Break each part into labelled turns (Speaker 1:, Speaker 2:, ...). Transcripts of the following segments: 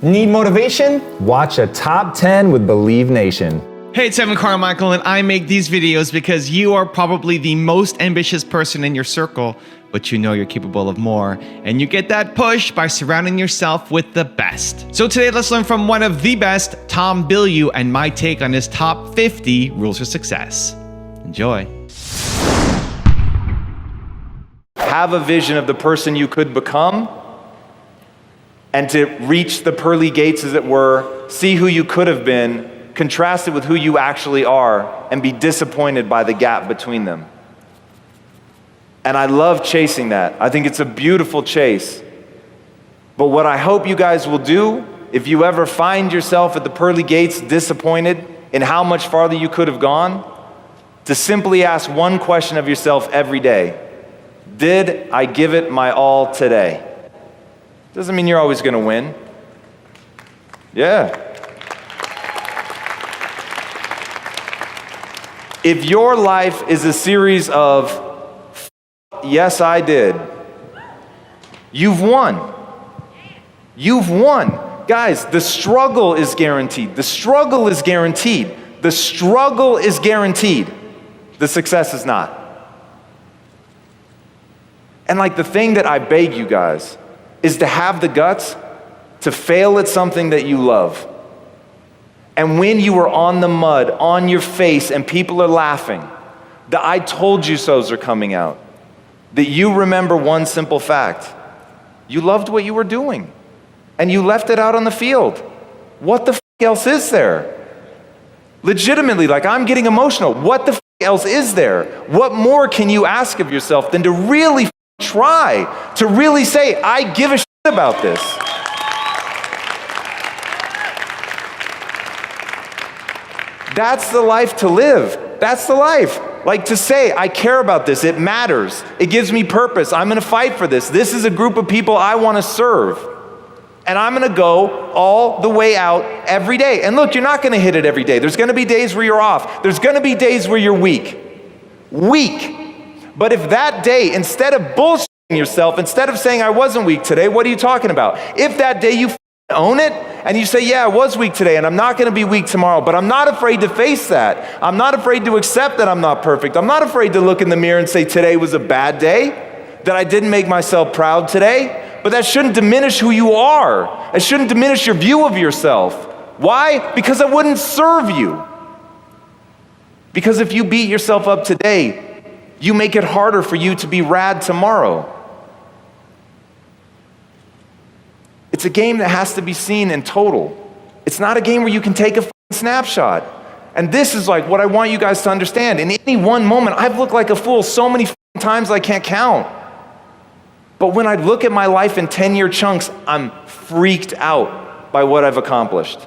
Speaker 1: Need motivation? Watch a Top 10 with Believe Nation.
Speaker 2: Hey, it's Carmichael, and I make these videos because you are probably the most ambitious person in your circle, but you know you're capable of more, and you get that push by surrounding yourself with the best. So today, let's learn from one of the best, Tom Bilyeu, and my take on his top 50 rules for success. Enjoy.
Speaker 3: Have a vision of the person you could become, and to reach the pearly gates, as it were, see who you could have been, contrast it with who you actually are, and be disappointed by the gap between them. And I love chasing that. I think it's a beautiful chase. But what I hope you guys will do, if you ever find yourself at the pearly gates disappointed in how much farther you could have gone, to simply ask one question of yourself every day. Did I give it my all today? Doesn't mean you're always going to win. Yeah. If your life is a series of, yes, I did, you've won. You've won. Guys, the struggle is guaranteed. The struggle is guaranteed. The struggle is guaranteed. The success is not. And like the thing that I beg you guys is to have the guts to fail at something that you love. And when you are on the mud, on your face, and people are laughing, the I told you so's are coming out, that you remember one simple fact. You loved what you were doing, and you left it out on the field. What the f*** else is there? Legitimately, like I'm getting emotional. What the f*** else is there? What more can you ask of yourself than to really try, to really say, I give a shit about this? That's the life to live. That's the life. Like to say, I care about this. It matters. It gives me purpose. I'm going to fight for this. This is a group of people I want to serve. And I'm going to go all the way out every day. And look, you're not going to hit it every day. There's going to be days where you're off. There's going to be days where you're weak. Weak. But if that day, instead of bullshitting yourself, instead of saying I wasn't weak today, what are you talking about? If that day you own it, and you say, yeah, I was weak today, and I'm not going to be weak tomorrow, but I'm not afraid to face that. I'm not afraid to accept that I'm not perfect. I'm not afraid to look in the mirror and say today was a bad day, that I didn't make myself proud today, but that shouldn't diminish who you are. It shouldn't diminish your view of yourself. Why? Because it wouldn't serve you. Because if you beat yourself up today, you make it harder for you to be rad tomorrow. It's a game that has to be seen in total. It's not a game where you can take a snapshot. And this is like what I want you guys to understand. In any one moment, I've looked like a fool so many times I can't count. But when I look at my life in 10-year chunks, I'm freaked out by what I've accomplished.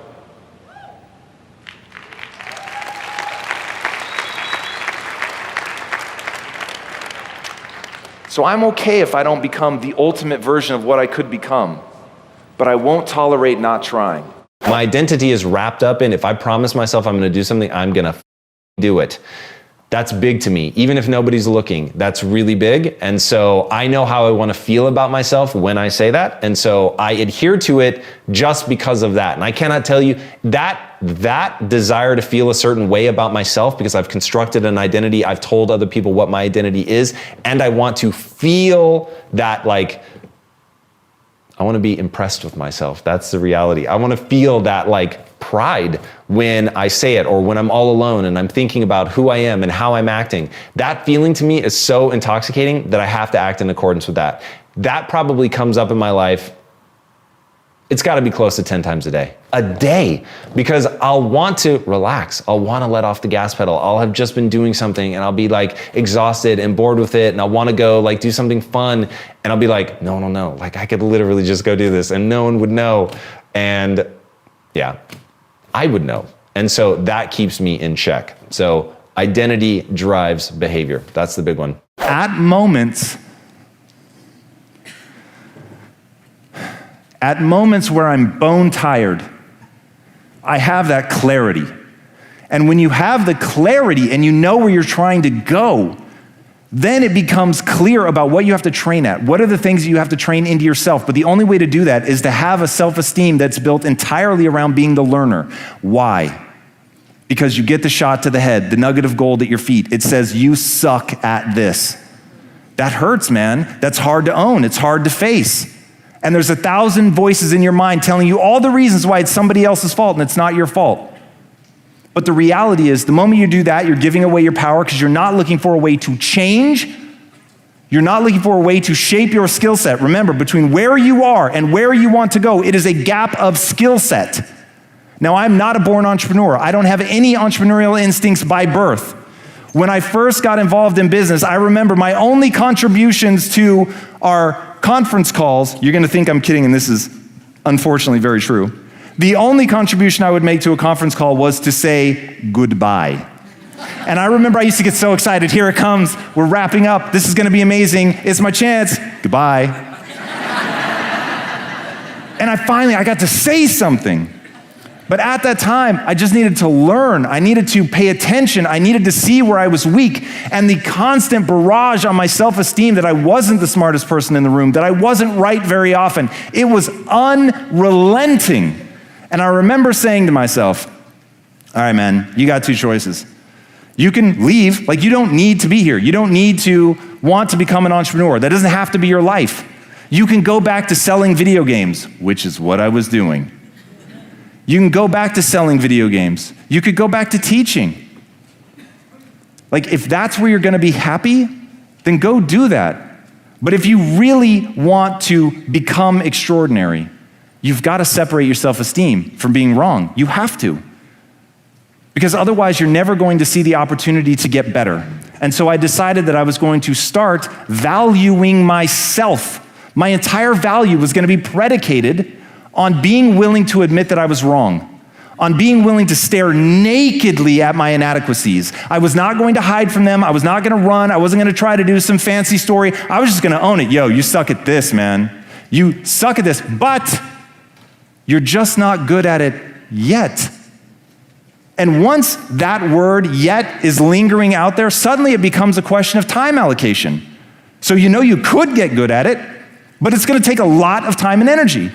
Speaker 3: So I'm okay if I don't become the ultimate version of what I could become. But I won't tolerate not trying.
Speaker 4: My identity is wrapped up in if I promise myself I'm going to do something, I'm going to do it. That's big to me. Even if nobody's looking, that's really big. And so I know how I want to feel about myself when I say that. And so I adhere to it just because of that. And I cannot tell you that desire to feel a certain way about myself because I've constructed an identity. I've told other people what my identity is. And I want to feel that like, I want to be impressed with myself. That's the reality. I want to feel that like pride when I say it or when I'm all alone and I'm thinking about who I am and how I'm acting. That feeling to me is so intoxicating that I have to act in accordance with that. That probably comes up in my life. It's got to be close to 10 times a day, because I'll want to relax. I'll want to let off the gas pedal. I'll have just been doing something and I'll be like exhausted and bored with it. And I'll want to go like do something fun. And I'll be like, no. Like I could literally just go do this and no one would know. And yeah, I would know. And so that keeps me in check. So identity drives behavior. That's the big one.
Speaker 5: At moments where I'm bone tired, I have that clarity. And when you have the clarity and you know where you're trying to go, then it becomes clear about what you have to train at. What are the things that you have to train into yourself? But the only way to do that is to have a self-esteem that's built entirely around being the learner. Why? Because you get the shot to the head, the nugget of gold at your feet. It says, you suck at this. That hurts, man. That's hard to own. It's hard to face. And there's 1,000 voices in your mind telling you all the reasons why it's somebody else's fault and it's not your fault. But the reality is, the moment you do that, you're giving away your power because you're not looking for a way to change. You're not looking for a way to shape your skill set. Remember, between where you are and where you want to go, it is a gap of skill set. Now, I'm not a born entrepreneur. I don't have any entrepreneurial instincts by birth. When I first got involved in business, I remember my only contributions to our conference calls, you're gonna think I'm kidding, and this is unfortunately very true. The only contribution I would make to a conference call was to say goodbye. And I remember I used to get so excited. Here it comes. We're wrapping up. This is going to be amazing. It's my chance. Goodbye. And I got to say something. But at that time, I just needed to learn. I needed to pay attention. I needed to see where I was weak. And the constant barrage on my self-esteem that I wasn't the smartest person in the room, that I wasn't right very often, it was unrelenting. And I remember saying to myself, all right, man, you got two choices. You can leave, like you don't need to be here. You don't need to want to become an entrepreneur. That doesn't have to be your life. You can go back to selling video games, which is what I was doing. You can go back to selling video games. You could go back to teaching. Like if that's where you're gonna be happy, then go do that. But if you really want to become extraordinary, you've got to separate your self-esteem from being wrong. You have to. Because otherwise you're never going to see the opportunity to get better. And so I decided that I was going to start valuing myself. My entire value was going to be predicated on being willing to admit that I was wrong, on being willing to stare nakedly at my inadequacies. I was not going to hide from them. I was not going to run. I wasn't going to try to do some fancy story. I was just going to own it. Yo, you suck at this, man. You suck at this, but you're just not good at it yet. And once that word yet is lingering out there, suddenly it becomes a question of time allocation. So you know you could get good at it, but it's going to take a lot of time and energy.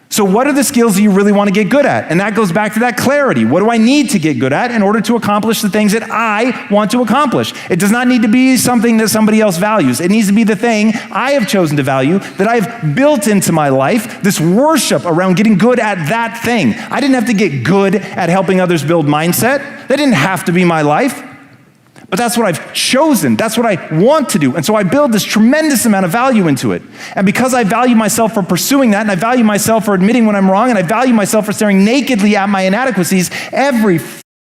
Speaker 5: So what are the skills that you really want to get good at? And that goes back to that clarity. What do I need to get good at in order to accomplish the things that I want to accomplish? It does not need to be something that somebody else values. It needs to be the thing I have chosen to value, that I've built into my life, this worship around getting good at that thing. I didn't have to get good at helping others build mindset. That didn't have to be my life. But that's what I've chosen. That's what I want to do. And so I build this tremendous amount of value into it. And because I value myself for pursuing that, and I value myself for admitting when I'm wrong, and I value myself for staring nakedly at my inadequacies, every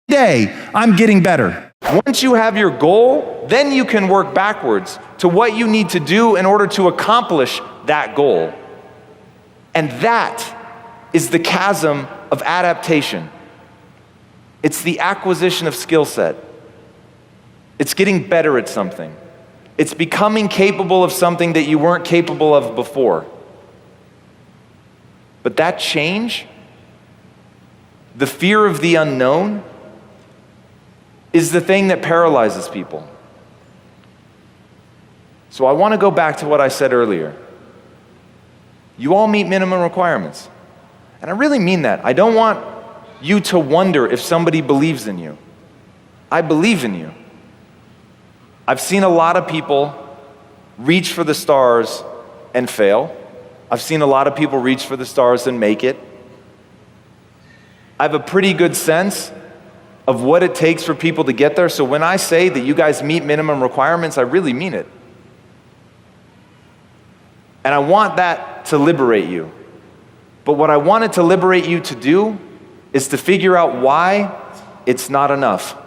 Speaker 5: day I'm getting better.
Speaker 3: Once you have your goal, then you can work backwards to what you need to do in order to accomplish that goal. And that is the chasm of adaptation. It's the acquisition of skill set. It's getting better at something. It's becoming capable of something that you weren't capable of before. But that change, the fear of the unknown, is the thing that paralyzes people. So I want to go back to what I said earlier. You all meet minimum requirements. And I really mean that. I don't want you to wonder if somebody believes in you. I believe in you. I've seen a lot of people reach for the stars and fail. I've seen a lot of people reach for the stars and make it. I have a pretty good sense of what it takes for people to get there. So when I say that you guys meet minimum requirements, I really mean it. And I want that to liberate you. But what I want it to liberate you to do is to figure out why it's not enough.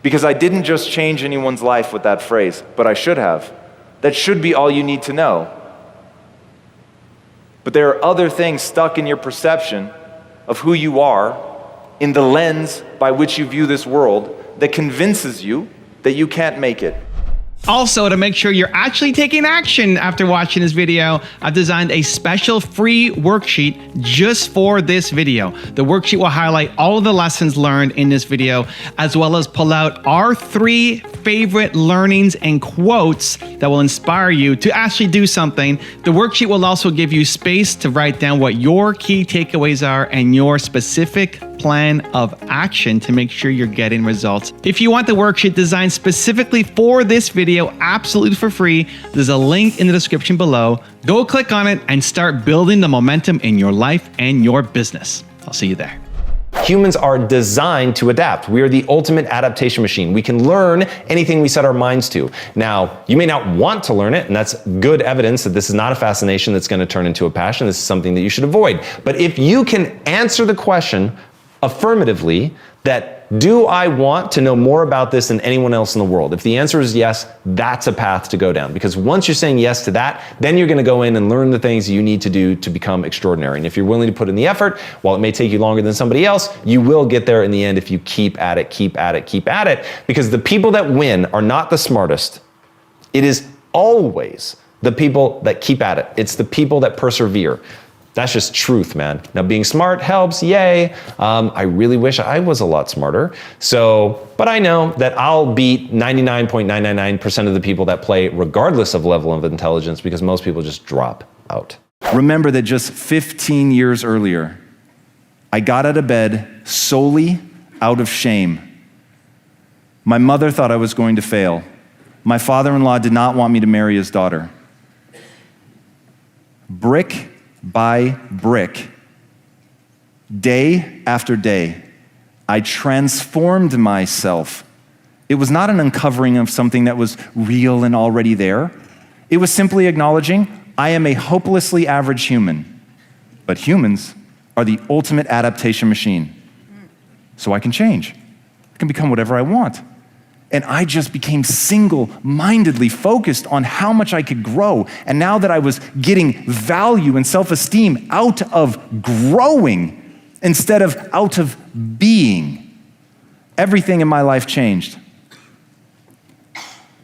Speaker 3: Because I didn't just change anyone's life with that phrase, but I should have. That should be all you need to know. But there are other things stuck in your perception of who you are, in the lens by which you view this world, that convinces you that you can't make it.
Speaker 2: Also, to make sure you're actually taking action after watching this video, I've designed a special free worksheet just for this video. The worksheet will highlight all of the lessons learned in this video, as well as pull out our 3 favorite learnings and quotes that will inspire you to actually do something. The worksheet will also give you space to write down what your key takeaways are and your specific plan of action to make sure you're getting results. If you want the worksheet designed specifically for this video, absolutely for free, there's a link in the description below. Go click on it and start building the momentum in your life and your business. I'll see you there.
Speaker 4: Humans are designed to adapt. We are the ultimate adaptation machine. We can learn anything we set our minds to. Now, you may not want to learn it, and that's good evidence that this is not a fascination that's going to turn into a passion. This is something that you should avoid. But if you can answer the question affirmatively that, do I want to know more about this than anyone else in the world? If the answer is yes, that's a path to go down. Because once you're saying yes to that, then you're going to go in and learn the things you need to do to become extraordinary. And if you're willing to put in the effort, while it may take you longer than somebody else, you will get there in the end if you keep at it, keep at it, keep at it. Because the people that win are not the smartest. It is always the people that keep at it. It's the people that persevere. That's just truth, man. Now, being smart helps, yay. I really wish I was a lot smarter. But I know that I'll beat 99.999% of the people that play regardless of level of intelligence because most people just drop out.
Speaker 5: Remember that just 15 years earlier, I got out of bed solely out of shame. My mother thought I was going to fail. My father-in-law did not want me to marry his daughter. Brick by brick, day after day, I transformed myself. It was not an uncovering of something that was real and already there. It was simply acknowledging I am a hopelessly average human, but humans are the ultimate adaptation machine. So I can change. I can become whatever I want. And I just became single-mindedly focused on how much I could grow. And now that I was getting value and self-esteem out of growing instead of out of being, everything in my life changed.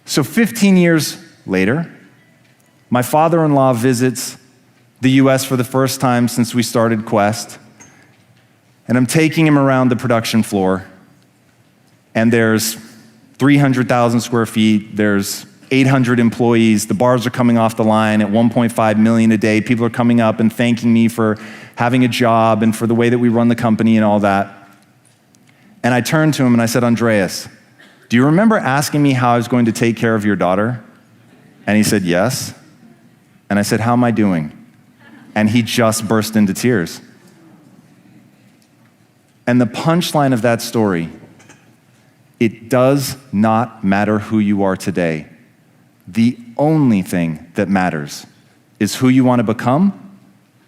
Speaker 5: So 15 years later, my father-in-law visits the US for the first time since we started Quest. And I'm taking him around the production floor. And there's 300,000 square feet, there's 800 employees, the bars are coming off the line at 1.5 million a day. People are coming up and thanking me for having a job and for the way that we run the company and all that. And I turned to him and I said, Andreas, do you remember asking me how I was going to take care of your daughter? And he said, yes. And I said, how am I doing? And he just burst into tears. And the punchline of that story, it does not matter who you are today. The only thing that matters is who you want to become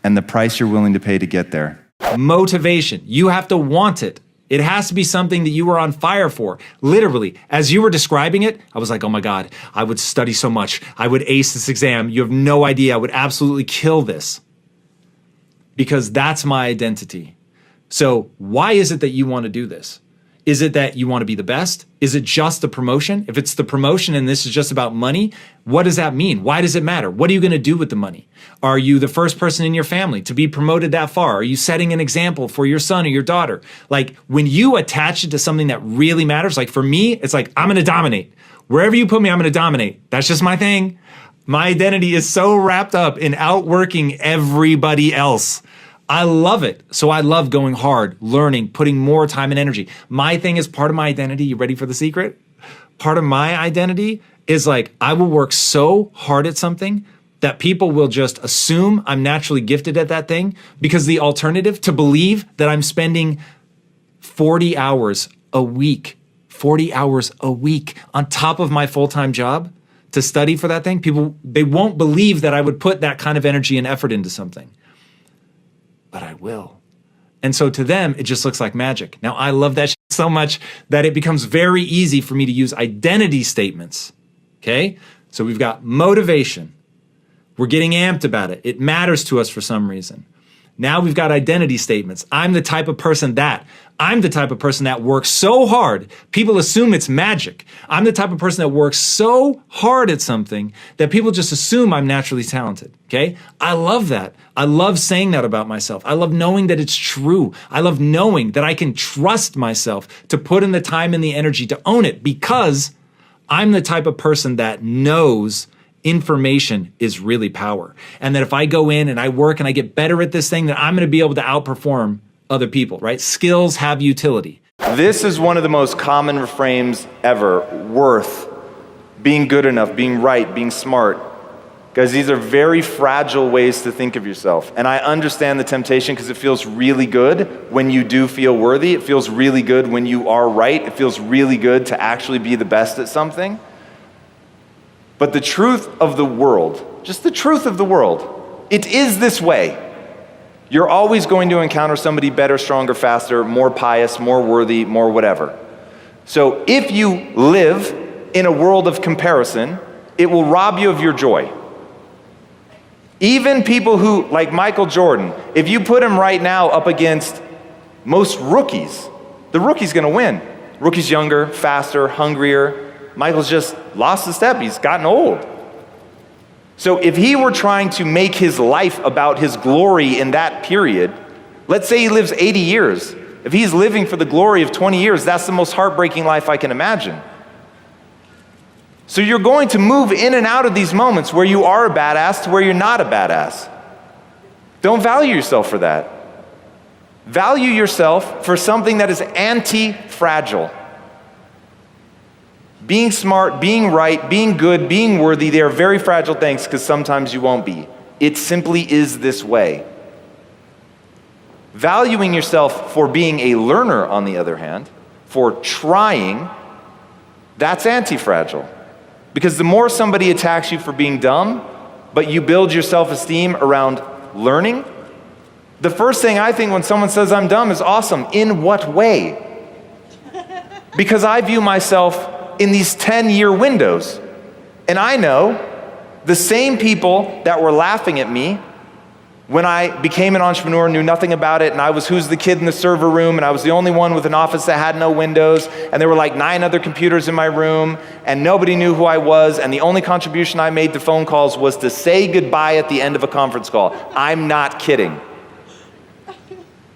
Speaker 5: and the price you're willing to pay to get there.
Speaker 6: Motivation. You have to want it. It has to be something that you were on fire for. Literally, as you were describing it, I was like, oh my God, I would study so much. I would ace this exam. You have no idea. I would absolutely kill this. Because that's my identity. So why is it that you want to do this? Is it that you want to be the best? Is it just the promotion? If it's the promotion and this is just about money, what does that mean? Why does it matter? What are you going to do with the money? Are you the first person in your family to be promoted that far? Are you setting an example for your son or your daughter? Like when you attach it to something that really matters, like for me, it's like, I'm going to dominate. Wherever you put me, I'm going to dominate. That's just my thing. My identity is so wrapped up in outworking everybody else. I love it. So I love going hard, learning, putting more time and energy. My thing is part of my identity. You ready for the secret? Part of my identity is like, I will work so hard at something that people will just assume I'm naturally gifted at that thing, because the alternative to believe that I'm spending 40 hours a week on top of my full-time job to study for that thing, people, they won't believe that I would put that kind of energy and effort into something. But I will. And so to them, it just looks like magic. Now, I love that so much that it becomes very easy for me to use identity statements. Okay? So we've got motivation. We're getting amped about it. It matters to us for some reason. Now we've got identity statements. I'm the type of person that works so hard, people assume it's magic. I'm the type of person that works so hard at something that people just assume I'm naturally talented, okay? I love that. I love saying that about myself. I love knowing that it's true. I love knowing that I can trust myself to put in the time and the energy to own it, because I'm the type of person that knows information is really power. And that if I go in and I work and I get better at this thing, that I'm going to be able to outperform other people, right? Skills have utility.
Speaker 3: This is one of the most common reframes ever. Worth, being good enough, being right, being smart. Guys, these are very fragile ways to think of yourself. And I understand the temptation because it feels really good when you do feel worthy. It feels really good when you are right. It feels really good to actually be the best at something. But the truth of the world, just the truth of the world, it is this way. You're always going to encounter somebody better, stronger, faster, more pious, more worthy, more whatever. So if you live in a world of comparison, it will rob you of your joy. Even people who, like Michael Jordan, if you put him right now up against most rookies, the rookie's gonna win. Rookie's younger, faster, hungrier. Michael's just lost a step, he's gotten old. So if he were trying to make his life about his glory in that period, let's say he lives 80 years. If he's living for the glory of 20 years, that's the most heartbreaking life I can imagine. So you're going to move in and out of these moments where you are a badass to where you're not a badass. Don't value yourself for that. Value yourself for something that is anti-fragile. Being smart, being right, being good, being worthy, they are very fragile things because sometimes you won't be. It simply is this way. Valuing yourself for being a learner, on the other hand, for trying, that's anti-fragile. Because the more somebody attacks you for being dumb, but you build your self-esteem around learning, the first thing I think when someone says I'm dumb is awesome. In what way? Because I view myself in these 10-year windows. And I know the same people that were laughing at me when I became an entrepreneur, knew nothing about it, and I was who's the kid in the server room, and I was the only one with an office that had no windows, and there were like 9 other computers in my room, and nobody knew who I was, and the only contribution I made to phone calls was to say goodbye at the end of a conference call. I'm not kidding.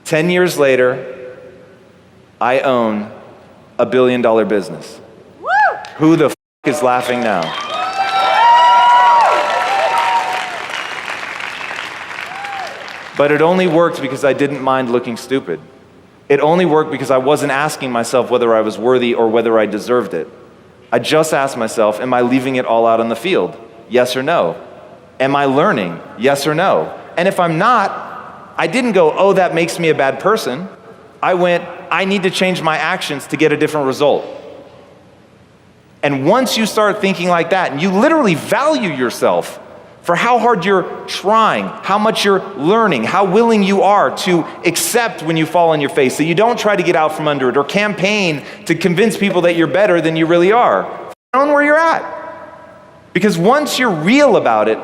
Speaker 3: 10 years later, I own a $1 billion business. Woo! Who the is laughing now? But it only worked because I didn't mind looking stupid. It only worked because I wasn't asking myself whether I was worthy or whether I deserved it. I just asked myself, am I leaving it all out on the field? Yes or no? Am I learning? Yes or no? And if I'm not, I didn't go, oh, that makes me a bad person. I went, I need to change my actions to get a different result. And once you start thinking like that, and you literally value yourself for how hard you're trying, how much you're learning, how willing you are to accept when you fall on your face, that you don't try to get out from under it or campaign to convince people that you're better than you really are. Own where you're at. Because once you're real about it,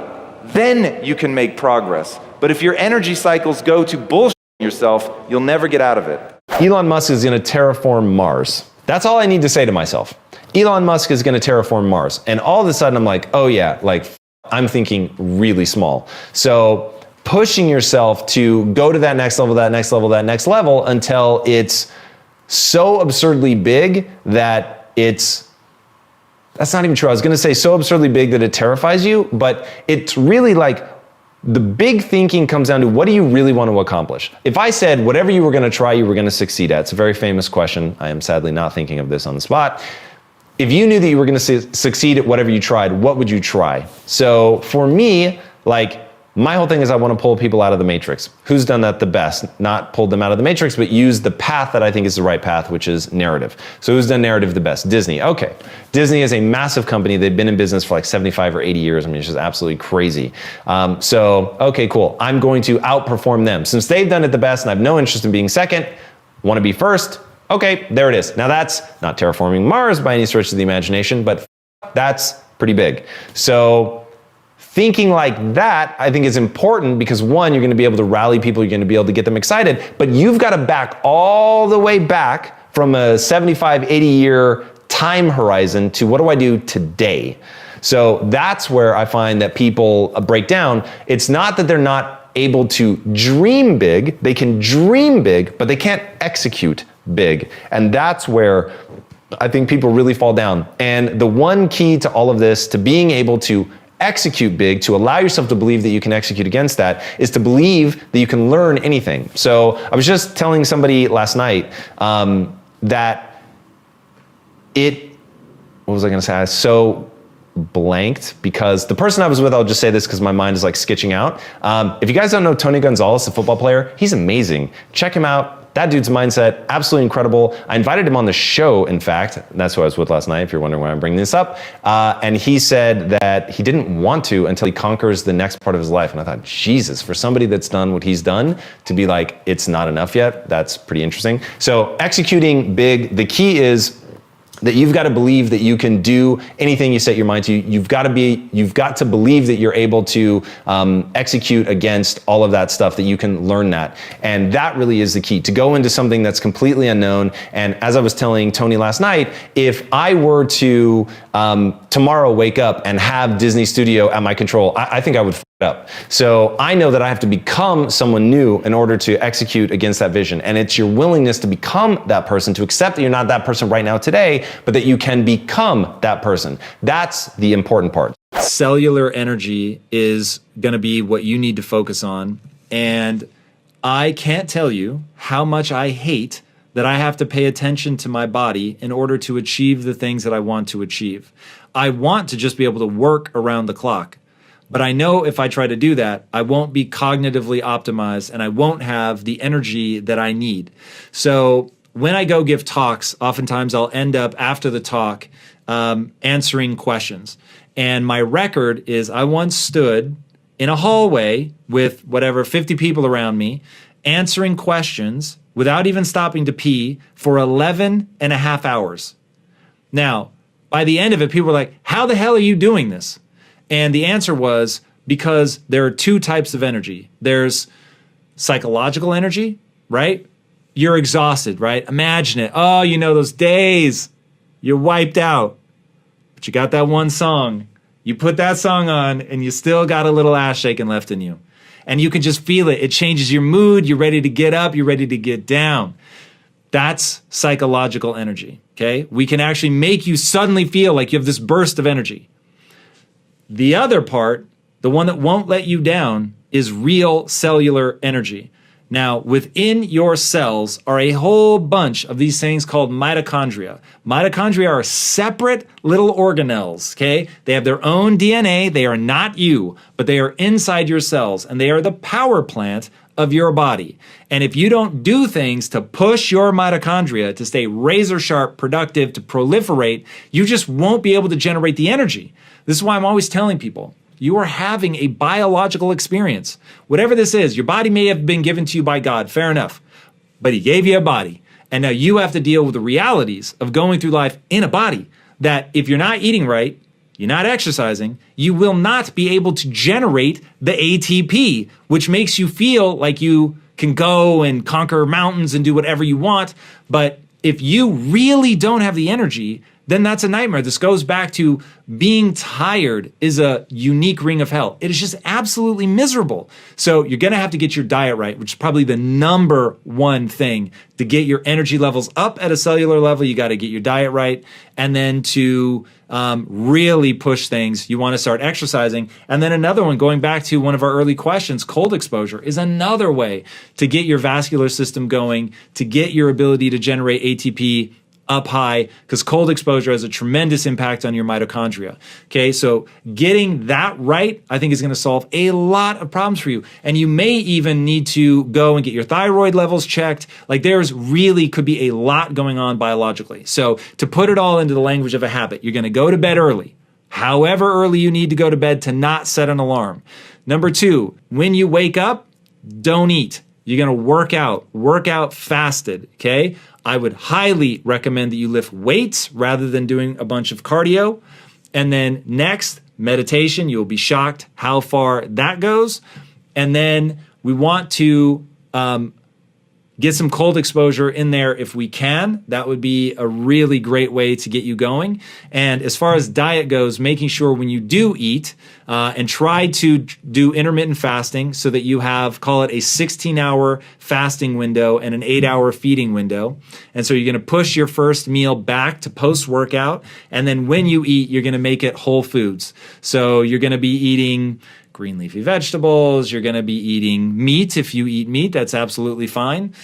Speaker 3: then you can make progress. But if your energy cycles go to bullshit yourself, you'll never get out of it.
Speaker 4: Elon Musk is going to terraform Mars. That's all I need to say to myself. Elon Musk is going to terraform Mars. And all of a sudden I'm like, oh yeah, like I'm thinking really small. So pushing yourself to go to that next level, that next level, that next level until it's so absurdly big that that's not even true. I was gonna say so absurdly big that it terrifies you, but it's really like the big thinking comes down to what do you really want to accomplish? If I said whatever you were gonna try, you were gonna succeed at, it's a very famous question. I am sadly not thinking of this on the spot. If you knew that you were going to succeed at whatever you tried, what would you try? So for me, like my whole thing is I want to pull people out of the matrix. Who's done that the best? Not pulled them out of the matrix, but used the path that I think is the right path, which is narrative. So who's done narrative the best? Disney. Okay. Disney is a massive company. They've been in business for like 75 or 80 years. I mean, it's just absolutely crazy. Okay, cool. I'm going to outperform them. Since they've done it the best and I have no interest in being second, want to be first. Okay, there it is. Now that's not terraforming Mars by any stretch of the imagination, but that's pretty big. So thinking like that, I think is important because one, you're gonna be able to rally people, you're gonna be able to get them excited, but you've gotta back all the way back from a 75, 80 year time horizon to what do I do today? So that's where I find that people break down. It's not that they're not able to dream big, they can dream big, but they can't execute big. And that's where I think people really fall down. And the one key to all of this, to being able to execute big, to allow yourself to believe that you can execute against that, is to believe that you can learn anything. So I was just telling somebody last night that what was I gonna say? I was so blanked because the person I was with, I'll just say this because my mind is like sketching out. If you guys don't know Tony Gonzalez, the football player, he's amazing. Check him out. That dude's mindset, absolutely incredible. I invited him on the show, in fact. That's who I was with last night, if you're wondering why I'm bringing this up. And he said that he didn't want to until he conquers the next part of his life. And I thought, Jesus, for somebody that's done what he's done, to be like, it's not enough yet, that's pretty interesting. So executing big, the key is that you've got to believe that you can do anything you set your mind to. You've got to believe that you're able to execute against all of that stuff, that you can learn that. And that really is the key, to go into something that's completely unknown. And as I was telling Tony last night, if I were to tomorrow wake up and have Disney Studio at my control, I think I would up. So I know that I have to become someone new in order to execute against that vision. And it's your willingness to become that person, to accept that you're not that person right now today, but that you can become that person. That's the important part.
Speaker 6: Cellular energy is going to be what you need to focus on. And I can't tell you how much I hate that I have to pay attention to my body in order to achieve the things that I want to achieve. I want to just be able to work around the clock. But I know if I try to do that, I won't be cognitively optimized and I won't have the energy that I need. So when I go give talks, oftentimes I'll end up after the talk answering questions. And my record is I once stood in a hallway with 50 people around me, answering questions without even stopping to pee for 11 and a half hours. Now, by the end of it, people were like, how the hell are you doing this? And the answer was because there are two types of energy. There's psychological energy, right? You're exhausted, right? Imagine it. Oh, you know those days. You're wiped out. But you got that one song. You put that song on and you still got a little ass shaking left in you. And you can just feel it. It changes your mood. You're ready to get up. You're ready to get down. That's psychological energy, okay? We can actually make you suddenly feel like you have this burst of energy. The other part, the one that won't let you down, is real cellular energy. Now, within your cells are a whole bunch of these things called mitochondria. Mitochondria are separate little organelles, okay? They have their own DNA. They are not you, but they are inside your cells, and they are the power plant of your body. And if you don't do things to push your mitochondria to stay razor sharp, productive, to proliferate, you just won't be able to generate the energy. This is why I'm always telling people, you are having a biological experience. Whatever this is, your body may have been given to you by God, fair enough, but He gave you a body. And now you have to deal with the realities of going through life in a body that if you're not eating right, you're not exercising, you will not be able to generate the ATP, which makes you feel like you can go and conquer mountains and do whatever you want. But if you really don't have the energy, then that's a nightmare. This goes back to being tired is a unique ring of hell. It is just absolutely miserable. So you're going to have to get your diet right, which is probably the number one thing to get your energy levels up at a cellular level. You got to get your diet right. And then to really push things, you want to start exercising. And then another one, going back to one of our early questions, cold exposure is another way to get your vascular system going, to get your ability to generate ATP up high, because cold exposure has a tremendous impact on your mitochondria. Okay, so getting that right, I think, is going to solve a lot of problems for you. And you may even need to go and get your thyroid levels checked. Like there's really could be a lot going on biologically. So to put it all into the language of a habit, you're going to go to bed early, however early you need to go to bed to not set an alarm. Number two, when you wake up, don't eat. You're going to work out fasted, okay? I would highly recommend that you lift weights rather than doing a bunch of cardio. And then next, meditation. You'll be shocked how far that goes. And then we want to get some cold exposure in there if we can. That would be a really great way to get you going. And as far as diet goes, making sure when you do eat and try to do intermittent fasting so that you have, call it a 16-hour fasting window and an 8-hour feeding window. And so you're going to push your first meal back to post-workout. And then when you eat, you're going to make it whole foods. So you're going to be eating green leafy vegetables. You're going to be eating meat. If you eat meat, that's absolutely fine.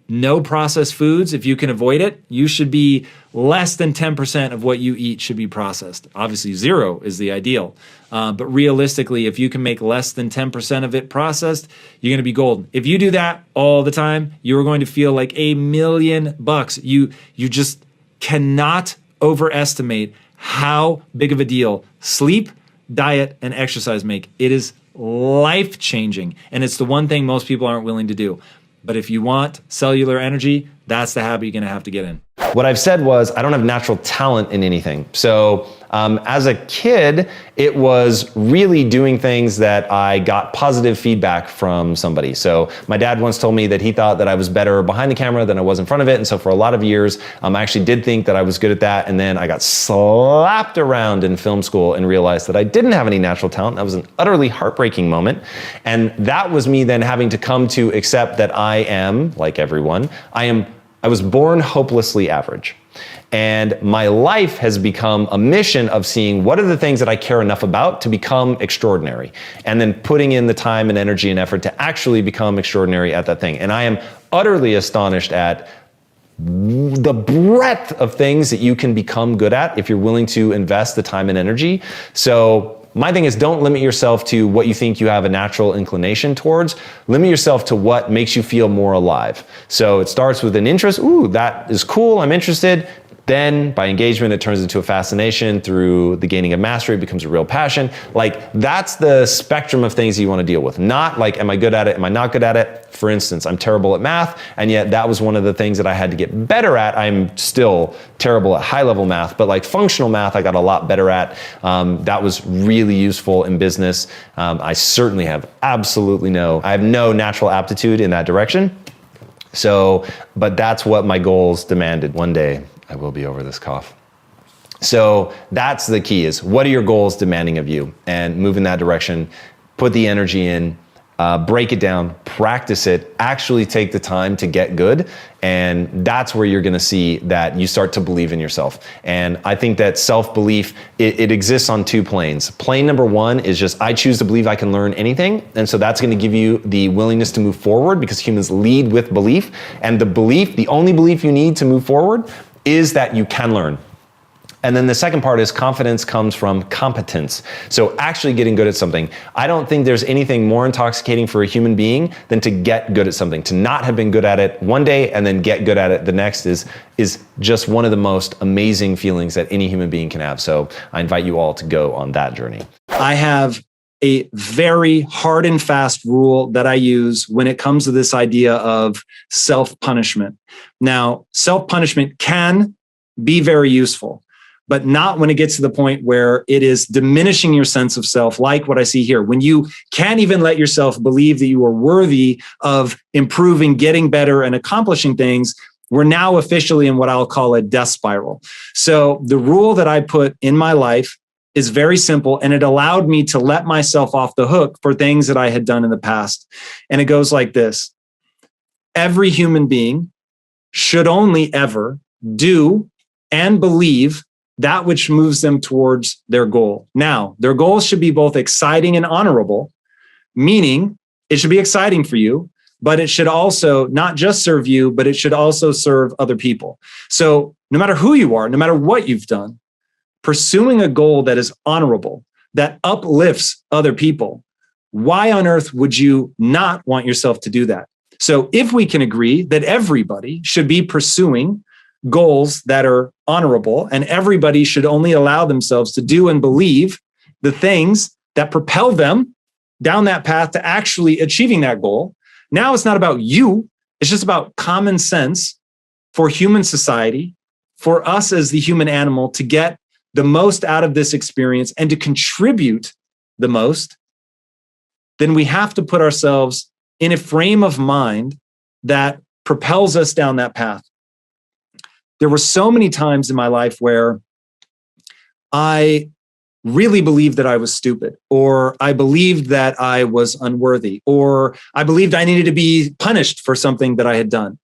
Speaker 6: No processed foods. If you can avoid it, you should be less than 10% of what you eat should be processed. Obviously, 0 is the ideal. But realistically, if you can make less than 10% of it processed, you're going to be golden. If you do that all the time, you are going to feel like $1,000,000. You just cannot overestimate how big of a deal sleep, diet, and exercise make. It is life-changing, and it's the one thing most people aren't willing to do. But if you want cellular energy, that's the habit you're going to have to get in.
Speaker 4: What I've said was I don't have natural talent in anything. So as a kid, it was really doing things that I got positive feedback from somebody. So my dad once told me that he thought that I was better behind the camera than I was in front of it. And so for a lot of years, I actually did think that I was good at that. And then I got slapped around in film school and realized that I didn't have any natural talent. That was an utterly heartbreaking moment. And that was me then having to come to accept that I am, like everyone, I was born hopelessly average. And my life has become a mission of seeing what are the things that I care enough about to become extraordinary, and then putting in the time and energy and effort to actually become extraordinary at that thing. And I am utterly astonished at the breadth of things that you can become good at if you're willing to invest the time and energy. So my thing is, don't limit yourself to what you think you have a natural inclination towards. Limit yourself to what makes you feel more alive. So it starts with an interest. Ooh, that is cool. I'm interested. Then by engagement, it turns into a fascination. Through the gaining of mastery, it becomes a real passion. Like, that's the spectrum of things you want to deal with. Not like, am I good at it? Am I not good at it? For instance, I'm terrible at math, and yet that was one of the things that I had to get better at. I'm still terrible at high-level math, but like functional math, I got a lot better at. That was really useful in business. I certainly have I have no natural aptitude in that direction. So, but that's what my goals demanded. One day, I will be over this cough. So that's the key, is what are your goals demanding of you? And move in that direction, put the energy in, break it down, practice it, actually take the time to get good. And that's where you're gonna see that you start to believe in yourself. And I think that self-belief, it exists on 2 planes. Plane number 1 is just, I choose to believe I can learn anything. And so that's gonna give you the willingness to move forward, because humans lead with belief. And the only belief you need to move forward is that you can learn. And then the second part is confidence comes from competence. So actually getting good at something. I don't think there's anything more intoxicating for a human being than to get good at something. To not have been good at it one day and then get good at it the next is just one of the most amazing feelings that any human being can have. So I invite you all to go on that journey.
Speaker 6: I have a very hard and fast rule that I use when it comes to this idea of self-punishment. Now, self-punishment can be very useful, but not when it gets to the point where it is diminishing your sense of self, like what I see here. When you can't even let yourself believe that you are worthy of improving, getting better, and accomplishing things, we're now officially in what I'll call a death spiral. So the rule that I put in my life is very simple, and it allowed me to let myself off the hook for things that I had done in the past. And it goes like this. Every human being should only ever do and believe that which moves them towards their goal. Now, their goals should be both exciting and honorable, meaning it should be exciting for you, but it should also not just serve you, but it should also serve other people. So no matter who you are, no matter what you've done, pursuing a goal that is honorable, that uplifts other people, why on earth would you not want yourself to do that? So if we can agree that everybody should be pursuing goals that are honorable, and everybody should only allow themselves to do and believe the things that propel them down that path to actually achieving that goal, now it's not about you, it's just about common sense for human society, for us as the human animal to get the most out of this experience and to contribute the most. Then we have to put ourselves in a frame of mind that propels us down that path. There were so many times in my life where I really believed that I was stupid, or I believed that I was unworthy, or I believed I needed to be punished for something that I had done.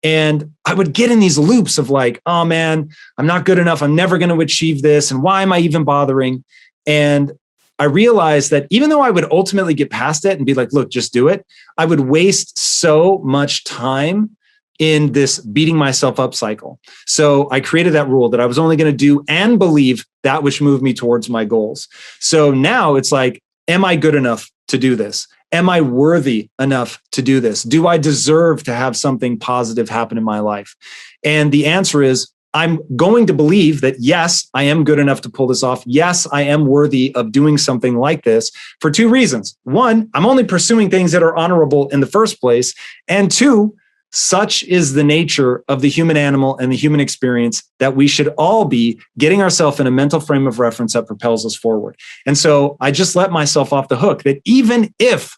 Speaker 6: And I would get in these loops of like, oh man, I'm not good enough. I'm never going to achieve this. And why am I even bothering? And I realized that even though I would ultimately get past it and be like, look, just do it, I would waste so much time in this beating myself up cycle. So I created that rule that I was only going to do and believe that which moved me towards my goals. So now it's like, am I good enough to do this? Am I worthy enough to do this? Do I deserve to have something positive happen in my life? And the answer is, I'm going to believe that, yes, I am good enough to pull this off. Yes, I am worthy of doing something like this for two reasons. One, I'm only pursuing things that are honorable in the first place. And two, such is the nature of the human animal and the human experience that we should all be getting ourselves in a mental frame of reference that propels us forward. And so I just let myself off the hook that even if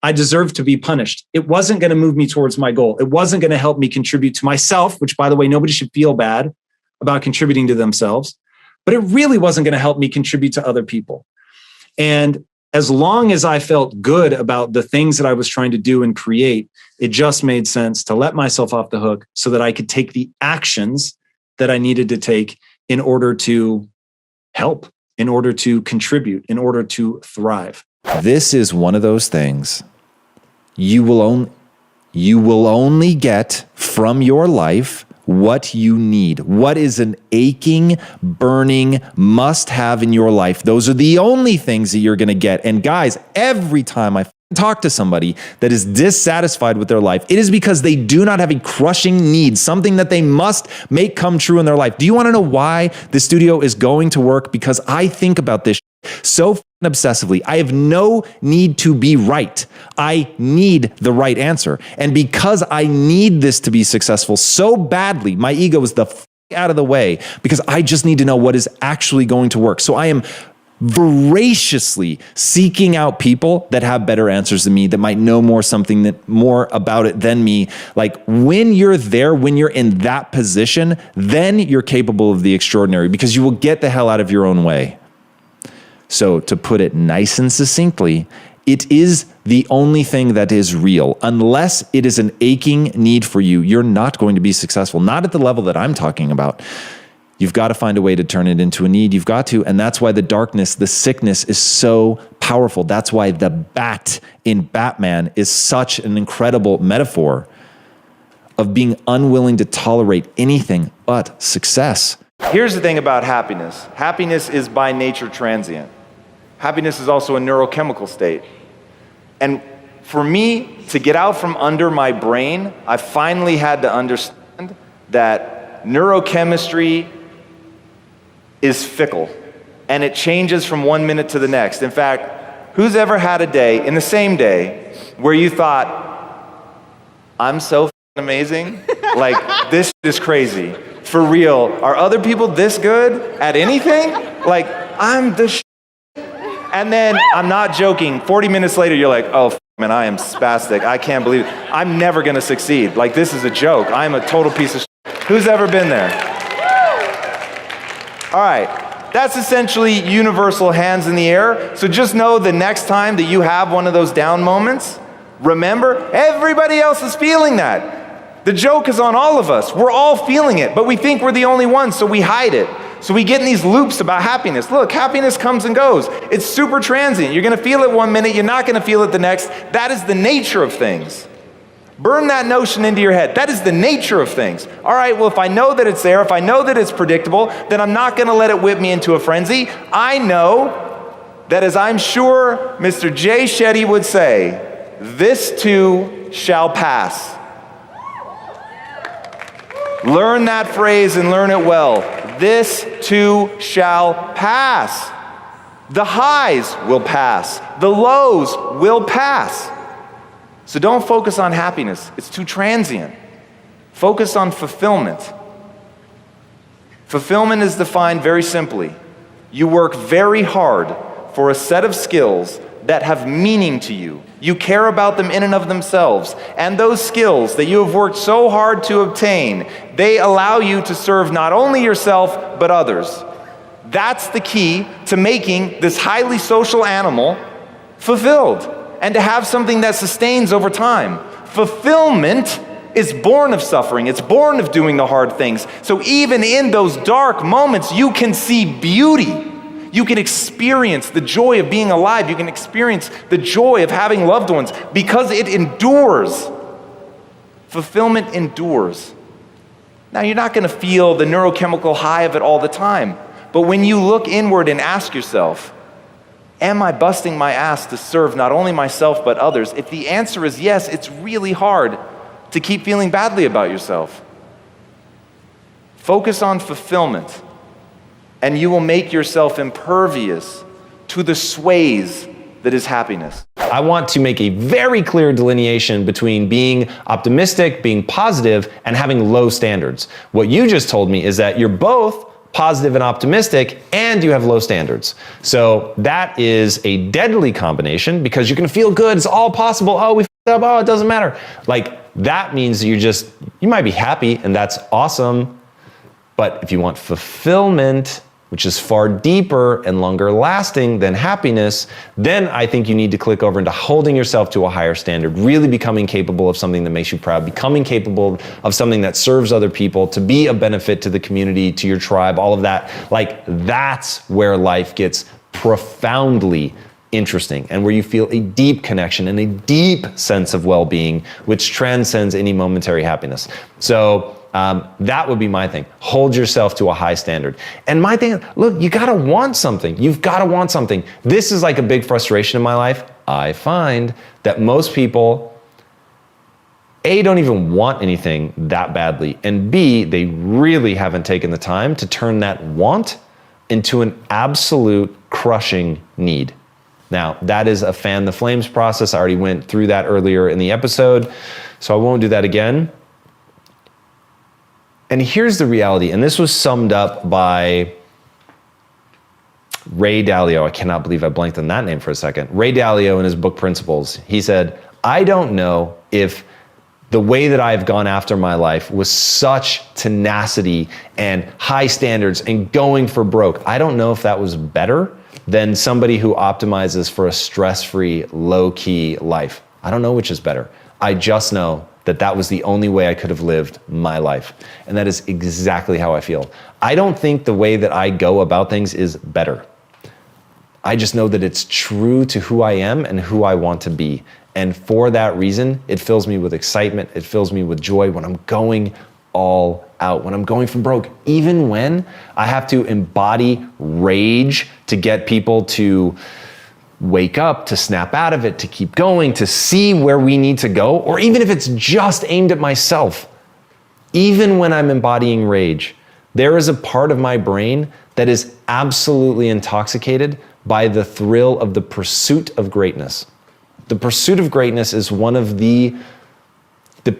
Speaker 6: I deserved to be punished, it wasn't going to move me towards my goal. It wasn't going to help me contribute to myself, which, by the way, nobody should feel bad about contributing to themselves, but it really wasn't going to help me contribute to other people. And as long as I felt good about the things that I was trying to do and create, it just made sense to let myself off the hook so that I could take the actions that I needed to take in order to help, in order to contribute, in order to thrive.
Speaker 5: This is one of those things you will only get from your life what you need. What is an aching, burning must-have in your life? Those are the only things that you're going to get. And guys, every time I talk to somebody that is dissatisfied with their life, it is because they do not have a crushing need, something that they must make come true in their life. Do you want to know why the studio is going to work? Because I think about this so obsessively. I have no need to be right. I need the right answer. And because I need this to be successful so badly, my ego is out of the way because I just need to know what is actually going to work. So I am voraciously seeking out people that have better answers than me, that might know more about it than me. Like when you're there, when you're in that position, then you're capable of the extraordinary because you will get the hell out of your own way. So to put it nice and succinctly, it is the only thing that is real. Unless it is an aching need for you, you're not going to be successful. Not at the level that I'm talking about. You've got to find a way to turn it into a need. You've got to. And that's why the darkness, the sickness is so powerful. That's why the bat in Batman is such an incredible metaphor of being unwilling to tolerate anything but success.
Speaker 3: Here's the thing about happiness. Happiness is by nature transient. Happiness is also a neurochemical state. And for me to get out from under my brain, I finally had to understand that neurochemistry is fickle and it changes from 1 minute to the next. In fact, who's ever had a day, in the same day, where you thought, I'm so amazing? Like, this is crazy. For real, are other people this good at anything? Like, I'm the And then, I'm not joking, 40 minutes later, you're like, oh, man, I am spastic. I can't believe it. I'm never gonna succeed. Like, this is a joke. I'm a total piece of Who's ever been there? All right, that's essentially universal hands in the air. So just know the next time that you have one of those down moments, remember, everybody else is feeling that. The joke is on all of us. We're all feeling it, but we think we're the only ones, so we hide it. So we get in these loops about happiness. Look, happiness comes and goes. It's super transient. You're gonna feel it 1 minute, you're not gonna feel it the next. That is the nature of things. Burn that notion into your head. That is the nature of things. All right, well, if I know that it's there, if I know that it's predictable, then I'm not gonna let it whip me into a frenzy. I know that, as I'm sure Mr. Jay Shetty would say, this too shall pass. Learn that phrase and learn it well. This too shall pass. The highs will pass. The lows will pass. So don't focus on happiness. It's too transient. Focus on fulfillment. Fulfillment is defined very simply. You work very hard for a set of skills that have meaning to you. You care about them in and of themselves. And those skills that you have worked so hard to obtain, they allow you to serve not only yourself, but others. That's the key to making this highly social animal fulfilled and to have something that sustains over time. Fulfillment is born of suffering. It's born of doing the hard things. So even in those dark moments, you can see beauty. You can experience the joy of being alive. You can experience the joy of having loved ones because it endures. Fulfillment endures. Now, you're not going to feel the neurochemical high of it all the time. But when you look inward and ask yourself, am I busting my ass to serve not only myself but others? If the answer is yes, it's really hard to keep feeling badly about yourself. Focus on fulfillment, and you will make yourself impervious to the sways that is happiness.
Speaker 4: I want to make a very clear delineation between being optimistic, being positive, and having low standards. What you just told me is that you're both positive and optimistic, and you have low standards. So that is a deadly combination because you can feel good, it's all possible, oh, we f***ed up, oh, it doesn't matter. Like, that means you might be happy, and that's awesome, but if you want fulfillment, which is far deeper and longer lasting than happiness, then I think you need to click over into holding yourself to a higher standard, really becoming capable of something that makes you proud, becoming capable of something that serves other people, to be a benefit to the community, to your tribe, all of that. Like, that's where life gets profoundly interesting and where you feel a deep connection and a deep sense of well-being, which transcends any momentary happiness. So that would be my thing. Hold yourself to a high standard. And my thing, look, you gotta want something. You've gotta want something. This is like a big frustration in my life. I find that most people, A, don't even want anything that badly, and B, they really haven't taken the time to turn that want into an absolute crushing need. Now, that is a fan the flames process. I already went through that earlier in the episode, so I won't do that again. And here's the reality, and this was summed up by Ray Dalio. I cannot believe I blanked on that name for a second. Ray Dalio in his book Principles, he said, I don't know if the way that I've gone after my life was such tenacity and high standards and going for broke. I don't know if that was better than somebody who optimizes for a stress-free, low-key life. I don't know which is better. I just know that that was the only way I could have lived my life. And that is exactly how I feel. I don't think the way that I go about things is better. I just know that it's true to who I am and who I want to be. And for that reason, it fills me with excitement. It fills me with joy when I'm going all out, when I'm going for broke, even when I have to embody rage to get people to wake up, to snap out of it, to keep going, to see where we need to go, or even if it's just aimed at myself. Even when I'm embodying rage, there is a part of my brain that is absolutely intoxicated by the thrill of the pursuit of greatness. The pursuit of greatness is one of the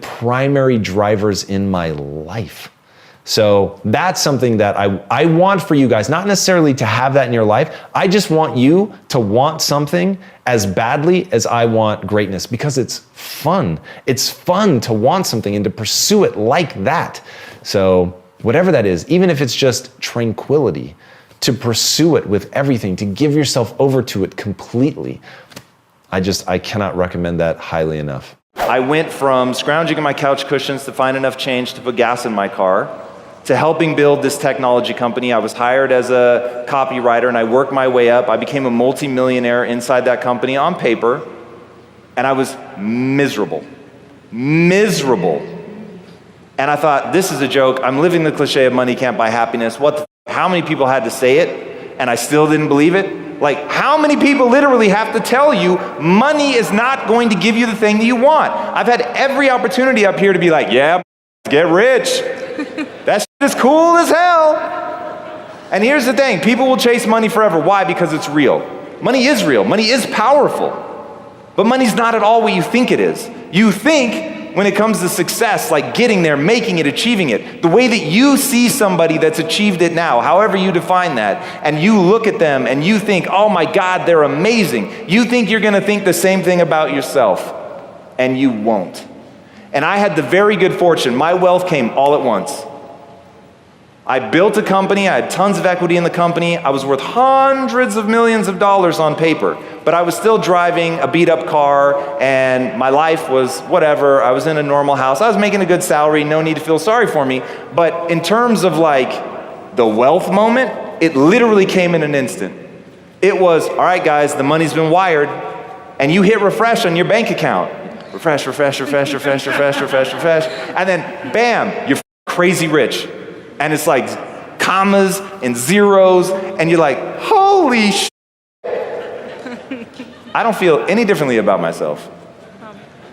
Speaker 4: primary drivers in my life. So that's something that I want for you guys, not necessarily to have that in your life. I just want you to want something as badly as I want greatness because it's fun. It's fun to want something and to pursue it like that. So whatever that is, even if it's just tranquility, to pursue it with everything, to give yourself over to it completely. I cannot recommend that highly enough.
Speaker 3: I went from scrounging in my couch cushions to find enough change to put gas in my car, to helping build this technology company. I was hired as a copywriter and I worked my way up. I became a multi-millionaire inside that company on paper, and I was miserable. Miserable. And I thought, this is a joke. I'm living the cliche of money can't buy happiness. What the f-? How many people had to say it and I still didn't believe it? Like, how many people literally have to tell you money is not going to give you the thing that you want? I've had every opportunity up here to be like, yeah, get rich. That shit is cool as hell. And here's the thing, people will chase money forever. Why? Because it's real. Money is real. Money is powerful. But money's not at all what you think it is. You think when it comes to success, like getting there, making it, achieving it, the way that you see somebody that's achieved it now, however you define that, and you look at them and you think, oh my God, they're amazing. You think you're gonna think the same thing about yourself, and you won't. And I had the very good fortune, my wealth came all at once. I built a company, I had tons of equity in the company, I was worth hundreds of millions of dollars on paper, but I was still driving a beat up car and my life was whatever, I was in a normal house, I was making a good salary, no need to feel sorry for me, but in terms of like the wealth moment, it literally came in an instant. It was, all right guys, the money's been wired, and you hit refresh on your bank account. Refresh, refresh, refresh, refresh, refresh, refresh, refresh, and then bam, you're crazy rich. And it's like commas and zeros, and you're like, holy shit. I don't feel any differently about myself.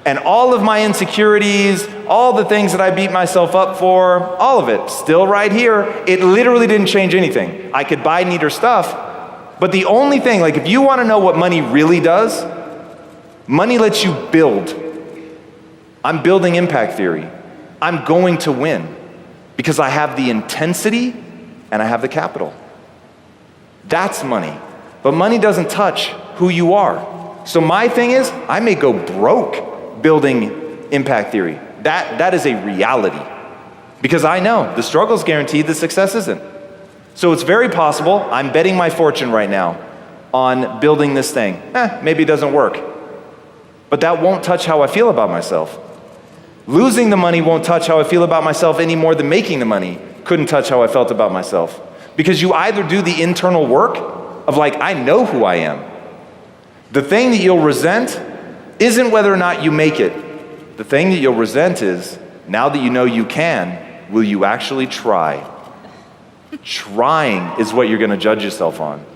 Speaker 3: And all of my insecurities, all the things that I beat myself up for, all of it, still right here. It literally didn't change anything. I could buy neater stuff, but the only thing, like if you want to know what money really does, money lets you build. I'm building impact theory. I'm going to win. Because I have the intensity and I have the capital. That's money. But money doesn't touch who you are. So my thing is, I may go broke building impact theory. That is a reality. Because I know the struggle's guaranteed, the success isn't. So it's very possible, I'm betting my fortune right now on building this thing. Maybe it doesn't work. But that won't touch how I feel about myself. Losing the money won't touch how I feel about myself any more than making the money couldn't touch how I felt about myself. Because you either do the internal work of like, I know who I am. The thing that you'll resent isn't whether or not you make it. The thing that you'll resent is, now that you know you can, will you actually try? Trying is what you're gonna judge yourself on.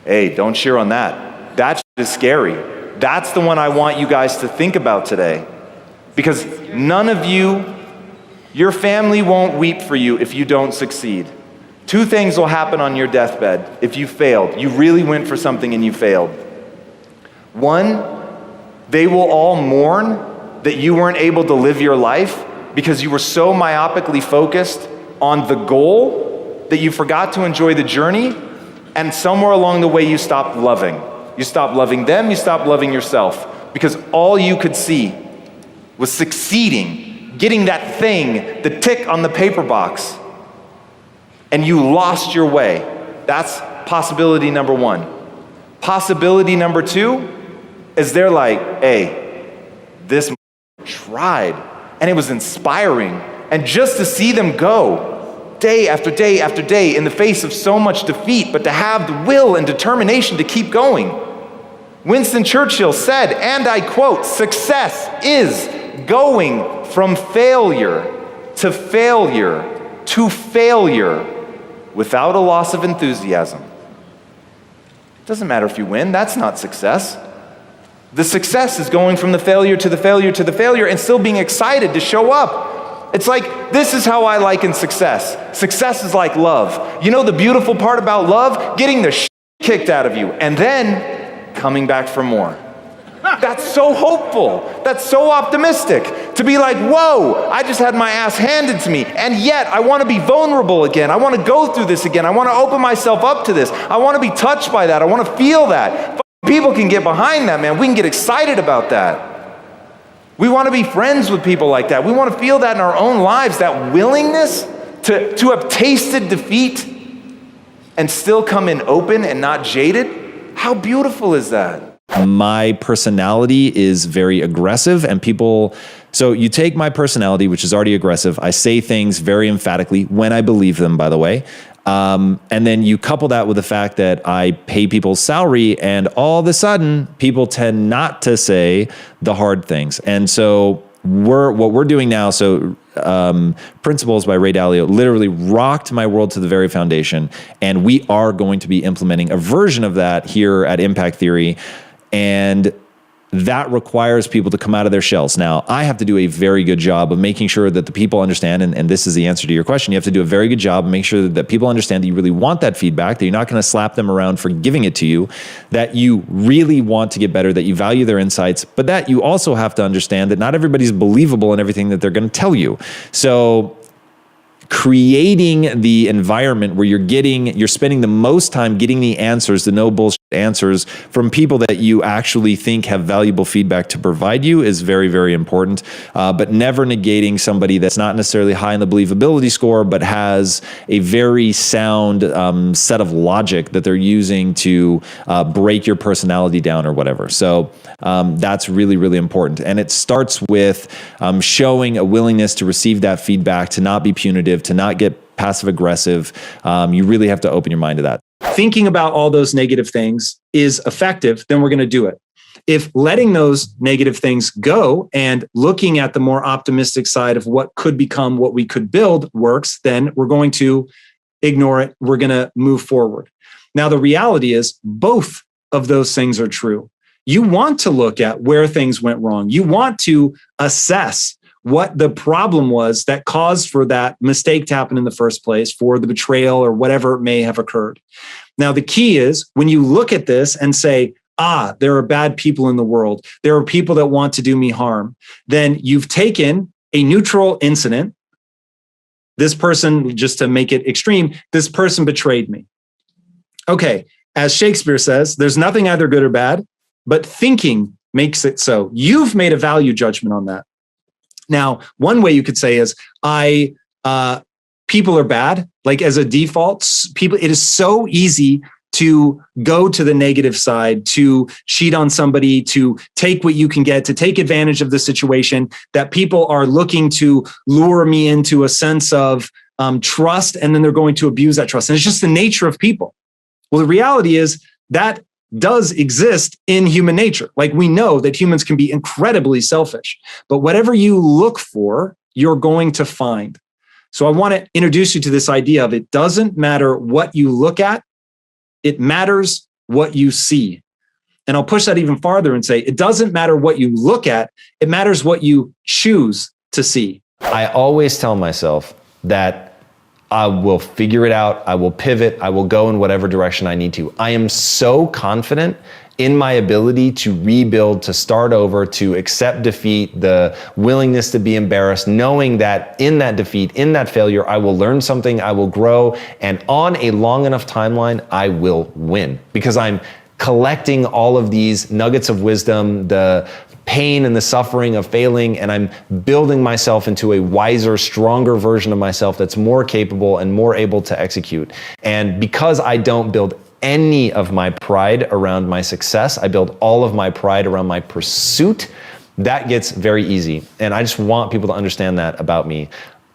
Speaker 3: Hey, don't cheer on that. That is scary. That's the one I want you guys to think about today. Because none of you, your family won't weep for you if you don't succeed. Two things will happen on your deathbed if you failed. You really went for something and you failed. One, they will all mourn that you weren't able to live your life because you were so myopically focused on the goal that you forgot to enjoy the journey, and somewhere along the way you stopped loving. You stopped loving them, you stopped loving yourself, because all you could see was succeeding, getting that thing, the tick on the paper box, and you lost your way. That's possibility number one. Possibility number two is they're like, hey, this tried, and it was inspiring. And just to see them go day after day after day in the face of so much defeat, but to have the will and determination to keep going. Winston Churchill said, and I quote, success is going from failure to failure to failure without a loss of enthusiasm. It doesn't matter if you win, that's not success. The success is going from the failure to the failure to the failure and still being excited to show up. It's like, this is how I liken success. Success is like love. You know the beautiful part about love? Getting the shit kicked out of you and then coming back for more. That's so hopeful. That's so optimistic. To be like, whoa, I just had my ass handed to me, and yet I want to be vulnerable again. I want to go through this again. I want to open myself up to this. I want to be touched by that. I want to feel that. People can get behind that, man. We can get excited about that. We want to be friends with people like that. We want to feel that in our own lives, that willingness to have tasted defeat and still come in open and not jaded. How beautiful is that?
Speaker 4: My personality is very aggressive, and people, so you take my personality, which is already aggressive. I say things very emphatically when I believe them, by the way. And then you couple that with the fact that I pay people's salary, and all of a sudden people tend not to say the hard things. And so what we're doing now, so Principles by Ray Dalio literally rocked my world to the very foundation. And we are going to be implementing a version of that here at Impact Theory. And
Speaker 5: that requires people to come out of their shells. Now, I have to do a very good job of making sure that the people understand, and this is the answer to your question, you have to do a very good job of making sure that people understand that you really want that feedback, that you're not going to slap them around for giving it to you, that you really want to get better, that you value their insights, but that you also have to understand that not everybody's believable in everything that they're going to tell you. So creating the environment where you're spending the most time getting the answers, the no bullshit answers from people that you actually think have valuable feedback to provide you is very, very important. But never negating somebody that's not necessarily high in the believability score, but has a very sound set of logic that they're using to break your personality down or whatever. So that's really, really important. And it starts with showing a willingness to receive that feedback, to not be punitive, to not get passive aggressive. You really have to open your mind to that.
Speaker 6: Thinking about all those negative things is effective, then we're going to do it. If letting those negative things go and looking at the more optimistic side of what could become what we could build works, then we're going to ignore it. We're going to move forward. Now, the reality is both of those things are true. You want to look at where things went wrong. You want to assess what the problem was that caused for that mistake to happen in the first place, for the betrayal or whatever may have occurred. Now, the key is when you look at this and say, there are bad people in the world, there are people that want to do me harm, then you've taken a neutral incident. This person, just to make it extreme, this person betrayed me. Okay, as Shakespeare says, there's nothing either good or bad, but thinking makes it so. You've made a value judgment on that. Now, one way you could say is, people are bad. Like as a default, it is so easy to go to the negative side, to cheat on somebody, to take what you can get, to take advantage of the situation, that people are looking to lure me into a sense of trust, and then they're going to abuse that trust. And it's just the nature of people. Well, the reality is that does exist in human nature. Like we know that humans can be incredibly selfish, but whatever you look for, you're going to find. So I want to introduce you to this idea of it doesn't matter what you look at, it matters what you see. And I'll push that even farther and say, it doesn't matter what you look at, it matters what you choose to see.
Speaker 4: I always tell myself that I will figure it out. I will pivot. I will go in whatever direction I need to. I am so confident in my ability to rebuild, to start over, to accept defeat, the willingness to be embarrassed, knowing that in that defeat, in that failure, I will learn something, I will grow, and on a long enough timeline, I will win because I'm collecting all of these nuggets of wisdom, the pain and the suffering of failing, and I'm building myself into a wiser, stronger version of myself that's more capable and more able to execute. And because I don't build any of my pride around my success, I build all of my pride around my pursuit, that gets very easy. And I just want people to understand that about me.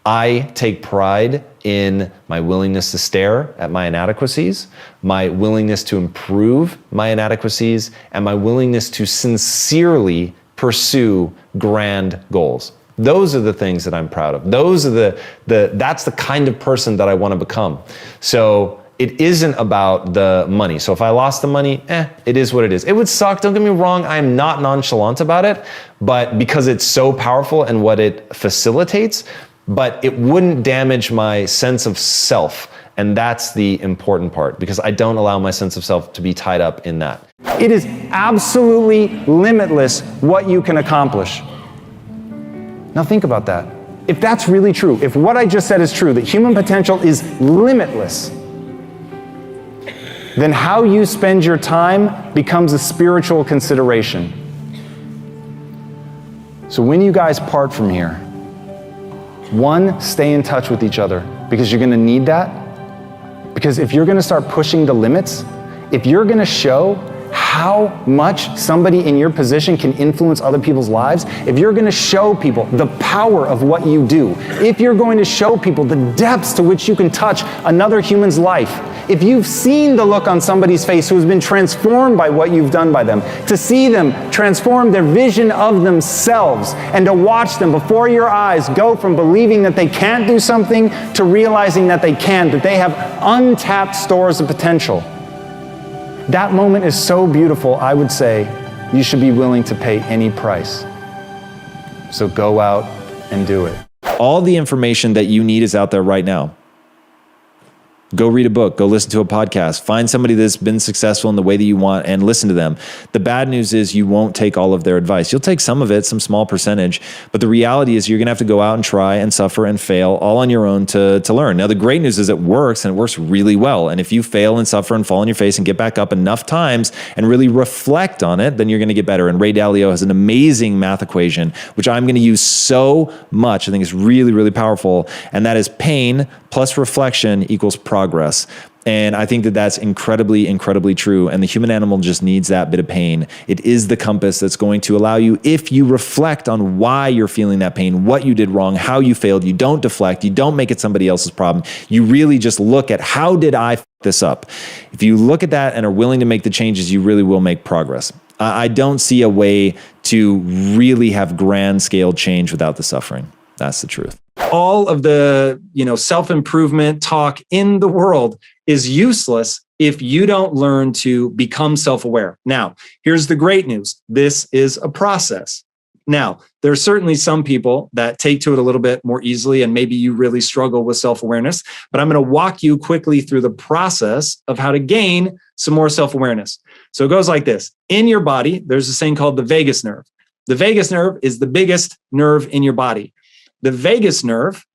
Speaker 4: I take pride in my willingness to stare at my inadequacies, my willingness to improve my inadequacies, and my willingness to sincerely pursue grand goals. Those are the things that I'm proud of. Those are that's the kind of person that I want to become. So it isn't about the money. So if I lost the money, it is what it is. It would suck, don't get me wrong, I'm not nonchalant about it, but because it's so powerful and what it facilitates, but it wouldn't damage my sense of self. And that's the important part, because I don't allow my sense of self to be tied up in that.
Speaker 1: It is absolutely limitless what you can accomplish. Now think about that. If that's really true, if what I just said is true, that human potential is limitless, then how you spend your time becomes a spiritual consideration. So when you guys part from here, one, stay in touch with each other, because you're gonna need that. Because if you're gonna start pushing the limits, if you're gonna show how much somebody in your position can influence other people's lives, if you're gonna show people the power of what you do, if you're going to show people the depths to which you can touch another human's life, if you've seen the look on somebody's face who has been transformed by what you've done by them, to see them transform their vision of themselves and to watch them before your eyes go from believing that they can't do something to realizing that they can, that they have untapped stores of potential. That moment is so beautiful, I would say, you should be willing to pay any price. So go out and do it.
Speaker 5: All the information that you need is out there right now. Go read a book, go listen to a podcast, find somebody that's been successful in the way that you want and listen to them. The bad news is you won't take all of their advice. You'll take some of it, some small percentage, but the reality is you're gonna have to go out and try and suffer and fail all on your own to learn. Now, the great news is it works, and it works really well. And if you fail and suffer and fall on your face and get back up enough times and really reflect on it, then you're gonna get better. And Ray Dalio has an amazing math equation, which I'm gonna use so much. I think it's really, really powerful. And that is pain plus reflection equals progress. And I think that that's incredibly, incredibly true. And the human animal just needs that bit of pain. It is the compass that's going to allow you, if you reflect on why you're feeling that pain, what you did wrong, how you failed, you don't deflect, you don't make it somebody else's problem. You really just look at, how did I f this up? If you look at that and are willing to make the changes, you really will make progress. I don't see a way to really have grand scale change without the suffering. That's the truth. All of the, self-improvement talk in the world is useless if you don't learn to become self-aware. Now, here's the great news. This is a process. Now, there are certainly some people that take to it a little bit more easily, and maybe you really struggle with self-awareness, but I'm going to walk you quickly through the process of how to gain some more self-awareness. So it goes like this. In your body, there's this thing called the vagus nerve. The vagus nerve is the biggest nerve in your body. The vagus nerve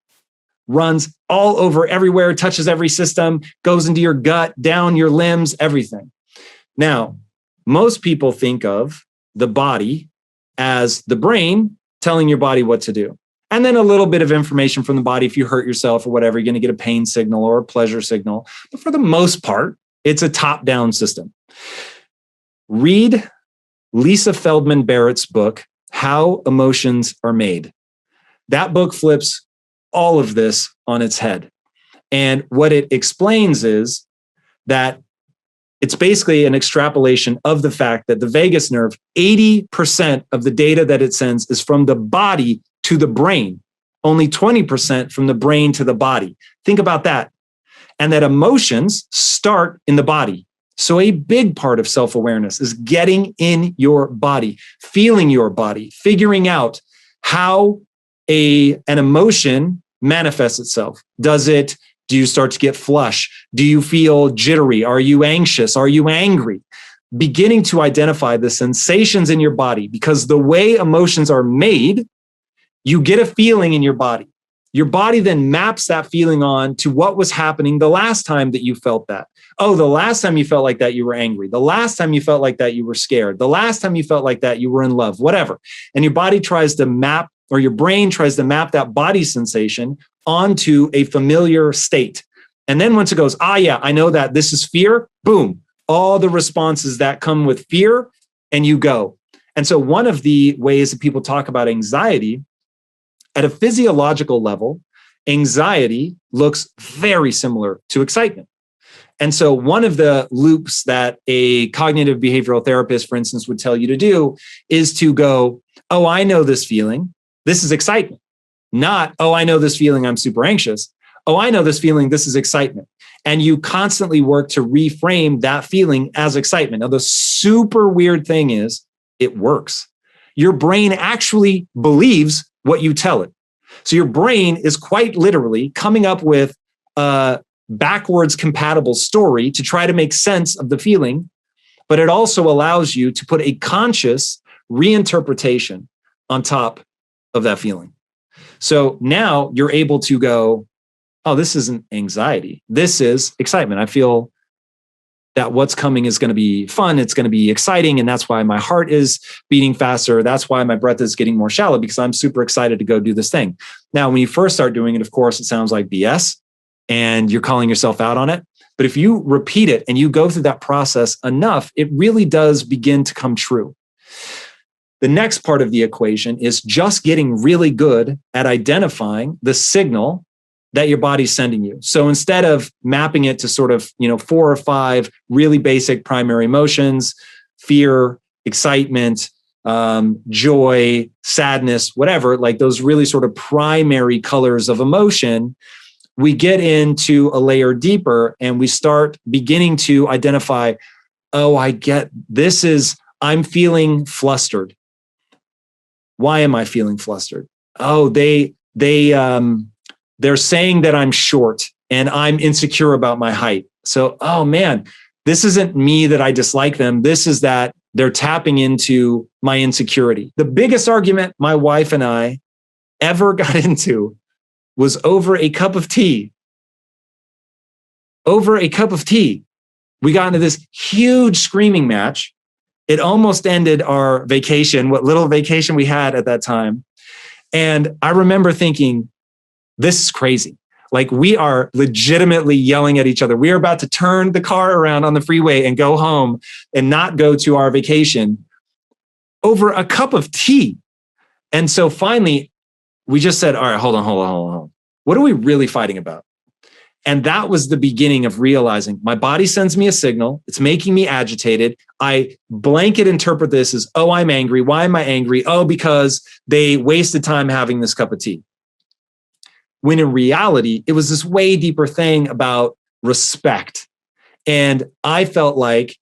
Speaker 5: runs all over everywhere, touches every system, goes into your gut, down your limbs, everything. Now, most people think of the body as the brain telling your body what to do. And then a little bit of information from the body. If you hurt yourself or whatever, you're going to get a pain signal or a pleasure signal. But for the most part, it's a top-down system. Read Lisa Feldman Barrett's book, How Emotions Are Made. That book flips all of this on its head. And what it explains is that it's basically an extrapolation of the fact that the vagus nerve, 80% of the data that it sends is from the body to the brain, only 20% from the brain to the body. Think about that. And that emotions start in the body. So a big part of self-awareness is getting in your body, feeling your body, figuring out how an emotion manifests itself. Do you start to get flush? Do you feel jittery? Are you anxious? Are you angry? Beginning to identify the sensations in your body, because the way emotions are made, you get a feeling in your body. Your body then maps that feeling on to what was happening the last time that you felt that. Oh, the last time you felt like that, you were angry. The last time you felt like that, you were scared. The last time you felt like that, you were in love, whatever. And your body tries to map, or your brain tries to map that body sensation onto a familiar state. And then once it goes, yeah, I know that this is fear, boom, all the responses that come with fear, and you go. And so one of the ways that people talk about anxiety, at a physiological level, anxiety looks very similar to excitement. And so one of the loops that a cognitive behavioral therapist, for instance, would tell you to do is to go, oh, I know this feeling. This is excitement. Not, oh, I know this feeling, I'm super anxious. Oh, I know this feeling, this is excitement. And you constantly work to reframe that feeling as excitement. Now, the super weird thing is it works. Your brain actually believes what you tell it. So your brain is quite literally coming up with a backwards compatible story to try to make sense of the feeling, but it also allows you to put a conscious reinterpretation on top of that feeling. So now you're able to go, oh, this isn't anxiety. This is excitement. I feel that what's coming is going to be fun. It's going to be exciting. And that's why my heart is beating faster. That's why my breath is getting more shallow, because I'm super excited to go do this thing. Now, when you first start doing it, of course, it sounds like BS and you're calling yourself out on it. But if you repeat it and you go through that process enough, it really does begin to come true. The next part of the equation is just getting really good at identifying the signal that your body's sending you. So instead of mapping it to sort of, 4 or 5 really basic primary emotions, fear, excitement, joy, sadness, whatever, like those really sort of primary colors of emotion, we get into a layer deeper and we start beginning to identify, oh, I get, this is
Speaker 6: I'm feeling flustered. Why am I feeling flustered? Oh, they're saying that I'm short and I'm insecure about my height. So, oh man, this isn't me that I dislike them. This is that they're tapping into my insecurity. The biggest argument my wife and I ever got into was over a cup of tea. Over a cup of tea. We got into this huge screaming match. It almost ended our vacation, what little vacation we had at that time. And I remember thinking, this is crazy. Like, we are legitimately yelling at each other. We are about to turn the car around on the freeway and go home and not go to our vacation over a cup of tea. And so finally, we just said, all right, hold on. What are we really fighting about? And that was the beginning of realizing my body sends me a signal. It's making me agitated. I blanket interpret this as, oh, I'm angry. Why am I angry? Oh, because they wasted time having this cup of tea. When in reality, it was this way deeper thing about respect. And I felt like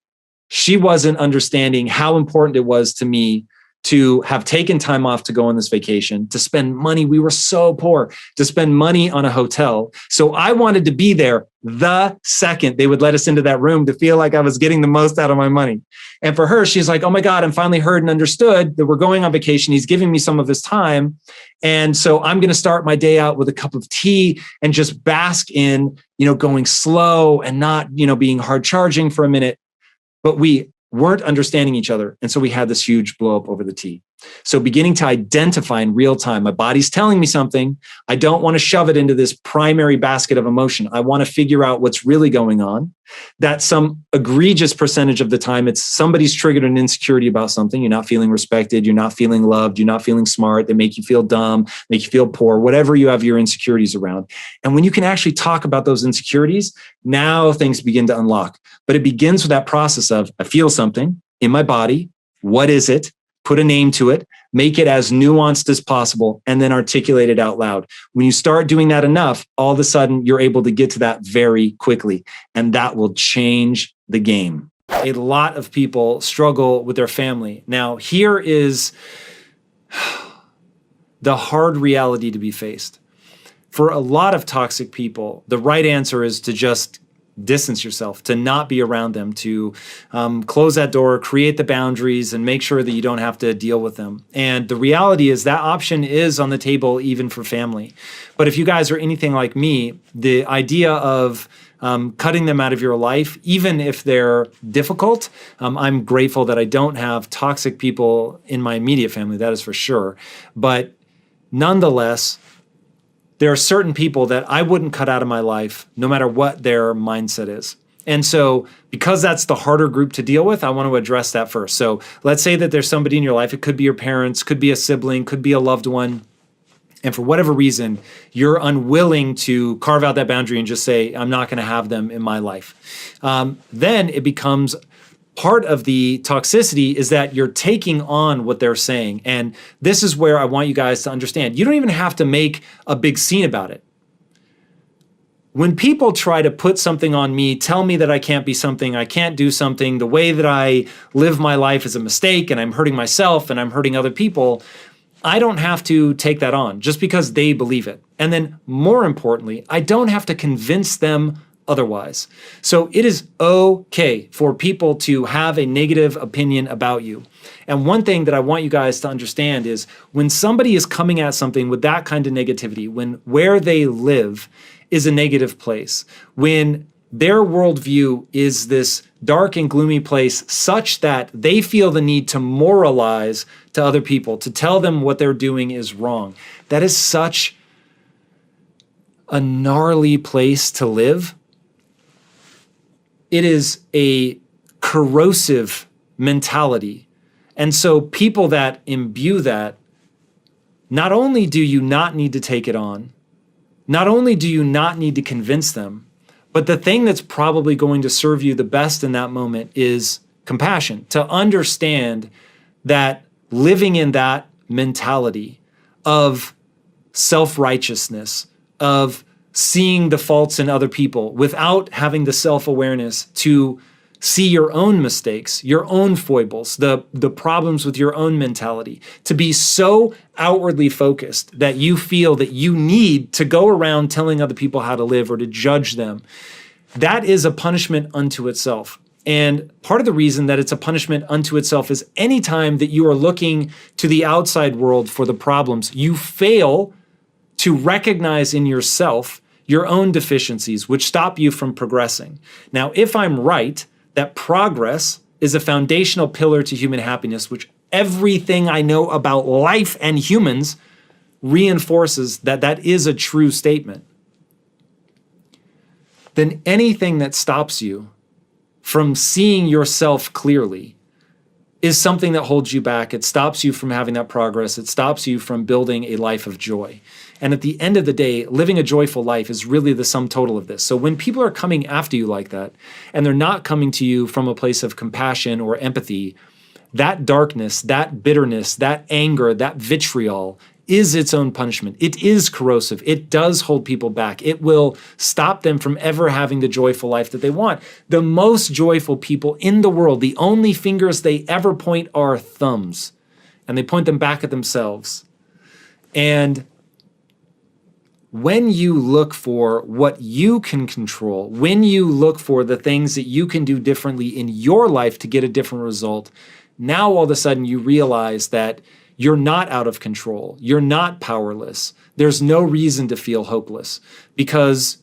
Speaker 6: she wasn't understanding how important it was to me to have taken time off to go on this vacation, to spend money. We were so poor, to spend money on a hotel. So I wanted to be there the second they would let us into that room to feel like I was getting the most out of my money. And for her, she's like, oh my God, I'm finally heard and understood that we're going on vacation. He's giving me some of his time. And so I'm going to start my day out with a cup of tea and just bask in, going slow and not, being hard charging for a minute. But we weren't understanding each other. And so we had this huge blow up over the tea. So beginning to identify in real time, my body's telling me something. I don't want to shove it into this primary basket of emotion. I want to figure out what's really going on. That some egregious percentage of the time, it's somebody's triggered an insecurity about something. You're not feeling respected. You're not feeling loved. You're not feeling smart. They make you feel dumb, make you feel poor, whatever you have your insecurities around. And when you can actually talk about those insecurities, now things begin to unlock. But it begins with that process of, I feel something in my body. What is it? Put a name to it, make it as nuanced as possible, and then articulate it out loud. When you start doing that enough, all of a sudden you're able to get to that very quickly, and that will change the game. A lot of people struggle with their family. Now, here is the hard reality to be faced. For a lot of toxic people, the right answer is to just distance yourself, to not be around them, to close that door, create the boundaries, and make sure that you don't have to deal with them. And the reality is that option is on the table even for family. But if you guys are anything like me, the idea of cutting them out of your life, even if they're difficult, I'm grateful that I don't have toxic people in my immediate family, that is for sure. But nonetheless, there are certain people that I wouldn't cut out of my life no matter what their mindset is. And so because that's the harder group to deal with, I want to address that first. So let's say that there's somebody in your life. It could be your parents, could be a sibling, could be a loved one. And for whatever reason, you're unwilling to carve out that boundary and just say, I'm not going to have them in my life. Then it becomes part of the toxicity is that you're taking on what they're saying. And this is where I want you guys to understand. You don't even have to make a big scene about it. When people try to put something on me, tell me that I can't be something, I can't do something, the way that I live my life is a mistake and I'm hurting myself and I'm hurting other people, I don't have to take that on just because they believe it. And then more importantly, I don't have to convince them otherwise. So it is okay for people to have a negative opinion about you. And one thing that I want you guys to understand is when somebody is coming at something with that kind of negativity, when where they live is a negative place, when their worldview is this dark and gloomy place such that they feel the need to moralize to other people, to tell them what they're doing is wrong. That is such a gnarly place to live. It is a corrosive mentality. And so people that imbue that, not only do you not need to take it on, not only do you not need to convince them, but the thing that's probably going to serve you the best in that moment is compassion, to understand that living in that mentality of self-righteousness, of seeing the faults in other people without having the self-awareness to see your own mistakes, your own foibles, the problems with your own mentality, to be so outwardly focused that you feel that you need to go around telling other people how to live or to judge them. That is a punishment unto itself. And part of the reason that it's a punishment unto itself is anytime that you are looking to the outside world for the problems, you fail to recognize in yourself your own deficiencies, which stop you from progressing. Now, if I'm right, that progress is a foundational pillar to human happiness, which everything I know about life and humans reinforces that that is a true statement, then anything that stops you from seeing yourself clearly is something that holds you back. It stops you from having that progress. It stops you from building a life of joy. And at the end of the day, living a joyful life is really the sum total of this. So when people are coming after you like that, and they're not coming to you from a place of compassion or empathy, that darkness, that bitterness, that anger, that vitriol is its own punishment. It is corrosive. It does hold people back. It will stop them from ever having the joyful life that they want. The most joyful people in the world, the only fingers they ever point are thumbs, and they point them back at themselves. And when you look for what you can control, when you look for the things that you can do differently in your life to get a different result, now all of a sudden you realize that you're not out of control. You're not powerless. There's no reason to feel hopeless because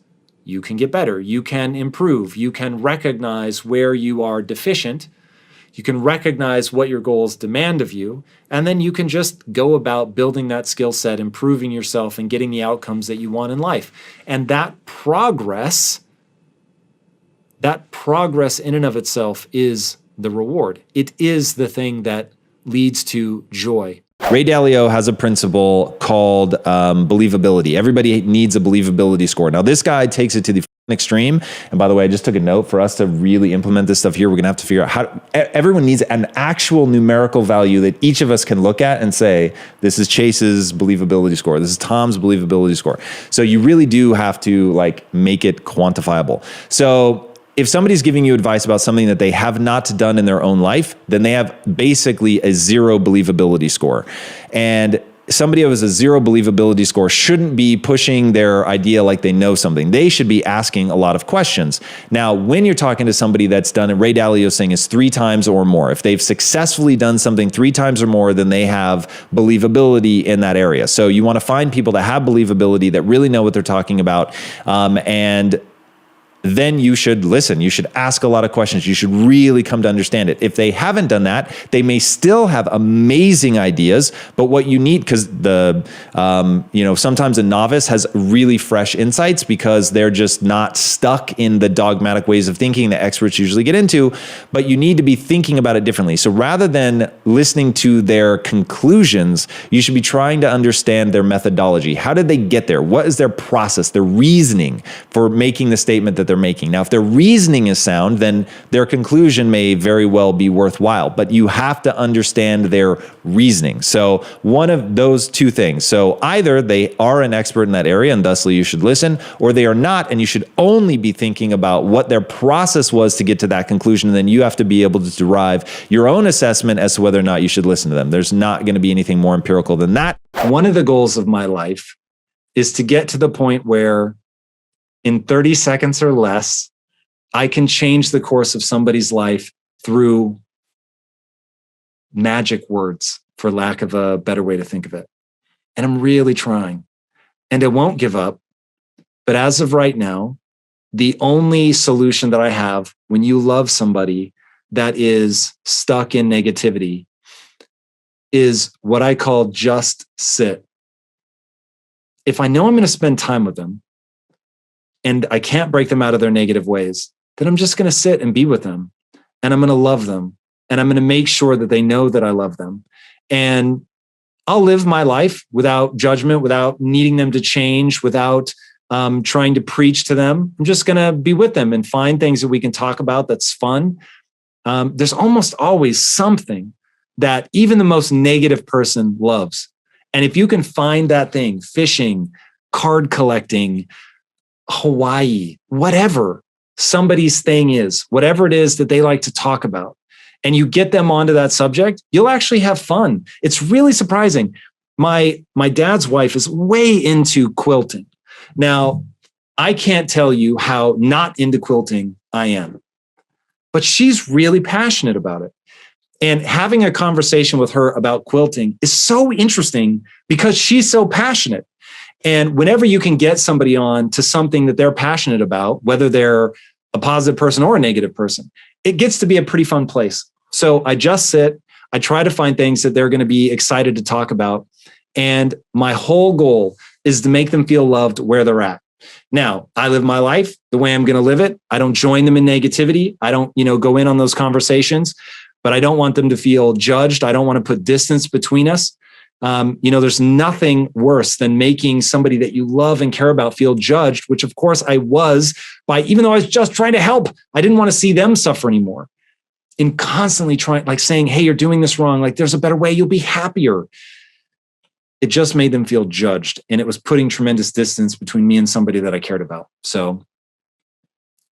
Speaker 6: you can get better. You can improve. You can recognize where you are deficient. You can recognize what your goals demand of you, and then you can just go about building that skill set, improving yourself, and getting the outcomes that you want in life. And that progress in and of itself is the reward. It is the thing that leads to joy.
Speaker 4: Ray Dalio has a principle called believability. Everybody needs a believability score. Now, this guy takes it to the extreme. And by the way, I just took a note for us to really implement this stuff here. We're going to have to figure out how everyone needs an actual numerical value that each of us can look at and say, this is Chase's believability score. This is Tom's believability score. So you really do have to like make it quantifiable. So if somebody's giving you advice about something that they have not done in their own life, then they have basically a 0 believability score. And somebody who has a 0 believability score shouldn't be pushing their idea like they know something. They should be asking a lot of questions. Now, when you're talking to somebody that's done it, Ray Dalio's saying is 3 times or more. If they've successfully done something 3 times or more, then they have believability in that area. So you want to find people that have believability, that really know what they're talking about, and then you should listen. You should ask a lot of questions. You should really come to understand it. If they haven't done that, they may still have amazing ideas, but what you need, because sometimes a novice has really fresh insights because they're just not stuck in the dogmatic ways of thinking that experts usually get into, but you need to be thinking about it differently. So rather than listening to their conclusions, you should be trying to understand their methodology. How did they get there? What is their process, their reasoning for making the statement that they're making? Now, if their reasoning is sound, then their conclusion may very well be worthwhile, but you have to understand their reasoning. So one of those two things. So either they are an expert in that area and thusly you should listen, or they are not, and you should only be thinking about what their process was to get to that conclusion. And then you have to be able to derive your own assessment as to whether or not you should listen to them. There's not going to be anything more empirical than that.
Speaker 6: One of the goals of my life is to get to the point where in 30 seconds or less, I can change the course of somebody's life through magic words, for lack of a better way to think of it. And I'm really trying. And I won't give up. But as of right now, the only solution that I have when you love somebody that is stuck in negativity is what I call just sit. If I know I'm going to spend time with them, and I can't break them out of their negative ways, then I'm just going to sit and be with them. And I'm going to love them. And I'm going to make sure that they know that I love them. And I'll live my life without judgment, without needing them to change, without trying to preach to them. I'm just going to be with them and find things that we can talk about that's fun. There's almost always something that even the most negative person loves. And if you can find that thing, fishing, card collecting, Hawaii, whatever, somebody's thing is, whatever it is that they like to talk about, and you get them onto that subject, you'll actually have fun. It's really surprising. My dad's wife is way into quilting. Now, I can't tell you how not into quilting I am, but she's really passionate about it. And having a conversation with her about quilting is so interesting because she's so passionate. And whenever you can get somebody on to something that they're passionate about, whether they're a positive person or a negative person, it gets to be a pretty fun place. So I just sit, I try to find things that they're going to be excited to talk about. And my whole goal is to make them feel loved where they're at. Now, I live my life the way I'm going to live it. I don't join them in negativity. I don't, go in on those conversations, but I don't want them to feel judged. I don't want to put distance between us. There's nothing worse than making somebody that you love and care about feel judged, which of course I was even though I was just trying to help. I didn't want to see them suffer anymore. In constantly trying, like saying, hey, you're doing this wrong. Like there's a better way. You'll be happier. It just made them feel judged. And it was putting tremendous distance between me and somebody that I cared about. So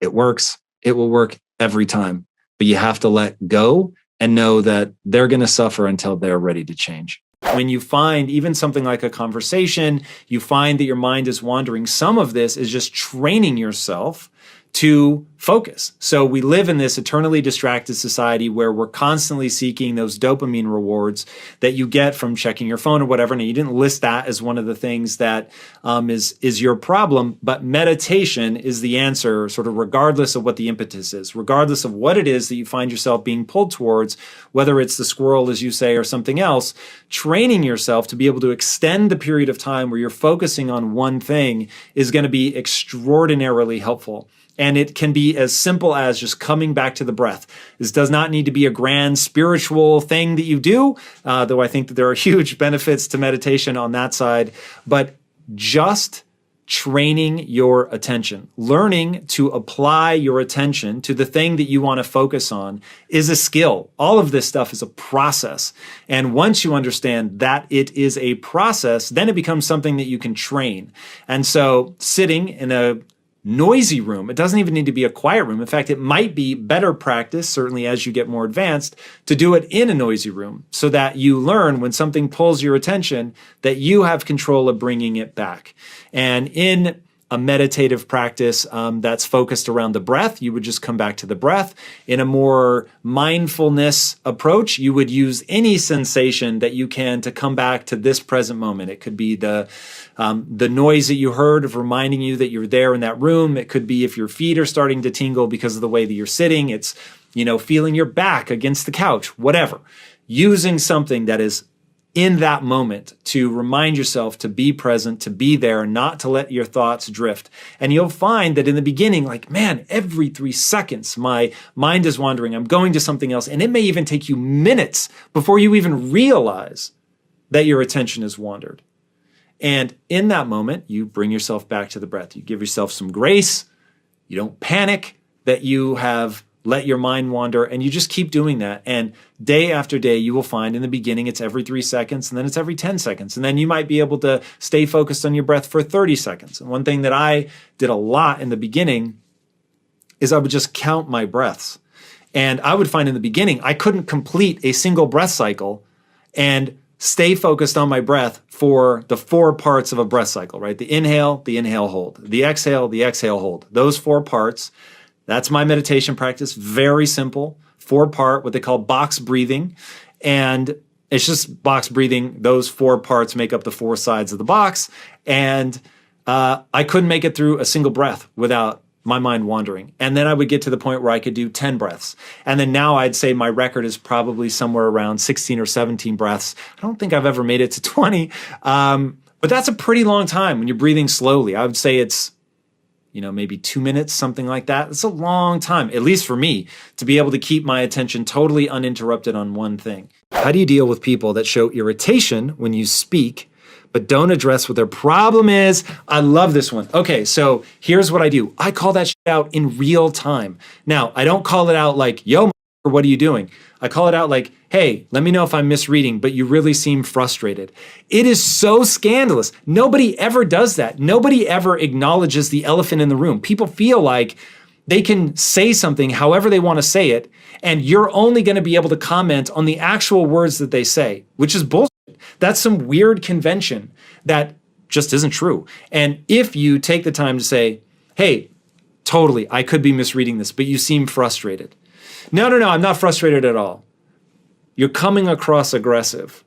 Speaker 6: it works. It will work every time, but you have to let go and know that they're going to suffer until they're ready to change. When you find even something like a conversation, you find that your mind is wandering. Some of this is just training yourself to focus. So we live in this eternally distracted society where we're constantly seeking those dopamine rewards that you get from checking your phone or whatever. Now, you didn't list that as one of the things that is your problem, but meditation is the answer, sort of regardless of what the impetus is, regardless of what it is that you find yourself being pulled towards, whether it's the squirrel, as you say, or something else. Training yourself to be able to extend the period of time where you're focusing on one thing is going to be extraordinarily helpful. And it can be as simple as just coming back to the breath. This does not need to be a grand spiritual thing that you do, though I think that there are huge benefits to meditation on that side, but just training your attention, learning to apply your attention to the thing that you want to focus on is a skill. All of this stuff is a process. And once you understand that it is a process, then it becomes something that you can train. And so sitting in a noisy room, it doesn't even need to be a quiet room. In fact, it might be better practice, certainly as you get more advanced, to do it in a noisy room so that you learn when something pulls your attention that you have control of bringing it back. And in a meditative practice that's focused around the breath, you would just come back to the breath. In a more mindfulness approach, you would use any sensation that you can to come back to this present moment. It could be the noise that you heard of reminding you that you're there in that room. It could be if your feet are starting to tingle because of the way that you're sitting. It's, feeling your back against the couch, whatever. Using something that is in that moment to remind yourself to be present, to be there, not to let your thoughts drift. And you'll find that in the beginning, like, man, every 3 seconds, my mind is wandering. I'm going to something else. And it may even take you minutes before you even realize that your attention has wandered. And in that moment, you bring yourself back to the breath. You give yourself some grace. You don't panic that you have let your mind wander, and you just keep doing that. And day after day, you will find in the beginning, it's every 3 seconds, and then it's every 10 seconds. And then you might be able to stay focused on your breath for 30 seconds. And one thing that I did a lot in the beginning is I would just count my breaths. And I would find in the beginning, I couldn't complete a single breath cycle and stay focused on my breath for the 4 parts of a breath cycle, right? The inhale, hold. The exhale, hold. Those 4 parts. That's my meditation practice. Very simple, 4-part, what they call box breathing. And it's just box breathing. Those 4 parts make up the 4 sides of the box. And I couldn't make it through a single breath without my mind wandering. And then I would get to the point where I could do 10 breaths. And then now I'd say my record is probably somewhere around 16 or 17 breaths. I don't think I've ever made it to 20. But that's a pretty long time when you're breathing slowly. I would say it's maybe 2 minutes, something like that. It's a long time, at least for me, to be able to keep my attention totally uninterrupted on one thing. How do you deal with people that show irritation when you speak, but don't address what their problem is? I love this one. Okay, so here's what I do. I call that shit out in real time. Now, I don't call it out like, yo, what are you doing? I call it out like, hey, let me know if I'm misreading, but you really seem frustrated. It is so scandalous. Nobody ever does that. Nobody ever acknowledges the elephant in the room. People feel like they can say something however they want to say it, and you're only going to be able to comment on the actual words that they say, which is bullshit. That's some weird convention that just isn't true. And if you take the time to say, hey, totally, I could be misreading this, but you seem frustrated. No, I'm not frustrated at all. You're coming across aggressive.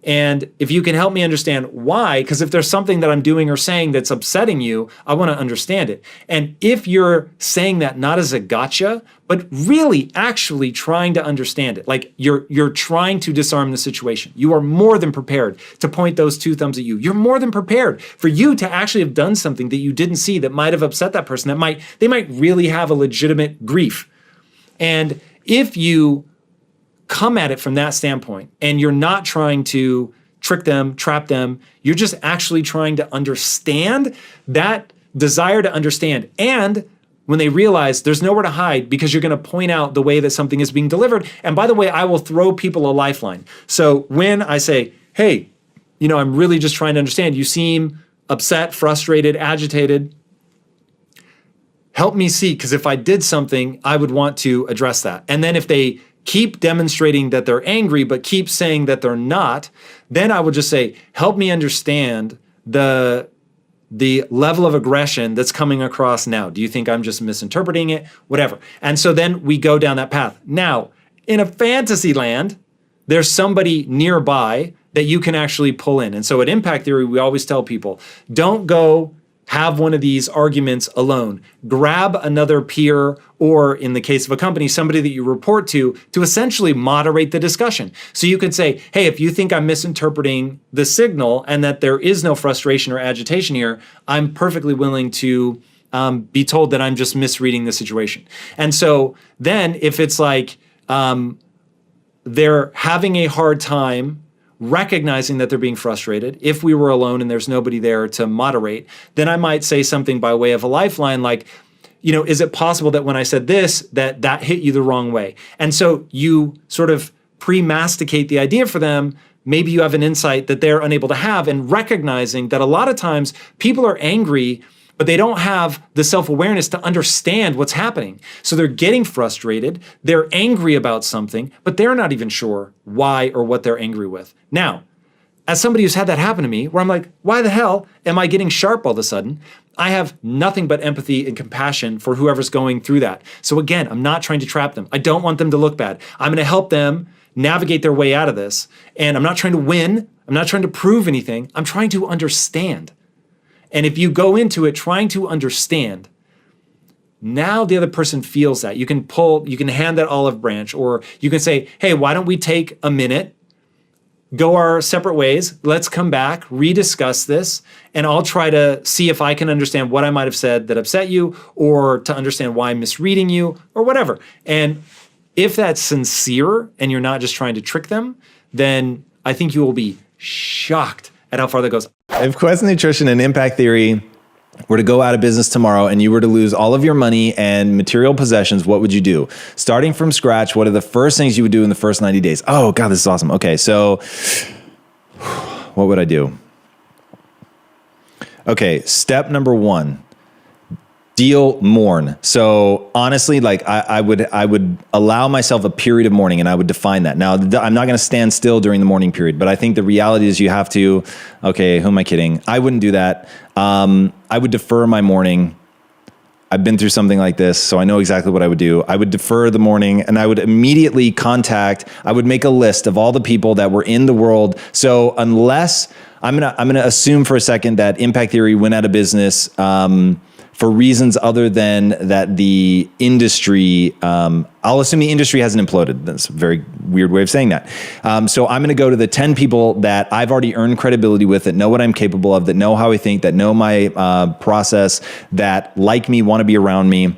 Speaker 6: And if you can help me understand why, because if there's something that I'm doing or saying that's upsetting you, I want to understand it. And if you're saying that not as a gotcha, but really actually trying to understand it, like you're trying to disarm the situation, you are more than prepared to point those two thumbs at you. You're more than prepared for you to actually have done something that you didn't see that might have upset that person, they might really have a legitimate grief. And if you come at it from that standpoint, and you're not trying to trick them, trap them, you're just actually trying to understand that desire to understand. And when they realize there's nowhere to hide because you're going to point out the way that something is being delivered. And by the way, I will throw people a lifeline. So when I say, hey, I'm really just trying to understand, you seem upset, frustrated, agitated, help me see, because if I did something, I would want to address that. And then if they keep demonstrating that they're angry, but keep saying that they're not, then I would just say, help me understand the level of aggression that's coming across now. Do you think I'm just misinterpreting it? Whatever. And so then we go down that path. Now, in a fantasy land, there's somebody nearby that you can actually pull in. And so at Impact Theory, we always tell people, don't go have one of these arguments alone. Grab another peer, or in the case of a company, somebody that you report to essentially moderate the discussion. So you could say, hey, if you think I'm misinterpreting the signal and that there is no frustration or agitation here, I'm perfectly willing to be told that I'm just misreading the situation. And so then if it's like they're having a hard time recognizing that they're being frustrated, if we were alone and there's nobody there to moderate, then I might say something by way of a lifeline like, is it possible that when I said this, that hit you the wrong way? And so you sort of pre-masticate the idea for them. Maybe you have an insight that they're unable to have, and recognizing that a lot of times people are angry, but they don't have the self-awareness to understand what's happening. So they're getting frustrated, they're angry about something, but they're not even sure why or what they're angry with. Now, as somebody who's had that happen to me, where I'm like, why the hell am I getting sharp all of a sudden? I have nothing but empathy and compassion for whoever's going through that. So again, I'm not trying to trap them. I don't want them to look bad. I'm going to help them navigate their way out of this. And I'm not trying to win. I'm not trying to prove anything. I'm trying to understand. And if you go into it trying to understand, now the other person feels that. You can hand that olive branch, or you can say, hey, why don't we take a minute, go our separate ways, let's come back, rediscuss this, and I'll try to see if I can understand what I might have said that upset you, or to understand why I'm misreading you, or whatever. And if that's sincere and you're not just trying to trick them, then I think you will be shocked at how far that goes.
Speaker 7: If Quest Nutrition and Impact Theory were to go out of business tomorrow and you were to lose all of your money and material possessions, what would you do? Starting from scratch, what are the first things you would do in the first 90 days? Oh, God, this is awesome. Okay, so what would I do? Okay, step number 1. Mourn. So honestly, like I would allow myself a period of mourning, and I would define that. Now, I'm not going to stand still during the mourning period, but I think the reality is you have to, okay, who am I kidding? I wouldn't do that. I would defer my mourning. I've been through something like this, so I know exactly what I would do. I would defer the mourning, and I would immediately I would make a list of all the people that were in the world. So unless I'm gonna assume for a second that Impact Theory went out of business, for reasons other than that the industry, I'll assume the industry hasn't imploded. That's a very weird way of saying that. So I'm going to go to the 10 people that I've already earned credibility with, that know what I'm capable of, that know how I think, that know my process, that like me, want to be around me.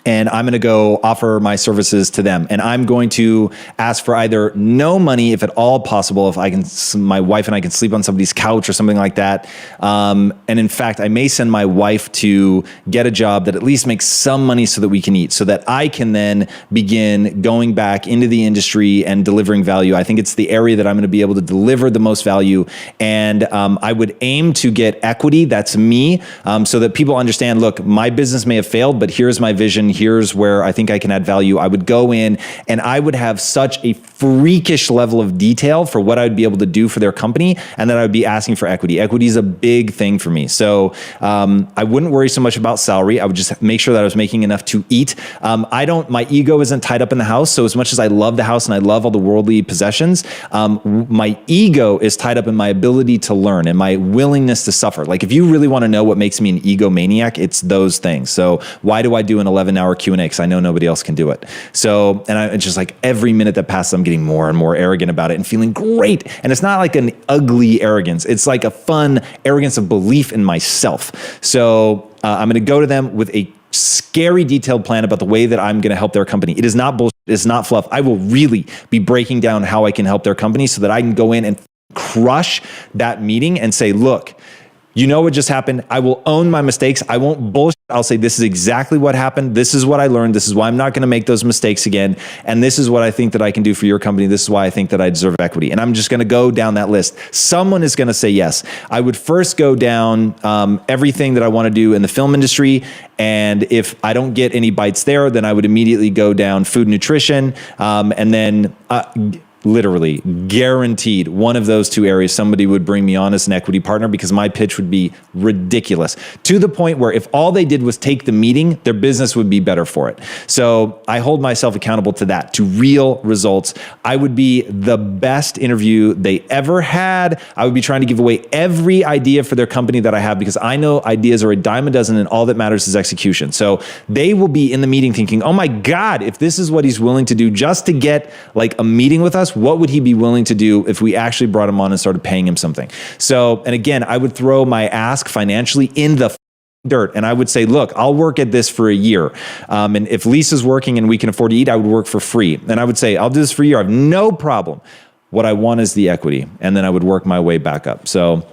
Speaker 7: And I'm going to go offer my services to them. And I'm going to ask for either no money, if at all possible, if I can, my wife and I can sleep on somebody's couch or something like that. And in fact, I may send my wife to get a job that at least makes some money so that we can eat, so that I can then begin going back into the industry and delivering value. I think it's the area that I'm going to be able to deliver the most value. And I would aim to get equity. That's me. So that people understand, look, my business may have failed, but here's my vision. Here's where I think I can add value. I would go in and I would have such a freakish level of detail for what I would be able to do for their company, and then I would be asking for equity. Equity is a big thing for me. So I wouldn't worry so much about salary. I would just make sure that I was making enough to eat. My ego isn't tied up in the house. So as much as I love the house and I love all the worldly possessions, my ego is tied up in my ability to learn and my willingness to suffer. Like if you really want to know what makes me an egomaniac, it's those things. So why do I do an 11-hour Q&A? Because I know nobody else can do it. So, and it's just like every minute that passes, I'm getting more and more arrogant about it and feeling great. And it's not like an ugly arrogance. It's like a fun arrogance of belief in myself. So I'm going to go to them with a scary detailed plan about the way that I'm going to help their company. It is not bullshit. It's not fluff. I will really be breaking down how I can help their company so that I can go in and crush that meeting and say, look, you know what just happened? I will own my mistakes. I won't bullshit. I'll say, this is exactly what happened. This is what I learned. This is why I'm not going to make those mistakes again. And this is what I think that I can do for your company. This is why I think that I deserve equity. And I'm just going to go down that list. Someone is going to say yes. I would first go down everything that I want to do in the film industry. And if I don't get any bites there, then I would immediately go down food and nutrition. And then literally guaranteed one of those two areas somebody would bring me on as an equity partner, because my pitch would be ridiculous, to the point where if all they did was take the meeting, their business would be better for it. So I hold myself accountable to that, to real results. I would be the best interview they ever had. I would be trying to give away every idea for their company that I have, because I know ideas are a dime a dozen and all that matters is execution. So they will be in the meeting thinking, oh my God, if this is what he's willing to do just to get like a meeting with us, what would he be willing to do if we actually brought him on and started paying him something? So, and again, I would throw my ask financially in the dirt. And I would say, look, I'll work at this for a year. And if Lisa's working and we can afford to eat, I would work for free. And I would say, I'll do this for a year. I have no problem. What I want is the equity. And then I would work my way back up. So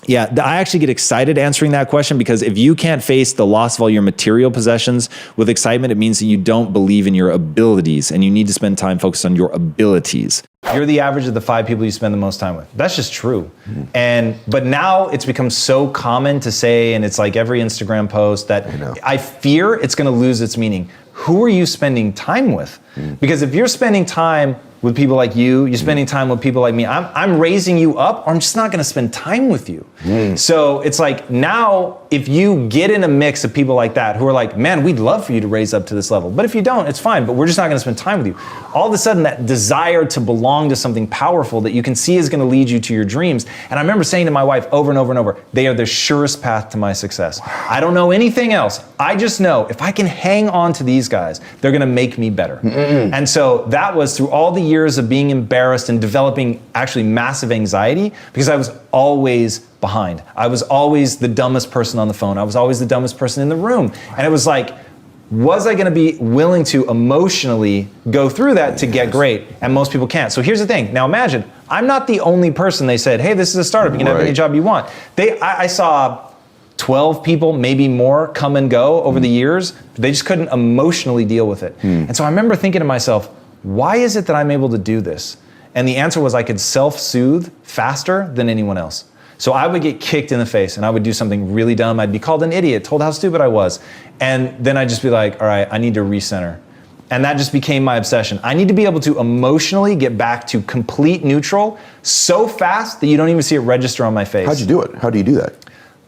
Speaker 7: yeah, I actually get excited answering that question, because if you can't face the loss of all your material possessions with excitement, it means that you don't believe in your abilities, and you need to spend time focused on your abilities. You're the average of the 5 people you spend the most time with. That's just true. But now it's become so common to say, and it's like every Instagram post, that I fear it's going to lose its meaning. Who are you spending time with? Because if you're spending time with people like you're spending time with people like me, I'm raising you up, or I'm just not going to spend time with you. So it's like, now if you get in a mix of people like that who are like, man, we'd love for you to raise up to this level, but if you don't, it's fine, but we're just not going to spend time with you. All of a sudden, that desire to belong to something powerful that you can see is going to lead you to your dreams. And I remember saying to my wife over and over and over, they are the surest path to my success. I don't know anything else. I just know if I can hang on to these guys, they're going to make me better. And so that was through all the years of being embarrassed and developing actually massive anxiety, because I was always behind. I was always the dumbest person on the phone. I was always the dumbest person in the room. And it was like, was I going to be willing to emotionally go through that to get great? And most people can't. So here's the thing. Now imagine, I'm not the only person they said, hey, this is a startup. You can have any job you want. I saw 12 people, maybe more, come and go over the years. They just couldn't emotionally deal with it. And so I remember thinking to myself, why is it that I'm able to do this? And the answer was, I could self-soothe faster than anyone else. So I would get kicked in the face and I would do something really dumb. I'd be called an idiot, told how stupid I was. And then I'd just be like, all right, I need to recenter. And that just became my obsession. I need to be able to emotionally get back to complete neutral so fast that you don't even see it register on my face.
Speaker 8: How'd you do it? How do you do that?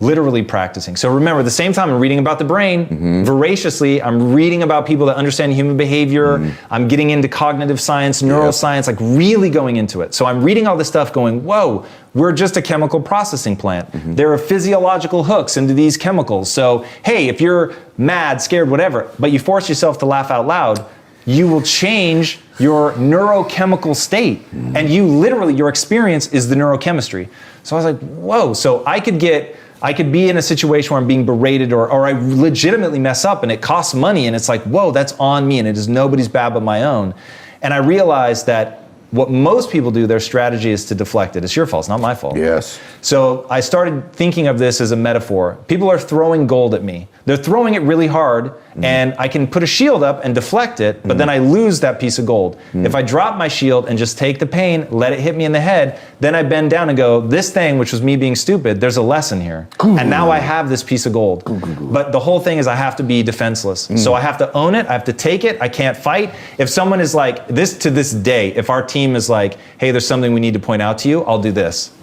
Speaker 1: Literally practicing. So remember, at the same time I'm reading about the brain, voraciously, I'm reading about people that understand human behavior, I'm getting into cognitive science, neuroscience, like really going into it. So I'm reading all this stuff going, whoa, we're just a chemical processing plant. There are physiological hooks into these chemicals. So, hey, if you're mad, scared, whatever, but you force yourself to laugh out loud, you will change your neurochemical state. And you literally, your experience is the neurochemistry. So I was like, whoa, so I could be in a situation where I'm being berated or I legitimately mess up and it costs money and it's like, whoa, that's on me and it is nobody's bad but my own. And I realized that
Speaker 4: What most people do, their strategy is to deflect it. It's your fault, it's not my fault.
Speaker 8: Yes.
Speaker 4: So I started thinking of this as a metaphor. People are throwing gold at me. They're throwing it really hard, and I can put a shield up and deflect it, but then I lose that piece of gold. If I drop my shield and just take the pain, let it hit me in the head, then I bend down and go, this thing, which was me being stupid, there's a lesson here. And now I have this piece of gold. But the whole thing is I have to be defenseless. So I have to own it, I have to take it, I can't fight. If someone is like, this to this day, if our team is like, hey, there's something we need to point out to you, I'll do this.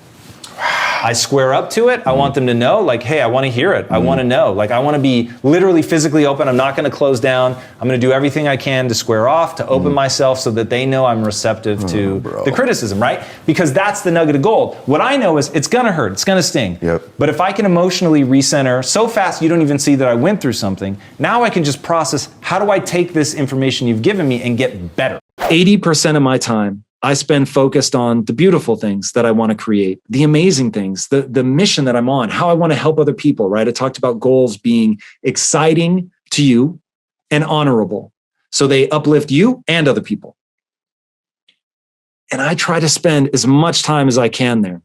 Speaker 4: I square up to it. I want them to know, like, hey, I want to hear it. I want to know. Like, I want to be literally physically open. I'm not going to close down. I'm going to do everything I can to square off, to open myself so that they know I'm receptive to the criticism, right? Because that's the nugget of gold. What I know is it's going to hurt. It's going to sting.
Speaker 8: Yep.
Speaker 4: But if I can emotionally recenter so fast you don't even see that I went through something, now I can just process, how do I take this information you've given me and get better?
Speaker 6: 80% of my time I spend focused on the beautiful things that I want to create, the amazing things, the mission that I'm on, how I want to help other people, right? I talked about goals being exciting to you and honorable. So they uplift you and other people. And I try to spend as much time as I can there.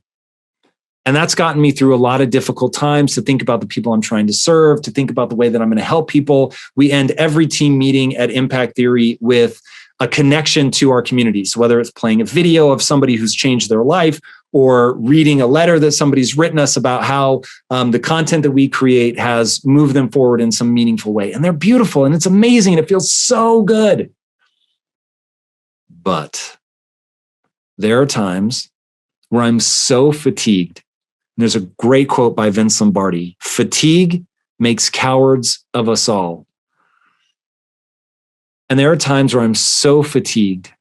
Speaker 6: And that's gotten me through a lot of difficult times, to think about the people I'm trying to serve, to think about the way that I'm going to help people. We end every team meeting at Impact Theory with a connection to our community. So whether it's playing a video of somebody who's changed their life, or reading a letter that somebody's written us about how the content that we create has moved them forward in some meaningful way. And they're beautiful and it's amazing and it feels so good. But there are times where I'm so fatigued. There's a great quote by Vince Lombardi: "Fatigue makes cowards of us all." And there are times where I'm so fatigued,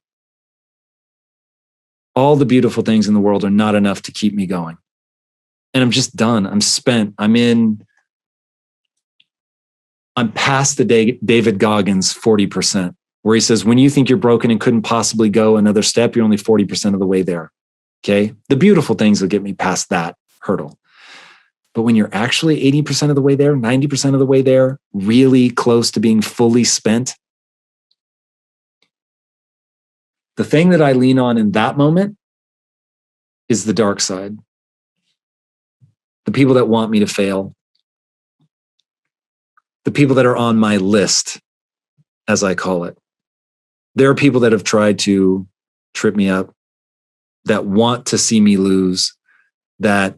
Speaker 6: all the beautiful things in the world are not enough to keep me going. And I'm just done. I'm spent. I'm past the David Goggins 40%, where he says, when you think you're broken and couldn't possibly go another step, you're only 40% of the way there. Okay. The beautiful things will get me past that hurdle. But when you're actually 80% of the way there, 90% of the way there, really close to being fully spent, the thing that I lean on in that moment is the dark side. The people that want me to fail. The people that are on my list, as I call it. There are people that have tried to trip me up, that want to see me lose, that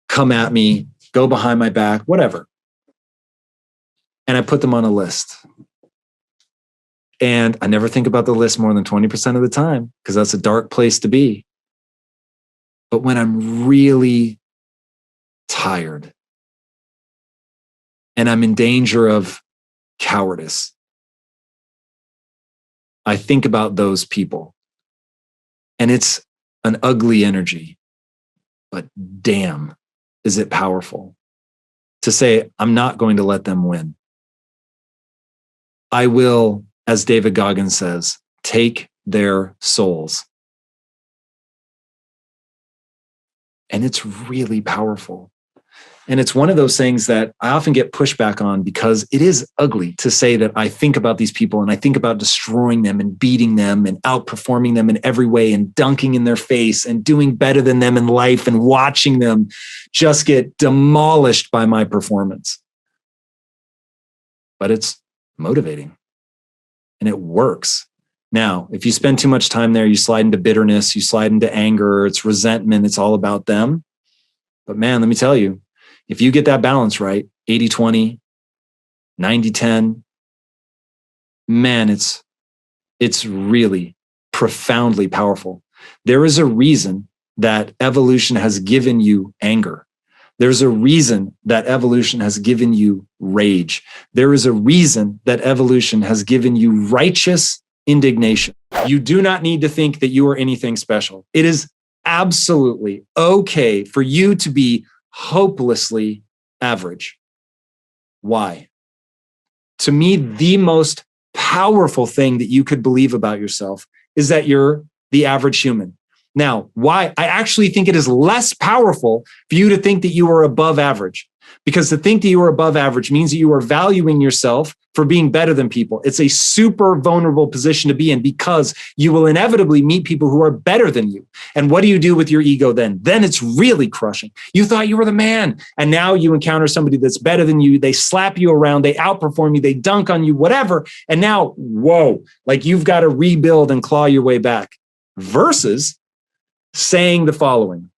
Speaker 6: come at me, go behind my back, whatever. And I put them on a list. And I never think about the list more than 20% of the time, because that's a dark place to be. But when I'm really tired and I'm in danger of cowardice, I think about those people. And it's an ugly energy, but damn, is it powerful to say, I'm not going to let them win. I will, as David Goggins says, take their souls. And it's really powerful. And it's one of those things that I often get pushback on, because it is ugly to say that I think about these people and I think about destroying them and beating them and outperforming them in every way and dunking in their face and doing better than them in life and watching them just get demolished by my performance. But it's motivating and it works. Now, if you spend too much time there, you slide into bitterness, you slide into anger, it's resentment, it's all about them. But man, let me tell you, if you get that balance right, 80-20, 90-10, man, it's really profoundly powerful. There is a reason that evolution has given you anger. There's a reason that evolution has given you rage. There is a reason that evolution has given you righteous indignation. You do not need to think that you are anything special. It is absolutely okay for you to be hopelessly average. Why? To me, the most powerful thing that you could believe about yourself is that you're the average human. Now, why? I actually think it is less powerful for you to think that you are above average. Because to think that you are above average means that you are valuing yourself for being better than people. It's a super vulnerable position to be in because you will inevitably meet people who are better than you. And what do you do with your ego then? Then it's really crushing. You thought you were the man, and now you encounter somebody that's better than you. They slap you around, they outperform you, they dunk on you, whatever. And now, whoa, like you've got to rebuild and claw your way back. Versus saying the following: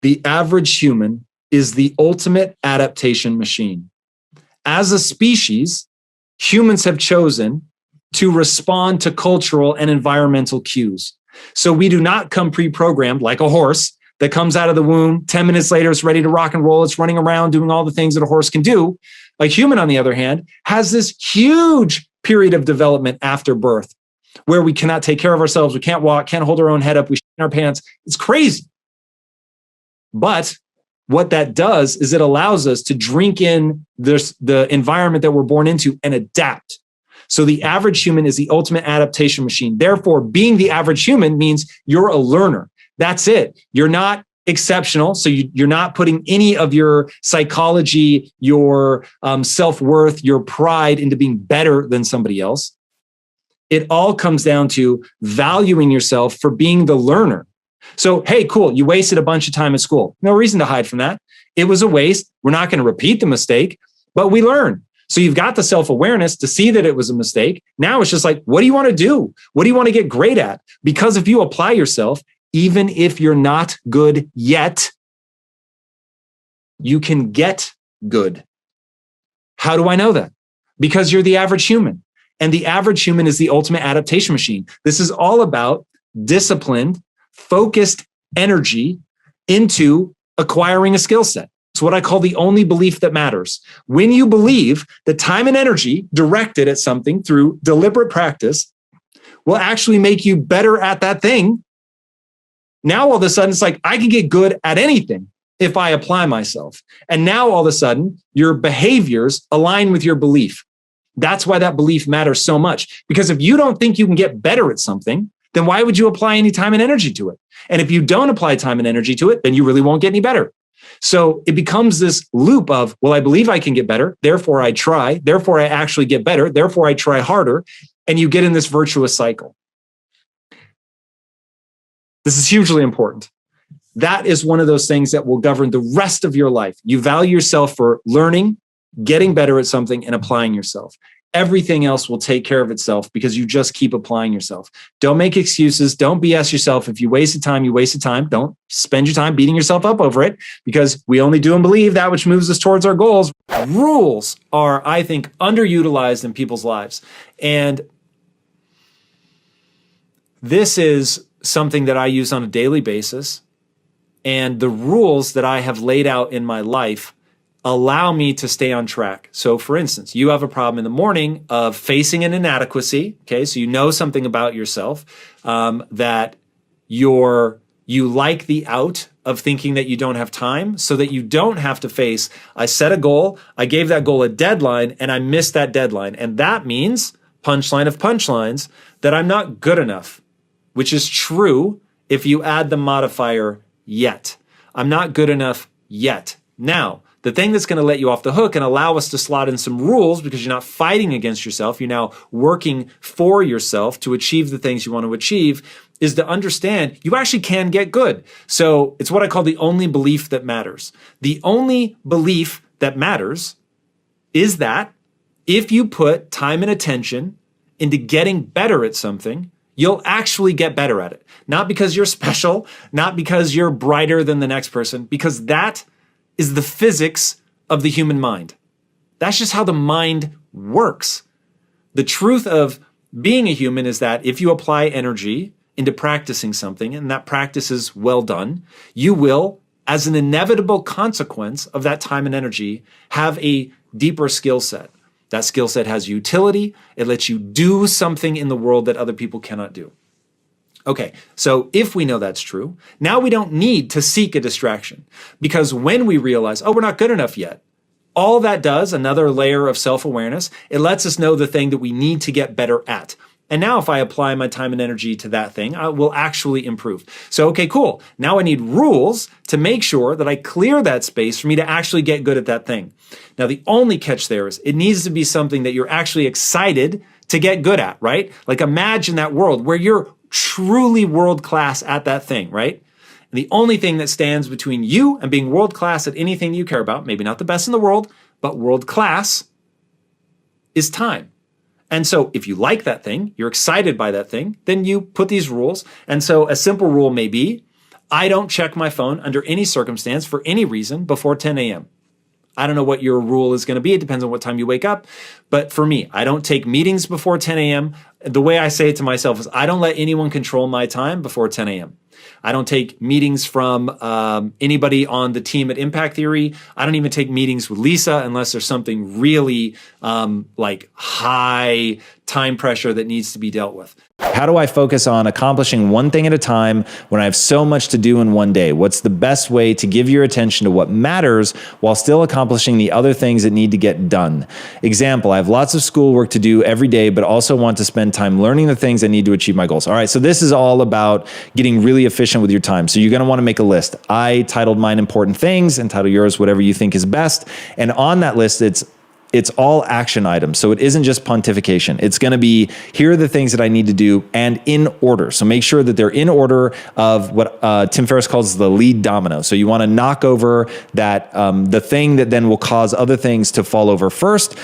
Speaker 6: the average human is the ultimate adaptation machine. As a species, humans have chosen to respond to cultural and environmental cues. So we do not come pre-programmed like a horse that comes out of the womb. 10 minutes later, it's ready to rock and roll. It's running around doing all the things that a horse can do. A human, on the other hand, has this huge period of development after birth where we cannot take care of ourselves. We can't walk, can't hold our own head up. We shit in our pants. It's crazy. But what that does is it allows us to drink in the environment that we're born into and adapt. So the average human is the ultimate adaptation machine. Therefore, being the average human means you're a learner. That's it. You're not exceptional. So you're not putting any of your psychology, your self-worth, your pride into being better than somebody else. It all comes down to valuing yourself for being the learner. So, hey, cool, you wasted a bunch of time at school. No reason to hide from that. It was a waste. We're not going to repeat the mistake, but we learn. So you've got the self-awareness to see that it was a mistake. Now it's just like, what do you want to do? What do you want to get great at? Because if you apply yourself, even if you're not good yet, you can get good. How do I know that? Because you're the average human. And the average human is the ultimate adaptation machine. This is all about disciplined, focused energy into acquiring a skill set. It's what I call the only belief that matters. When you believe that time and energy directed at something through deliberate practice will actually make you better at that thing, now all of a sudden it's like, I can get good at anything if I apply myself. And now all of a sudden your behaviors align with your belief. That's why that belief matters so much. Because if you don't think you can get better at something, then why would you apply any time and energy to it? And if you don't apply time and energy to it, then you really won't get any better. So it becomes this loop of, well, I believe I can get better, therefore I try, therefore I actually get better, therefore I try harder, and you get in this virtuous cycle. This is hugely important. That is one of those things that will govern the rest of your life. You value yourself for learning, getting better at something, and applying yourself. Everything else will take care of itself because you just keep applying yourself. Don't make excuses. Don't BS yourself. If you wasted time, you wasted time. Don't spend your time beating yourself up over it because we only do and believe that which moves us towards our goals. Rules are, I think, underutilized in people's lives. And this is something that I use on a daily basis. And the rules that I have laid out in my life allow me to stay on track. So for instance, you have a problem in the morning of facing an inadequacy. Okay. So you know something about yourself, that you like the out of thinking that you don't have time so that you don't have to face, I set a goal, I gave that goal a deadline and I missed that deadline. And that means, punchline of punchlines, that I'm not good enough, which is true if you add the modifier yet. I'm not good enough yet. Now, the thing that's going to let you off the hook and allow us to slot in some rules because you're not fighting against yourself, you're now working for yourself to achieve the things you want to achieve, is to understand you actually can get good. So it's what I call the only belief that matters. The only belief that matters is that if you put time and attention into getting better at something, you'll actually get better at it. Not because you're special, not because you're brighter than the next person, because that is the physics of the human mind. That's just how the mind works. The truth of being a human is that if you apply energy into practicing something and that practice is well done, you will, as an inevitable consequence of that time and energy, have a deeper skill set. That skill set has utility. It lets you do something in the world that other people cannot do. Okay, so if we know that's true, now we don't need to seek a distraction because when we realize, oh, we're not good enough yet, all that does, another layer of self-awareness, it lets us know the thing that we need to get better at. And now if I apply my time and energy to that thing, I will actually improve. So, okay, cool. Now I need rules to make sure that I clear that space for me to actually get good at that thing. Now, the only catch there is it needs to be something that you're actually excited to get good at, right? Like imagine that world where you're truly world-class at that thing, right? And the only thing that stands between you and being world-class at anything you care about, maybe not the best in the world, but world-class, is time. And so if you like that thing, you're excited by that thing, then you put these rules. And so a simple rule may be, I don't check my phone under any circumstance for any reason before 10 a.m. I don't know what your rule is going to be. It depends on what time you wake up. But for me, I don't take meetings before 10 a.m. The way I say it to myself is I don't let anyone control my time before 10 a.m. I don't take meetings from anybody on the team at Impact Theory. I don't even take meetings with Lisa unless there's something really like high time pressure that needs to be dealt with.
Speaker 7: How do I focus on accomplishing one thing at a time when I have so much to do in one day? What's the best way to give your attention to what matters while still accomplishing the other things that need to get done? Example, I have lots of schoolwork to do every day, but also want to spend time learning the things I need to achieve my goals. All right, so this is all about getting really efficient with your time. So you're gonna wanna make a list. I titled mine important things and title yours whatever you think is best. And on that list, it's all action items. So it isn't just pontification. It's going to be, here are the things that I need to do and in order. So make sure that they're in order of what Tim Ferriss calls the lead domino. So you want to knock over that, the thing that then will cause other things to fall over first.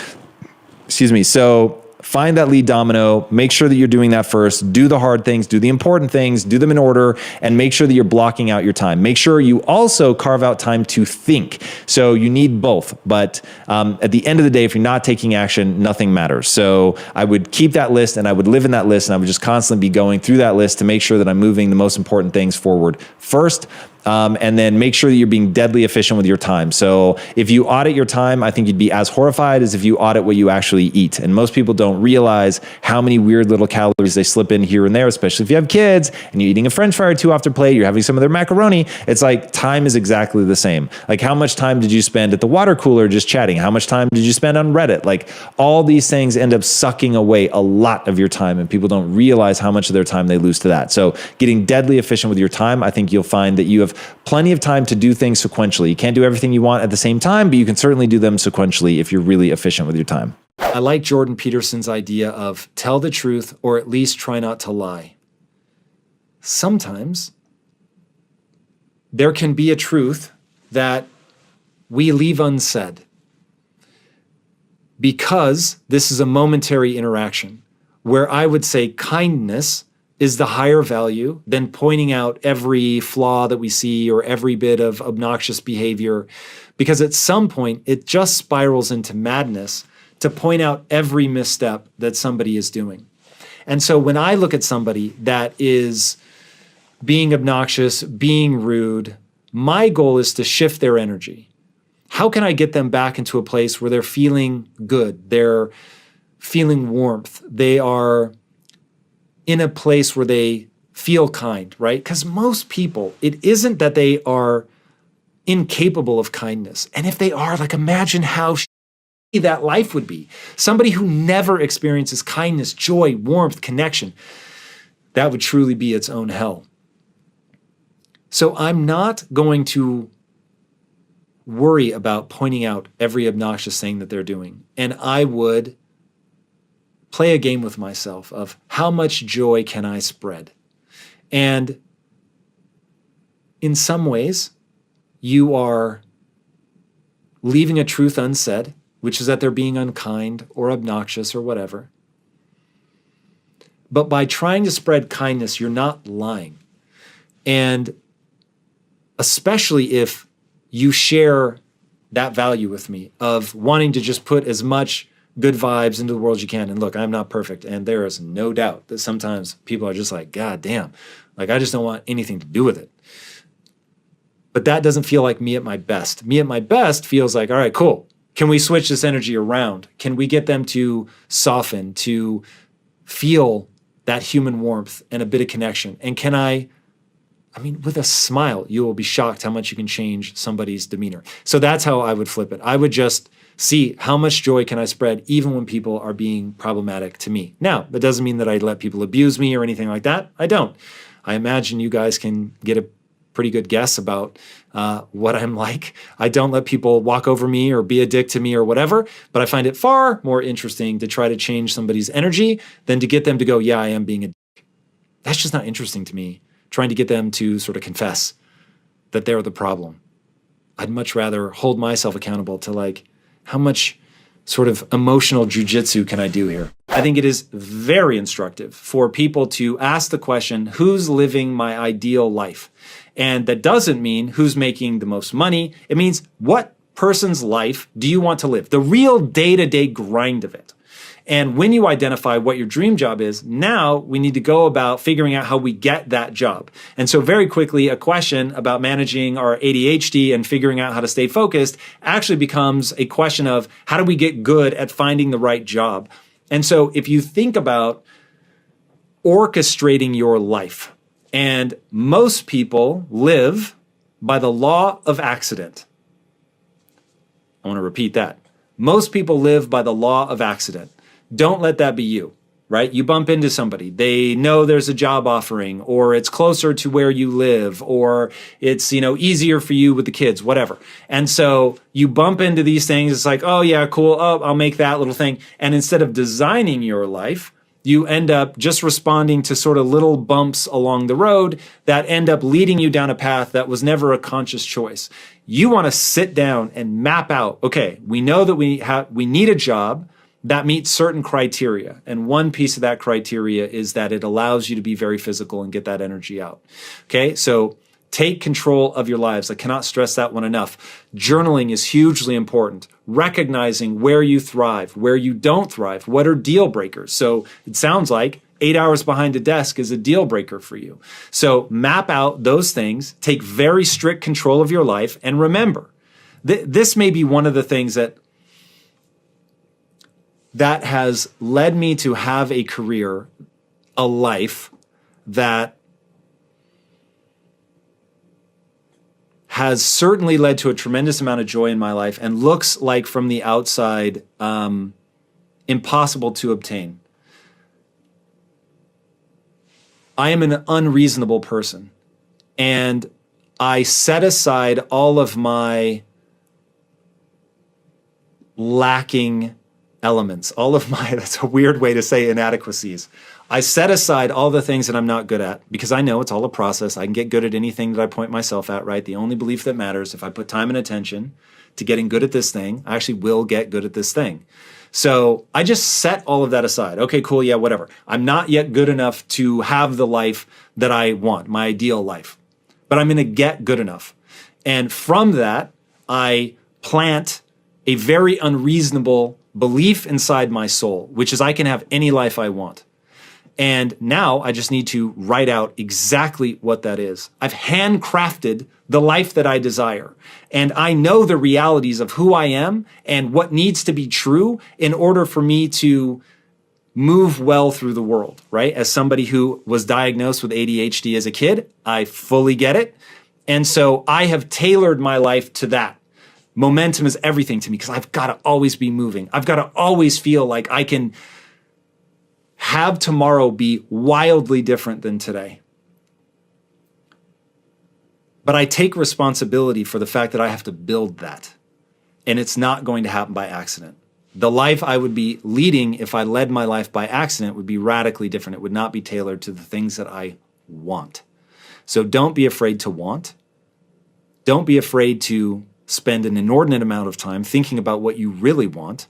Speaker 7: Excuse me. So find that lead domino, make sure that you're doing that first, do the hard things, do the important things, do them in order, and make sure that you're blocking out your time. Make sure you also carve out time to think. So you need both, but at the end of the day, if you're not taking action, nothing matters. So I would keep that list and I would live in that list and I would just constantly be going through that list to make sure that I'm moving the most important things forward first. And then make sure that you're being deadly efficient with your time. So if you audit your time, I think you'd be as horrified as if you audit what you actually eat. And most people don't realize how many weird little calories they slip in here and there, especially if you have kids and you're eating a French fry or two off their plate, you're having some of their macaroni. It's like time is exactly the same. Like how much time did you spend at the water cooler just chatting? How much time did you spend on Reddit? Like all these things end up sucking away a lot of your time and people don't realize how much of their time they lose to that. So getting deadly efficient with your time, I think you'll find that you have plenty of time to do things sequentially. You can't do everything you want at the same time, but you can certainly do them sequentially if you're really efficient with your time.
Speaker 6: I like Jordan Peterson's idea of tell the truth or at least try not to lie. Sometimes there can be a truth that we leave unsaid because this is a momentary interaction where I would say kindness is the higher value than pointing out every flaw that we see or every bit of obnoxious behavior, because at some point it just spirals into madness to point out every misstep that somebody is doing. And so when I look at somebody that is being obnoxious, being rude, my goal is to shift their energy. How can I get them back into a place where they're feeling good, they're feeling warmth, they are in a place where they feel kind, right? Because most people, it isn't that they are incapable of kindness. And if they are, like imagine how shitty that life would be. Somebody who never experiences kindness, joy, warmth, connection, that would truly be its own hell. So I'm not going to worry about pointing out every obnoxious thing that they're doing. And I would play a game with myself of how much joy can I spread? And in some ways, you are leaving a truth unsaid, which is that they're being unkind or obnoxious or whatever. But by trying to spread kindness, you're not lying. And especially if you share that value with me of wanting to just put as much good vibes into the world you can. And look, I'm not perfect. And there is no doubt that sometimes people are just like, God damn, like I just don't want anything to do with it. But that doesn't feel like me at my best. Me at my best feels like, all right, cool. Can we switch this energy around? Can we get them to soften, to feel that human warmth and a bit of connection? And can I I mean, with a smile, you will be shocked how much you can change somebody's demeanor. So that's how I would flip it. I would just see how much joy can I spread even when people are being problematic to me. Now, that doesn't mean that I let people abuse me or anything like that. I don't. I imagine you guys can get a pretty good guess about what I'm like. I don't let people walk over me or be a dick to me or whatever, but I find it far more interesting to try to change somebody's energy than to get them to go, yeah, I am being a dick. That's just not interesting to me, trying to get them to sort of confess that they're the problem. I'd much rather hold myself accountable to like, how much sort of emotional jujitsu can I do here? I think it is very instructive for people to ask the question, who's living my ideal life? And that doesn't mean who's making the most money. It means what person's life do you want to live? The real day-to-day grind of it. And when you identify what your dream job is, now we need to go about figuring out how we get that job. And so very quickly, a question about managing our ADHD and figuring out how to stay focused actually becomes a question of how do we get good at finding the right job? And so if you think about orchestrating your life, and most people live by the law of accident. I want to repeat that. Most people live by the law of accident. Don't let that be you, right? You bump into somebody. They know there's a job offering, or it's closer to where you live, or it's, easier for you with the kids, whatever. And so you bump into these things. It's like, oh yeah, cool. Oh, I'll make that little thing. And instead of designing your life, you end up just responding to sort of little bumps along the road that end up leading you down a path that was never a conscious choice. You want to sit down and map out, okay, we know that we need a job that meets certain criteria. And one piece of that criteria is that it allows you to be very physical and get that energy out. Okay, so take control of your lives. I cannot stress that one enough. Journaling is hugely important. Recognizing where you thrive, where you don't thrive, what are deal breakers. So it sounds like 8 hours behind a desk is a deal breaker for you. So map out those things, take very strict control of your life, and remember, this may be one of the things that has led me to have a career, a life that has certainly led to a tremendous amount of joy in my life and looks like from the outside impossible to obtain. I am an unreasonable person, and I set aside all of my lacking elements, all of my, that's a weird way to say inadequacies. I set aside all the things that I'm not good at because I know it's all a process. I can get good at anything that I point myself at, right? The only belief that matters, if I put time and attention to getting good at this thing, I actually will get good at this thing. So I just set all of that aside. Okay, cool, yeah, whatever. I'm not yet good enough to have the life that I want, my ideal life, but I'm going to get good enough. And from that, I plant a very unreasonable belief inside my soul, which is I can have any life I want. And now I just need to write out exactly what that is. I've handcrafted the life that I desire. And I know the realities of who I am and what needs to be true in order for me to move well through the world, right? As somebody who was diagnosed with ADHD as a kid, I fully get it. And so I have tailored my life to that. Momentum is everything to me because I've got to always be moving. I've got to always feel like I can have tomorrow be wildly different than today. But I take responsibility for the fact that I have to build that. And it's not going to happen by accident. The life I would be leading if I led my life by accident would be radically different. It would not be tailored to the things that I want. So don't be afraid to want. Don't be afraid to spend an inordinate amount of time thinking about what you really want.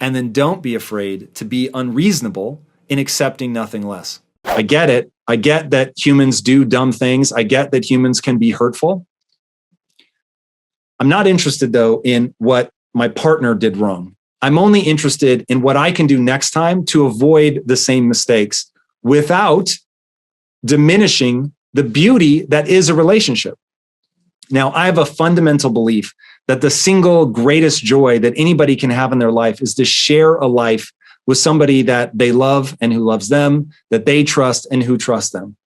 Speaker 6: And then don't be afraid to be unreasonable in accepting nothing less. I get it. I get that humans do dumb things. I get that humans can be hurtful. I'm not interested, though, in what my partner did wrong. I'm only interested in what I can do next time to avoid the same mistakes without diminishing the beauty that is a relationship. Now, I have a fundamental belief that the single greatest joy that anybody can have in their life is to share a life with somebody that they love and who loves them, that they trust and who trusts them.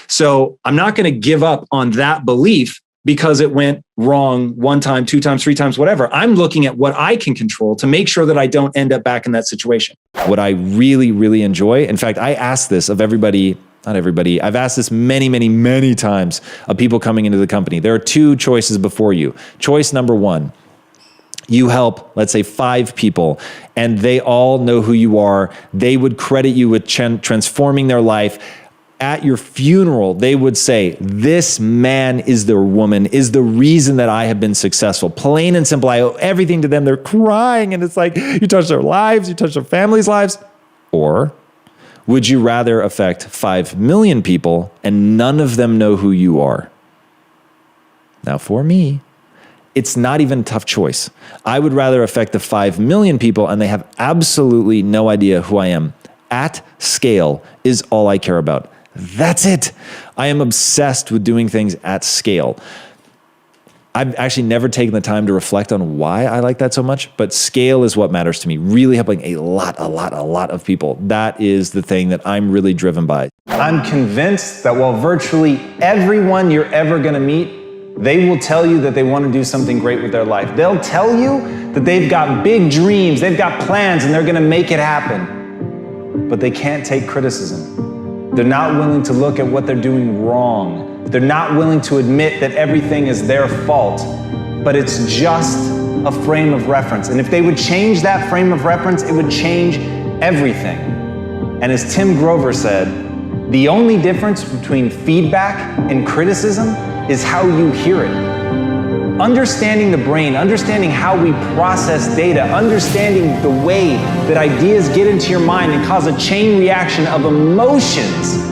Speaker 6: So I'm not going to give up on that belief because it went wrong 1 time, 2 times, 3 times, whatever. I'm looking at what I can control to make sure that I don't end up back in that situation.
Speaker 7: What I really, really enjoy, in fact, I ask this of everybody, not everybody, I've asked this many, many, many times of people coming into the company. There are 2 choices before you. Choice number 1, you help, let's say 5 people, and they all know who you are. They would credit you with transforming their life. At your funeral, they would say, this man is the woman, is the reason that I have been successful. Plain and simple. I owe everything to them. They're crying. And it's like, you touch their lives, you touch their families' lives. Or would you rather affect 5 million people and none of them know who you are? Now, for me, it's not even a tough choice. I would rather affect the 5 million people and they have absolutely no idea who I am. At scale is all I care about. That's it. I am obsessed with doing things at scale. I've actually never taken the time to reflect on why I like that so much, but scale is what matters to me. Really helping a lot of people. That is the thing that I'm really driven by.
Speaker 1: I'm convinced that while virtually everyone you're ever going to meet, they will tell you that they want to do something great with their life. They'll tell you that they've got big dreams, they've got plans, and they're going to make it happen. But they can't take criticism. They're not willing to look at what they're doing wrong. They're not willing to admit that everything is their fault, but it's just a frame of reference. And if they would change that frame of reference, it would change everything. And as Tim Grover said, the only difference between feedback and criticism is how you hear it. Understanding the brain, understanding how we process data, understanding the way that ideas get into your mind and cause a chain reaction of emotions.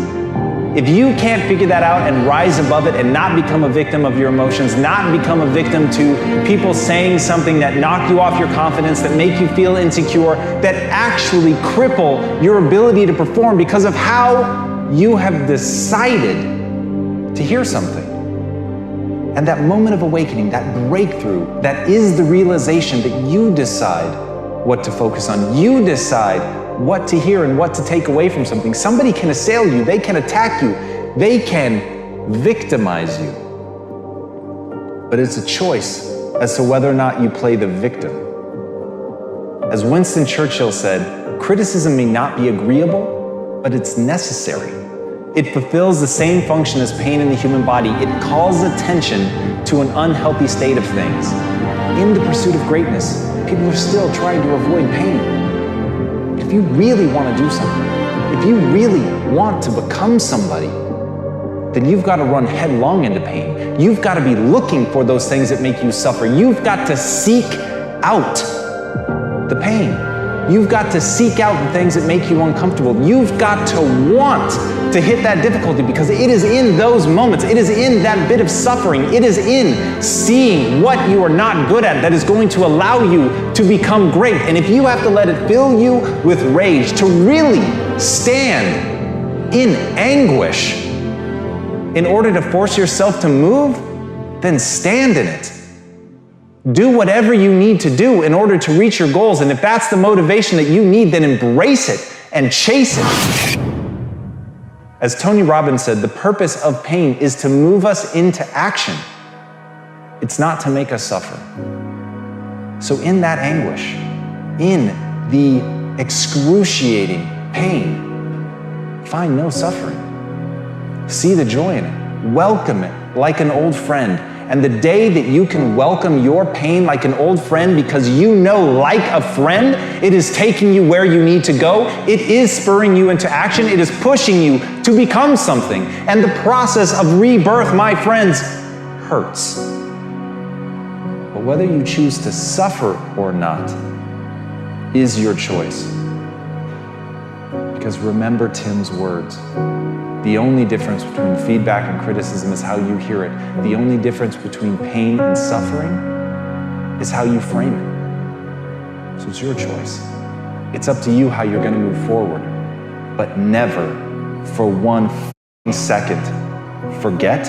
Speaker 1: If you can't figure that out and rise above it and not become a victim of your emotions, not become a victim to people saying something that knock you off your confidence, that make you feel insecure, that actually cripple your ability to perform because of how you have decided to hear something. And that moment of awakening, that breakthrough, that is the realization that you decide what to focus on. You decide what to hear and what to take away from something. Somebody can assail you, they can attack you, they can victimize you. But it's a choice as to whether or not you play the victim. As Winston Churchill said, criticism may not be agreeable, but it's necessary. It fulfills the same function as pain in the human body. It calls attention to an unhealthy state of things. In the pursuit of greatness, people are still trying to avoid pain. If you really want to do something, if you really want to become somebody, then you've got to run headlong into pain. You've got to be looking for those things that make you suffer. You've got to seek out the pain. You've got to seek out the things that make you uncomfortable. You've got to want to hit that difficulty because it is in those moments, it is in that bit of suffering, it is in seeing what you are not good at that is going to allow you to become great. And if you have to let it fill you with rage, to really stand in anguish in order to force yourself to move, then stand in it. Do whatever you need to do in order to reach your goals. And if that's the motivation that you need, then embrace it and chase it. As Tony Robbins said, the purpose of pain is to move us into action. It's not to make us suffer. So in that anguish, in the excruciating pain, find no suffering. See the joy in it. Welcome it like an old friend. And the day that you can welcome your pain like an old friend because you know, like a friend, it is taking you where you need to go. It is spurring you into action. It is pushing you to become something. And the process of rebirth, my friends, hurts. But whether you choose to suffer or not is your choice. Because remember Tim's words. The only difference between feedback and criticism is how you hear it. The only difference between pain and suffering is how you frame it. So it's your choice. It's up to you how you're going to move forward. But never, for 1 second, forget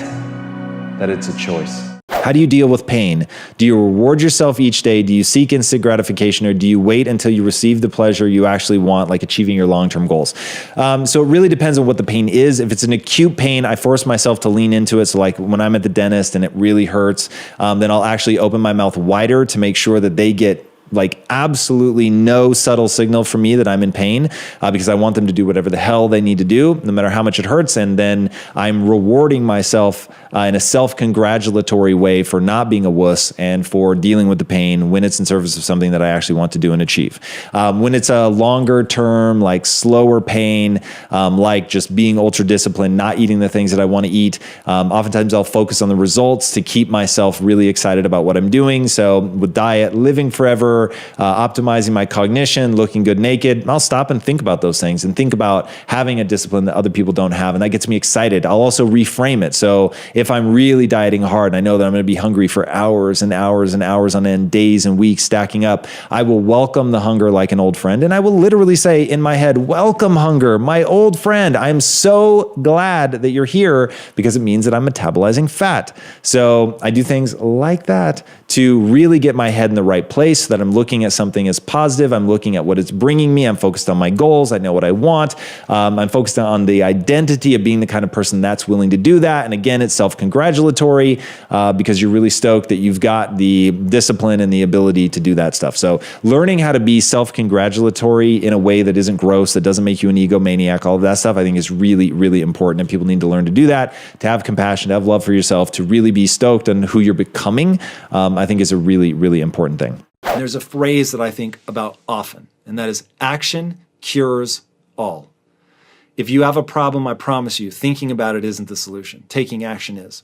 Speaker 1: that it's a choice.
Speaker 7: How do you deal with pain? Do you reward yourself each day? Do you seek instant gratification, or do you wait until you receive the pleasure you actually want, like achieving your long-term goals? So it really depends on what the pain is. If it's an acute pain, I force myself to lean into it. So like when I'm at the dentist and it really hurts, then I'll actually open my mouth wider to make sure that they get like absolutely no subtle signal for me that I'm in pain, because I want them to do whatever the hell they need to do, no matter how much it hurts. And then I'm rewarding myself in a self-congratulatory way for not being a wuss and for dealing with the pain when it's in service of something that I actually want to do and achieve. When it's a longer term, like slower pain, like just being ultra disciplined, not eating the things that I want to eat, oftentimes I'll focus on the results to keep myself really excited about what I'm doing. So with diet, living forever, optimizing my cognition, looking good naked, I'll stop and think about those things and think about having a discipline that other people don't have. And that gets me excited. I'll also reframe it. So if I'm really dieting hard, I know that I'm going to be hungry for hours and hours and hours on end, days and weeks stacking up. I will welcome the hunger like an old friend. And I will literally say in my head, welcome hunger, my old friend. I'm so glad that you're here, because it means that I'm metabolizing fat. So I do things like that to really get my head in the right place, so that I'm looking at something as positive. I'm looking at what it's bringing me. I'm focused on my goals. I know what I want. I'm focused on the identity of being the kind of person that's willing to do that. And again, it's self-congratulatory, because you're really stoked that you've got the discipline and the ability to do that stuff. So learning how to be self-congratulatory in a way that isn't gross, that doesn't make you an egomaniac, all of that stuff, I think is really, really important. And people need to learn to do that, to have compassion, to have love for yourself, to really be stoked on who you're becoming, I think is a really, really important thing.
Speaker 6: There's a phrase that I think about often, and that is action cures all. If you have a problem, I promise you, thinking about it isn't the solution. Taking action is.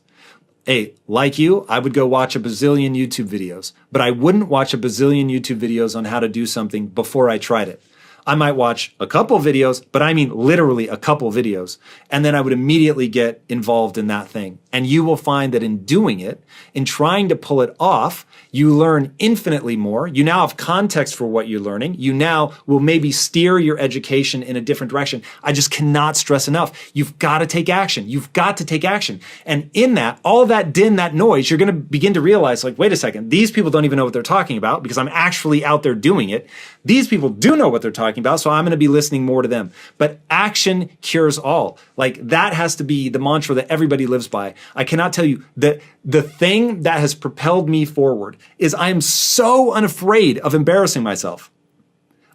Speaker 6: Hey, like you, I would go watch a bazillion YouTube videos, but I wouldn't watch a bazillion YouTube videos on how to do something before I tried it. I might watch a couple videos, but I mean literally a couple videos, and then I would immediately get involved in that thing. And you will find that in doing it, in trying to pull it off, you learn infinitely more. You now have context for what you're learning. You now will maybe steer your education in a different direction. I just cannot stress enough. You've got to take action. You've got to take action. And in that, all that din, that noise, you're going to begin to realize, like, wait a second, these people don't even know what they're talking about, because I'm actually out there doing it. These people do know what they're talking about, so I'm going to be listening more to them. But action cures all. Like, that has to be the mantra that everybody lives by. I cannot tell you that the thing that has propelled me forward is I am so unafraid of embarrassing myself.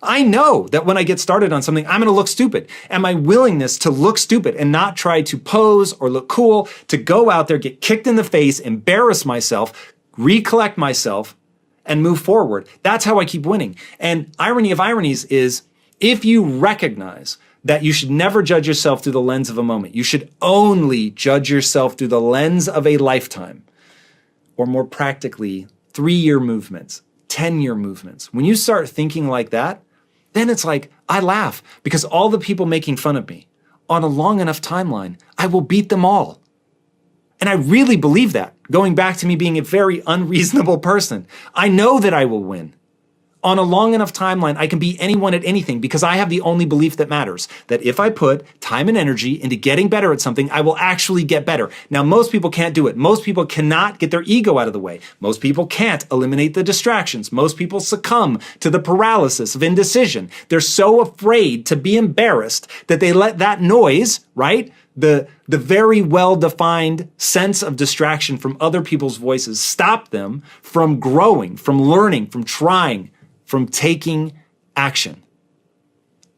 Speaker 6: I know that when I get started on something, I'm going to look stupid. And my willingness to look stupid and not try to pose or look cool, to go out there, get kicked in the face, embarrass myself, recollect myself, and move forward. That's how I keep winning. And irony of ironies is, if you recognize that you should never judge yourself through the lens of a moment, you should only judge yourself through the lens of a lifetime, or more practically, 3-year movements, 10-year movements. When you start thinking like that, then it's like, I laugh, because all the people making fun of me, on a long enough timeline, I will beat them all. And I really believe that, going back to me being a very unreasonable person. I know that I will win. On a long enough timeline, I can beat anyone at anything, because I have the only belief that matters, that if I put time and energy into getting better at something, I will actually get better. Now, most people can't do it. Most people cannot get their ego out of the way. Most people can't eliminate the distractions. Most people succumb to the paralysis of indecision. They're so afraid to be embarrassed that they let that noise, right? The very well-defined sense of distraction from other people's voices stop them from growing, from learning, from trying, from taking action.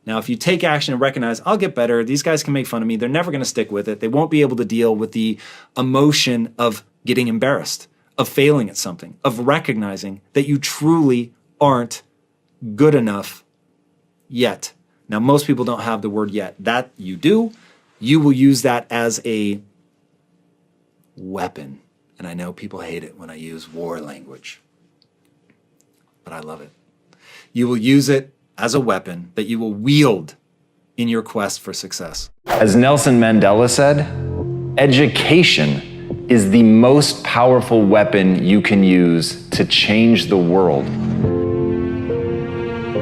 Speaker 6: Now, if you take action and recognize, I'll get better, these guys can make fun of me, they're never going to stick with it, they won't be able to deal with the emotion of getting embarrassed, of failing at something, of recognizing that you truly aren't good enough yet. Now, most people don't have the word yet. That you do. You will use that as a weapon. And I know people hate it when I use war language, but I love it. You will use it as a weapon that you will wield in your quest for success.
Speaker 4: As Nelson Mandela said, education is the most powerful weapon you can use to change the world.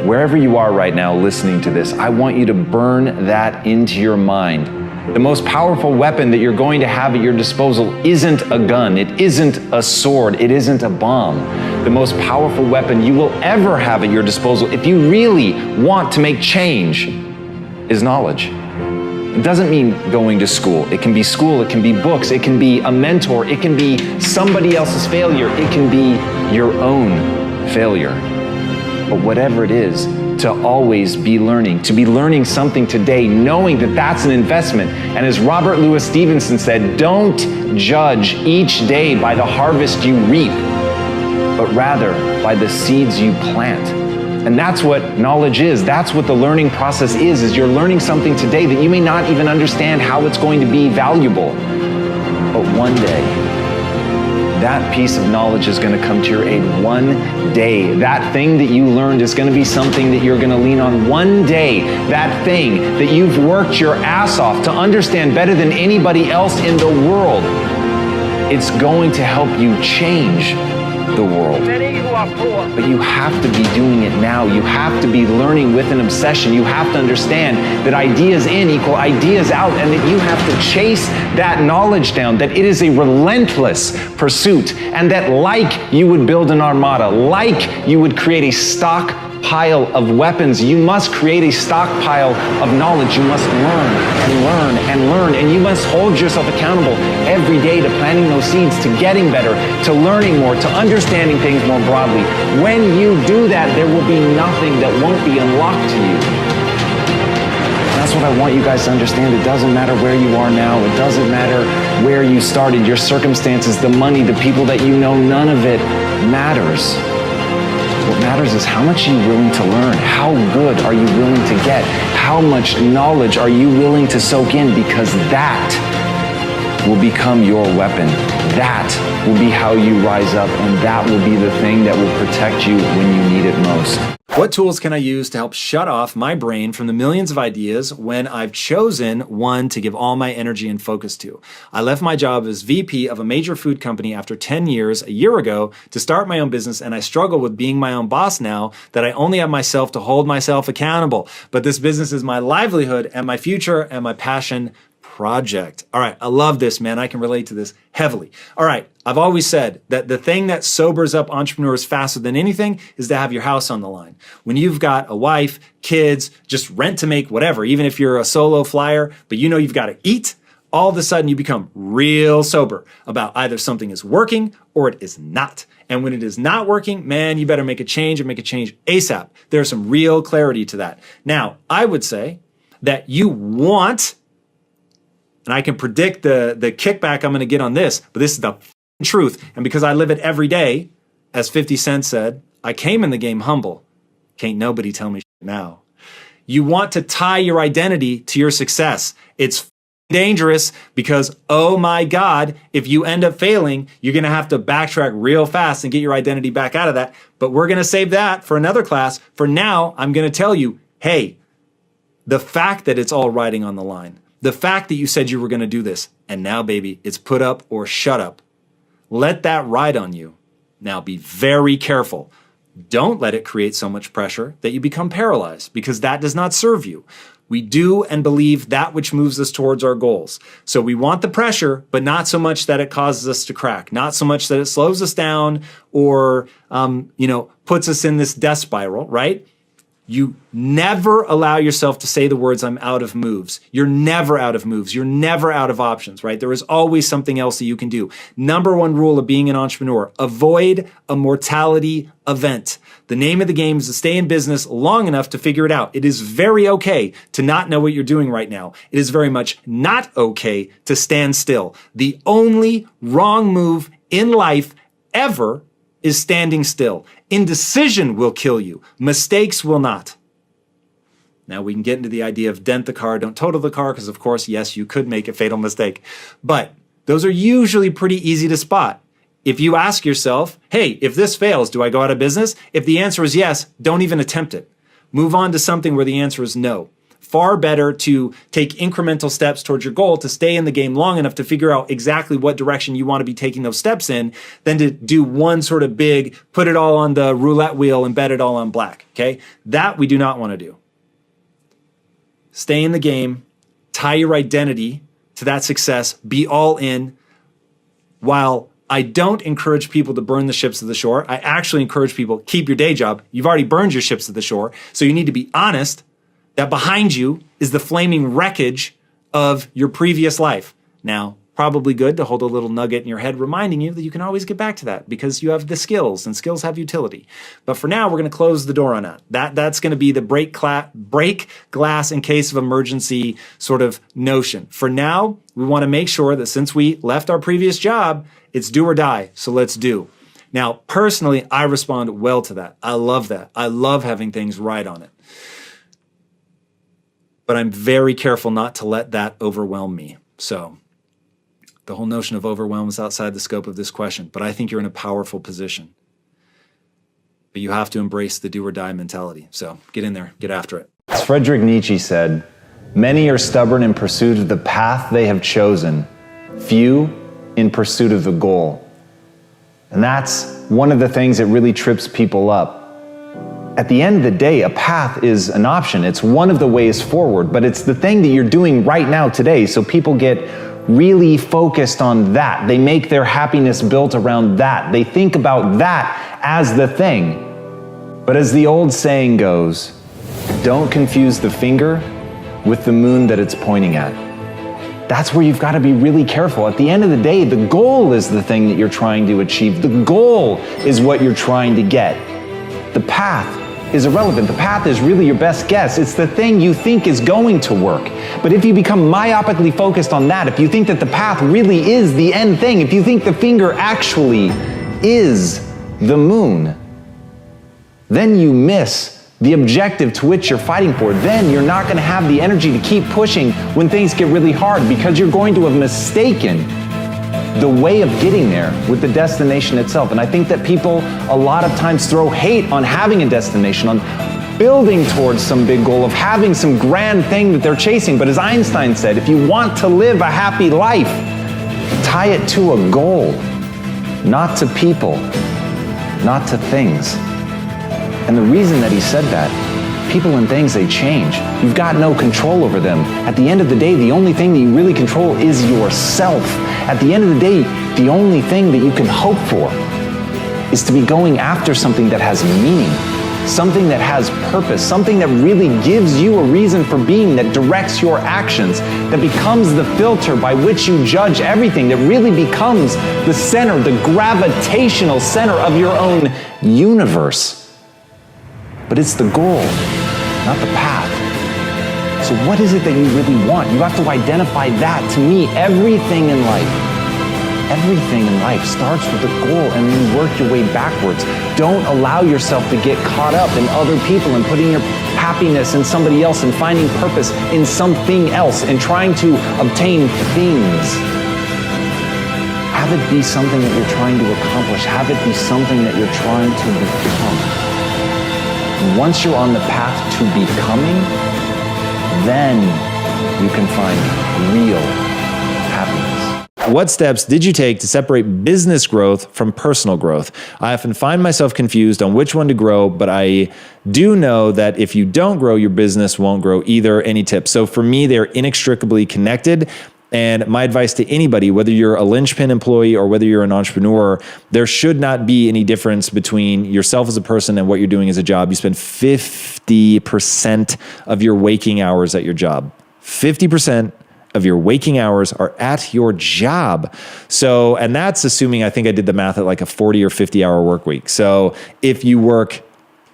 Speaker 4: Wherever you are right now listening to this, I want you to burn that into your mind. The most powerful weapon that you're going to have at your disposal isn't a gun, it isn't a sword, it isn't a bomb. The most powerful weapon you will ever have at your disposal, if you really want to make change, is knowledge. It doesn't mean going to school. It can be books, it can be a mentor, it can be somebody else's failure, it can be your own failure. But whatever it is, to always be learning, to be learning something today, knowing that that's an investment. And as Robert Louis Stevenson said, don't judge each day by the harvest you reap, but rather by the seeds you plant. And that's what knowledge is. That's what the learning process is you're learning something today that you may not even understand how it's going to be valuable. But one day, that piece of knowledge is going to come to your aid. One day, that thing that you learned is going to be something that you're going to lean on. One day, that thing that you've worked your ass off to understand better than anybody else in the world, it's going to help you change the world. But you have to be doing it now. You have to be learning with an obsession. You have to understand that ideas in equal ideas out, and that you have to chase that knowledge down, that it is a relentless pursuit, and that like you would build an armada, like you would create a stockpile of weapons, you must create a stockpile of knowledge. You must learn and learn and learn, and you must hold yourself accountable every day to planting those seeds, to getting better, to learning more, to understanding things more broadly. When you do that, there will be nothing that won't be unlocked to you. That's what I want you guys to understand. It doesn't matter where you are now. It doesn't matter where you started, your circumstances, the money, the people that you know. None of it matters. What matters is how much are you willing to learn? How good are you willing to get? How much knowledge are you willing to soak in? Because that will become your weapon. That will be how you rise up, and that will be the thing that will protect you when you need it most.
Speaker 6: What tools can I use to help shut off my brain from the millions of ideas when I've chosen one to give all my energy and focus to? I left my job as VP of a major food company after 10 years a year ago to start my own business, and I struggle with being my own boss now that I only have myself to hold myself accountable. But this business is my livelihood and my future and my passion project. All right, I love this, man. I can relate to this heavily. All right, I've always said that the thing that sobers up entrepreneurs faster than anything is to have your house on the line. When you've got a wife, kids, just rent to make, whatever, even if you're a solo flyer, but you know you've got to eat, all of a sudden you become real sober about either something is working or it is not. And when it is not working, man, you better make a change and make a change ASAP. There's some real clarity to that. Now, I would say that you want, and I can predict the kickback I'm going to get on this, but this is the truth. And because I live it every day, as 50 Cent said, I came in the game humble. Can't nobody tell me now. You want to tie your identity to your success. It's dangerous because, oh my God, if you end up failing, you're going to have to backtrack real fast and get your identity back out of that. But we're going to save that for another class. For now, I'm going to tell you, hey, the fact that it's all riding on the line, the fact that you said you were going to do this, and now, baby, it's put up or shut up. Let that ride on you. Now, be very careful. Don't let it create so much pressure that you become paralyzed, because that does not serve you. We do and believe that which moves us towards our goals. So we want the pressure, but not so much that it causes us to crack, not so much that it slows us down or, puts us in this death spiral, right? You never allow yourself to say the words, I'm out of moves. You're never out of moves. You're never out of options, right? There is always something else that you can do. Number one rule of being an entrepreneur, avoid a mortality event. The name of the game is to stay in business long enough to figure it out. It is very okay to not know what you're doing right now. It is very much not okay to stand still. The only wrong move in life ever is standing still. Indecision will kill you. Mistakes will not. Now we can get into the idea of dent the car, don't total the car, because of course, yes, you could make a fatal mistake. But those are usually pretty easy to spot. If you ask yourself, hey, if this fails, do I go out of business? If the answer is yes, don't even attempt it. Move on to something where the answer is no. Far better to take incremental steps towards your goal, to stay in the game long enough to figure out exactly what direction you want to be taking those steps in, than to do one sort of big, put it all on the roulette wheel and bet it all on black, okay? That we do not want to do. Stay in the game, tie your identity to that success, be all in. While I don't encourage people to burn the ships of the shore, I actually encourage people, keep your day job. You've already burned your ships of the shore. So you need to be honest that behind you is the flaming wreckage of your previous life. Now, probably good to hold a little nugget in your head reminding you that you can always get back to that because you have the skills and skills have utility. But for now, we're going to close the door on that. That's going to be the break glass in case of emergency sort of notion. For now, we want to make sure that since we left our previous job, it's do or die. So let's do. Now, personally, I respond well to that. I love that. I love having things right on it. But I'm very careful not to let that overwhelm me. So the whole notion of overwhelm is outside the scope of this question, but I think you're in a powerful position. But you have to embrace the do or die mentality. So get in there, get after it.
Speaker 4: As Friedrich Nietzsche said, many are stubborn in pursuit of the path they have chosen, few in pursuit of the goal. And that's one of the things that really trips people up. At the end of the day, a path is an option. It's one of the ways forward, but it's the thing that you're doing right now today. So people get really focused on that. They make their happiness built around that. They think about that as the thing. But as the old saying goes, don't confuse the finger with the moon that it's pointing at. That's where you've got to be really careful. At the end of the day, the goal is the thing that you're trying to achieve. The goal is what you're trying to get. The path is irrelevant. The path is really your best guess. It's the thing you think is going to work. But if you become myopically focused on that, if you think that the path really is the end thing, if you think the finger actually is the moon, then you miss the objective to which you're fighting for. Then you're not going to have the energy to keep pushing when things get really hard because you're going to have mistaken the way of getting there with the destination itself. And I think that people a lot of times throw hate on having a destination, on building towards some big goal, of having some grand thing that they're chasing. But as Einstein said, if you want to live a happy life, tie it to a goal, not to people, not to things. And the reason that he said that, people and things, they change. You've got no control over them. At the end of the day, the only thing that you really control is yourself. At the end of the day, the only thing that you can hope for is to be going after something that has meaning, something that has purpose, something that really gives you a reason for being, that directs your actions, that becomes the filter by which you judge everything, that really becomes the center, the gravitational center of your own universe. But it's the goal, not the path. So what is it that you really want? You have to identify that. To me, everything in life starts with a goal and then work your way backwards. Don't allow yourself to get caught up in other people and putting your happiness in somebody else and finding purpose in something else and trying to obtain things. Have it be something that you're trying to accomplish. Have it be something that you're trying to become. Once you're on the path to becoming, then you can find real happiness.
Speaker 7: What steps did you take to separate business growth from personal growth? I often find myself confused on which one to grow, but I do know that if you don't grow, your business won't grow either. Any tips? So for me, they're inextricably connected. And my advice to anybody, whether you're a linchpin employee or whether you're an entrepreneur, there should not be any difference between yourself as a person and what you're doing as a job. You spend 50% of your waking hours at your job. 50% of your waking hours are at your job. So, and that's assuming, I think I did the math at like a 40 or 50 hour work week. So if you work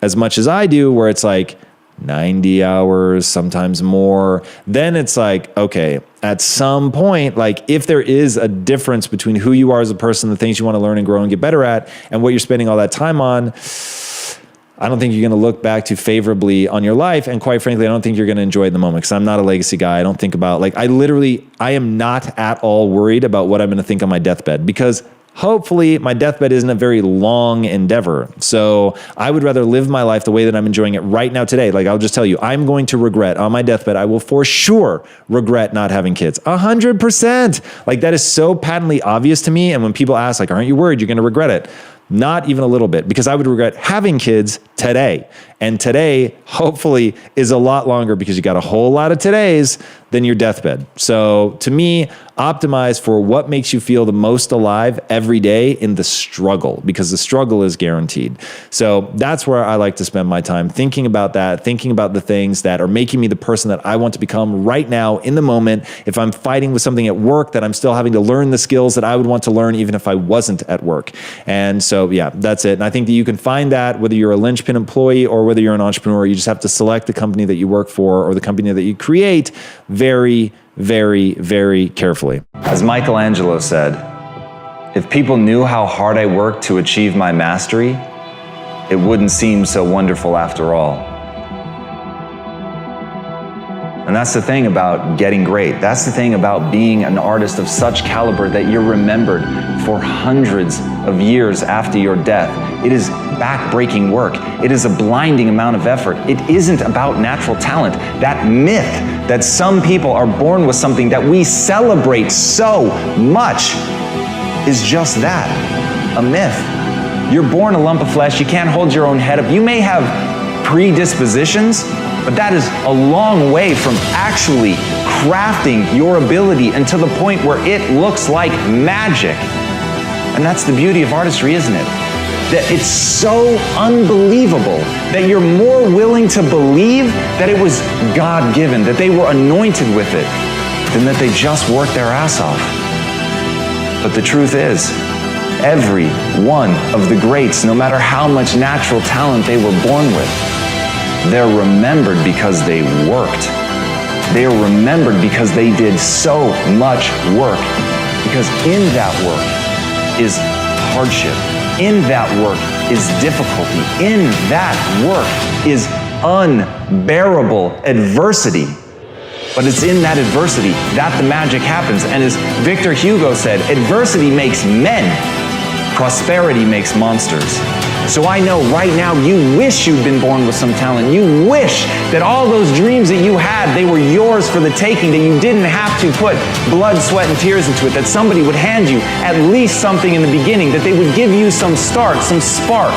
Speaker 7: as much as I do, where it's like 90 hours, sometimes more, then it's like, okay, at some point, like if there is a difference between who you are as a person, the things you want to learn and grow and get better at, and what you're spending all that time on, I don't think you're going to look back too favorably on your life. And quite frankly, I don't think you're going to enjoy the moment, because I'm not a legacy guy. I don't think about, like, I am not at all worried about what I'm going to think on my deathbed, because hopefully my deathbed isn't a very long endeavor. So I would rather live my life the way that I'm enjoying it right now today. Like, I'll just tell you, I'm going to regret on my deathbed. I will for sure regret not having kids. 100%. Like, that is so patently obvious to me. And when people ask, like, aren't you worried you're going to regret it? Not even a little bit, because I would regret having kids today. And today, hopefully, is a lot longer because you got a whole lot of todays than your deathbed. So to me, optimize for what makes you feel the most alive every day in the struggle, because the struggle is guaranteed. So that's where I like to spend my time, thinking about that, thinking about the things that are making me the person that I want to become right now in the moment. If I'm fighting with something at work, that I'm still having to learn the skills that I would want to learn even if I wasn't at work. And so, yeah, that's it. And I think that you can find that whether you're a linchpin employee or whether you're an entrepreneur. You just have to select the company that you work for or the company that you create very, very, very carefully.
Speaker 4: As Michelangelo said, if people knew how hard I worked to achieve my mastery, it wouldn't seem so wonderful after all. And that's the thing about getting great. That's the thing about being an artist of such caliber that you're remembered for hundreds of years after your death. It is back-breaking work. It is a blinding amount of effort. It isn't about natural talent. That myth that some people are born with something that we celebrate so much is just that, a myth. You're born a lump of flesh. You can't hold your own head up. You may have predispositions, but that is a long way from actually crafting your ability until the point where it looks like magic. And that's the beauty of artistry, isn't it? That it's so unbelievable that you're more willing to believe that it was God-given, that they were anointed with it, than that they just worked their ass off. But the truth is, every one of the greats, no matter how much natural talent they were born with, they're remembered because they worked. They are remembered because they did so much work. Because in that work is hardship. In that work is difficulty. In that work is unbearable adversity. But it's in that adversity that the magic happens. And as Victor Hugo said, adversity makes men, prosperity makes monsters. So I know right now you wish you'd been born with some talent. You wish that all those dreams that you had, they were yours for the taking, that you didn't have to put blood, sweat, and tears into it, that somebody would hand you at least something in the beginning, that they would give you some start, some spark.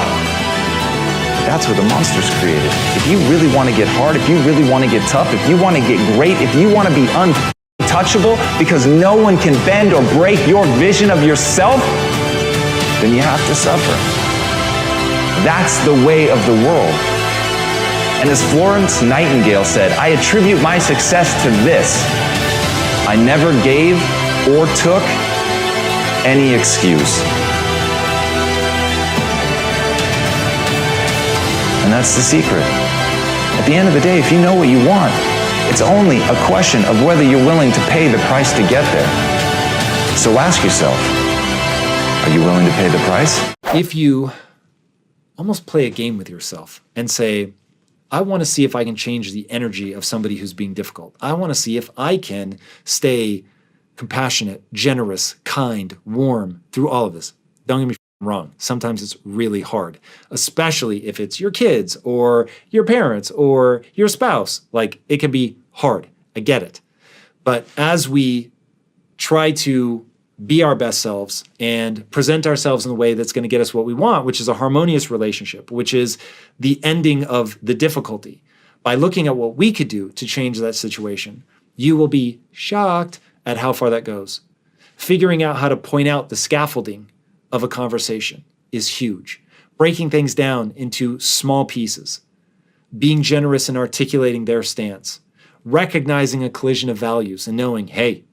Speaker 4: That's where the monster's created. If you really want to get hard, if you really want to get tough, if you want to get great, if you want to be untouchable because no one can bend or break your vision of yourself, then you have to suffer. That's the way of the world. And as Florence Nightingale said, I attribute my success to this: I never gave or took any excuse. And that's the secret. At the end of the day, if you know what you want, it's only a question of whether you're willing to pay the price to get there. So ask yourself, are you willing to pay the price?
Speaker 6: If you almost play a game with yourself and say, I want to see if I can change the energy of somebody who's being difficult. I want to see if I can stay compassionate, generous, kind, warm through all of this. Don't get me wrong. Sometimes it's really hard, especially if it's your kids or your parents or your spouse. Like, it can be hard. I get it. But as we try to be our best selves and present ourselves in a way that's going to get us what we want, which is a harmonious relationship, which is the ending of the difficulty. By looking at what we could do to change that situation, you will be shocked at how far that goes. Figuring out how to point out the scaffolding of a conversation is huge. Breaking things down into small pieces, being generous in articulating their stance, recognizing a collision of values and knowing, hey,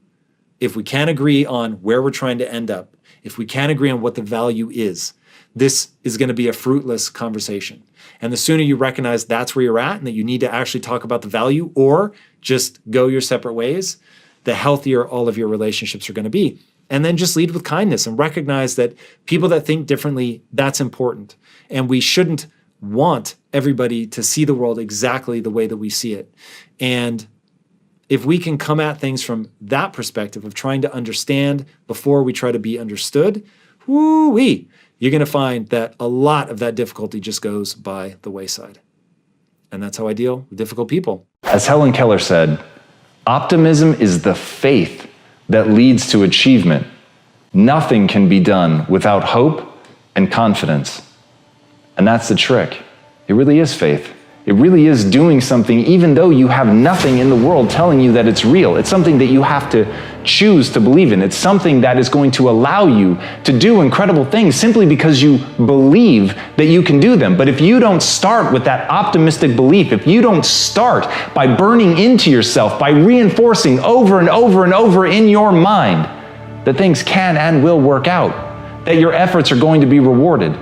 Speaker 6: if we can't agree on where we're trying to end up, if we can't agree on what the value is, this is going to be a fruitless conversation. And the sooner you recognize that's where you're at and that you need to actually talk about the value or just go your separate ways, the healthier all of your relationships are going to be. And then just lead with kindness and recognize that people that think differently, that's important. And we shouldn't want everybody to see the world exactly the way that we see it. And if we can come at things from that perspective of trying to understand before we try to be understood, woo-wee, you're going to find that a lot of that difficulty just goes by the wayside. And that's how I deal with difficult people.
Speaker 4: As Helen Keller said, optimism is the faith that leads to achievement. Nothing can be done without hope and confidence. And that's the trick.
Speaker 1: It really is faith. It really is doing something even though you have nothing in the world telling you that it's real. It's something that you have to choose to believe in. It's something that is going to allow you to do incredible things simply because you believe that you can do them. But if you don't start with that optimistic belief, if you don't start by burning into yourself, by reinforcing over and over and over in your mind that things can and will work out, that your efforts are going to be rewarded,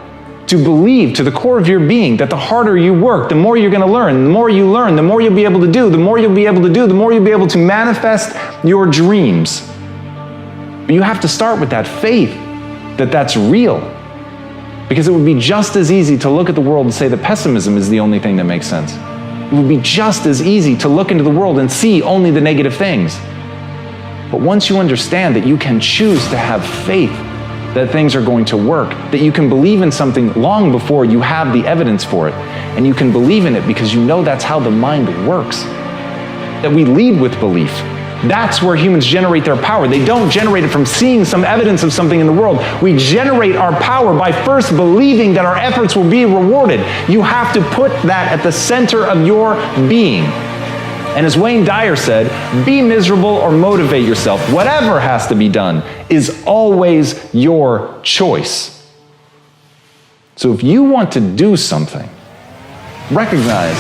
Speaker 1: to believe to the core of your being that the harder you work, the more you're going to learn. The more you learn, the more you'll be able to do. The more you'll be able to do, the more you'll be able to manifest your dreams. But you have to start with that faith that that's real. Because it would be just as easy to look at the world and say that pessimism is the only thing that makes sense. It would be just as easy to look into the world and see only the negative things. But once you understand that you can choose to have faith that things are going to work, that you can believe in something long before you have the evidence for it, and you can believe in it because you know that's how the mind works, that we lead with belief. That's where humans generate their power. They don't generate it from seeing some evidence of something in the world. We generate our power by first believing that our efforts will be rewarded. You have to put that at the center of your being. And as Wayne Dyer said, be miserable or motivate yourself. Whatever has to be done is always your choice. So if you want to do something, recognize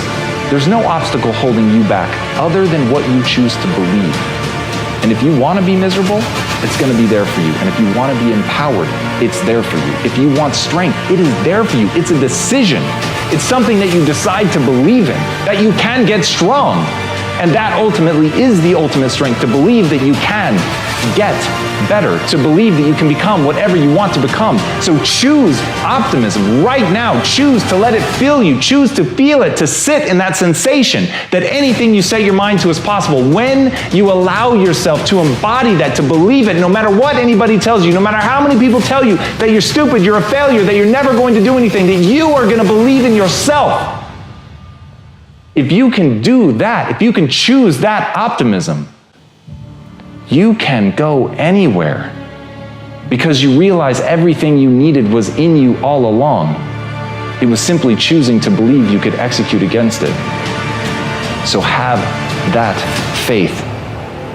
Speaker 1: there's no obstacle holding you back other than what you choose to believe. And if you want to be miserable, it's going to be there for you. And if you want to be empowered, it's there for you. If you want strength, it is there for you. It's a decision. It's something that you decide to believe in, that you can get strong. And that ultimately is the ultimate strength, to believe that you can get better, to believe that you can become whatever you want to become. So choose optimism right now. Choose to let it fill you. Choose to feel it, to sit in that sensation that anything you set your mind to is possible. When you allow yourself to embody that, to believe it, no matter what anybody tells you, no matter how many people tell you that you're stupid, you're a failure, that you're never going to do anything, that you are going to believe in yourself. If you can do that, if you can choose that optimism, you can go anywhere because you realize everything you needed was in you all along. It was simply choosing to believe you could execute against it. So have that faith.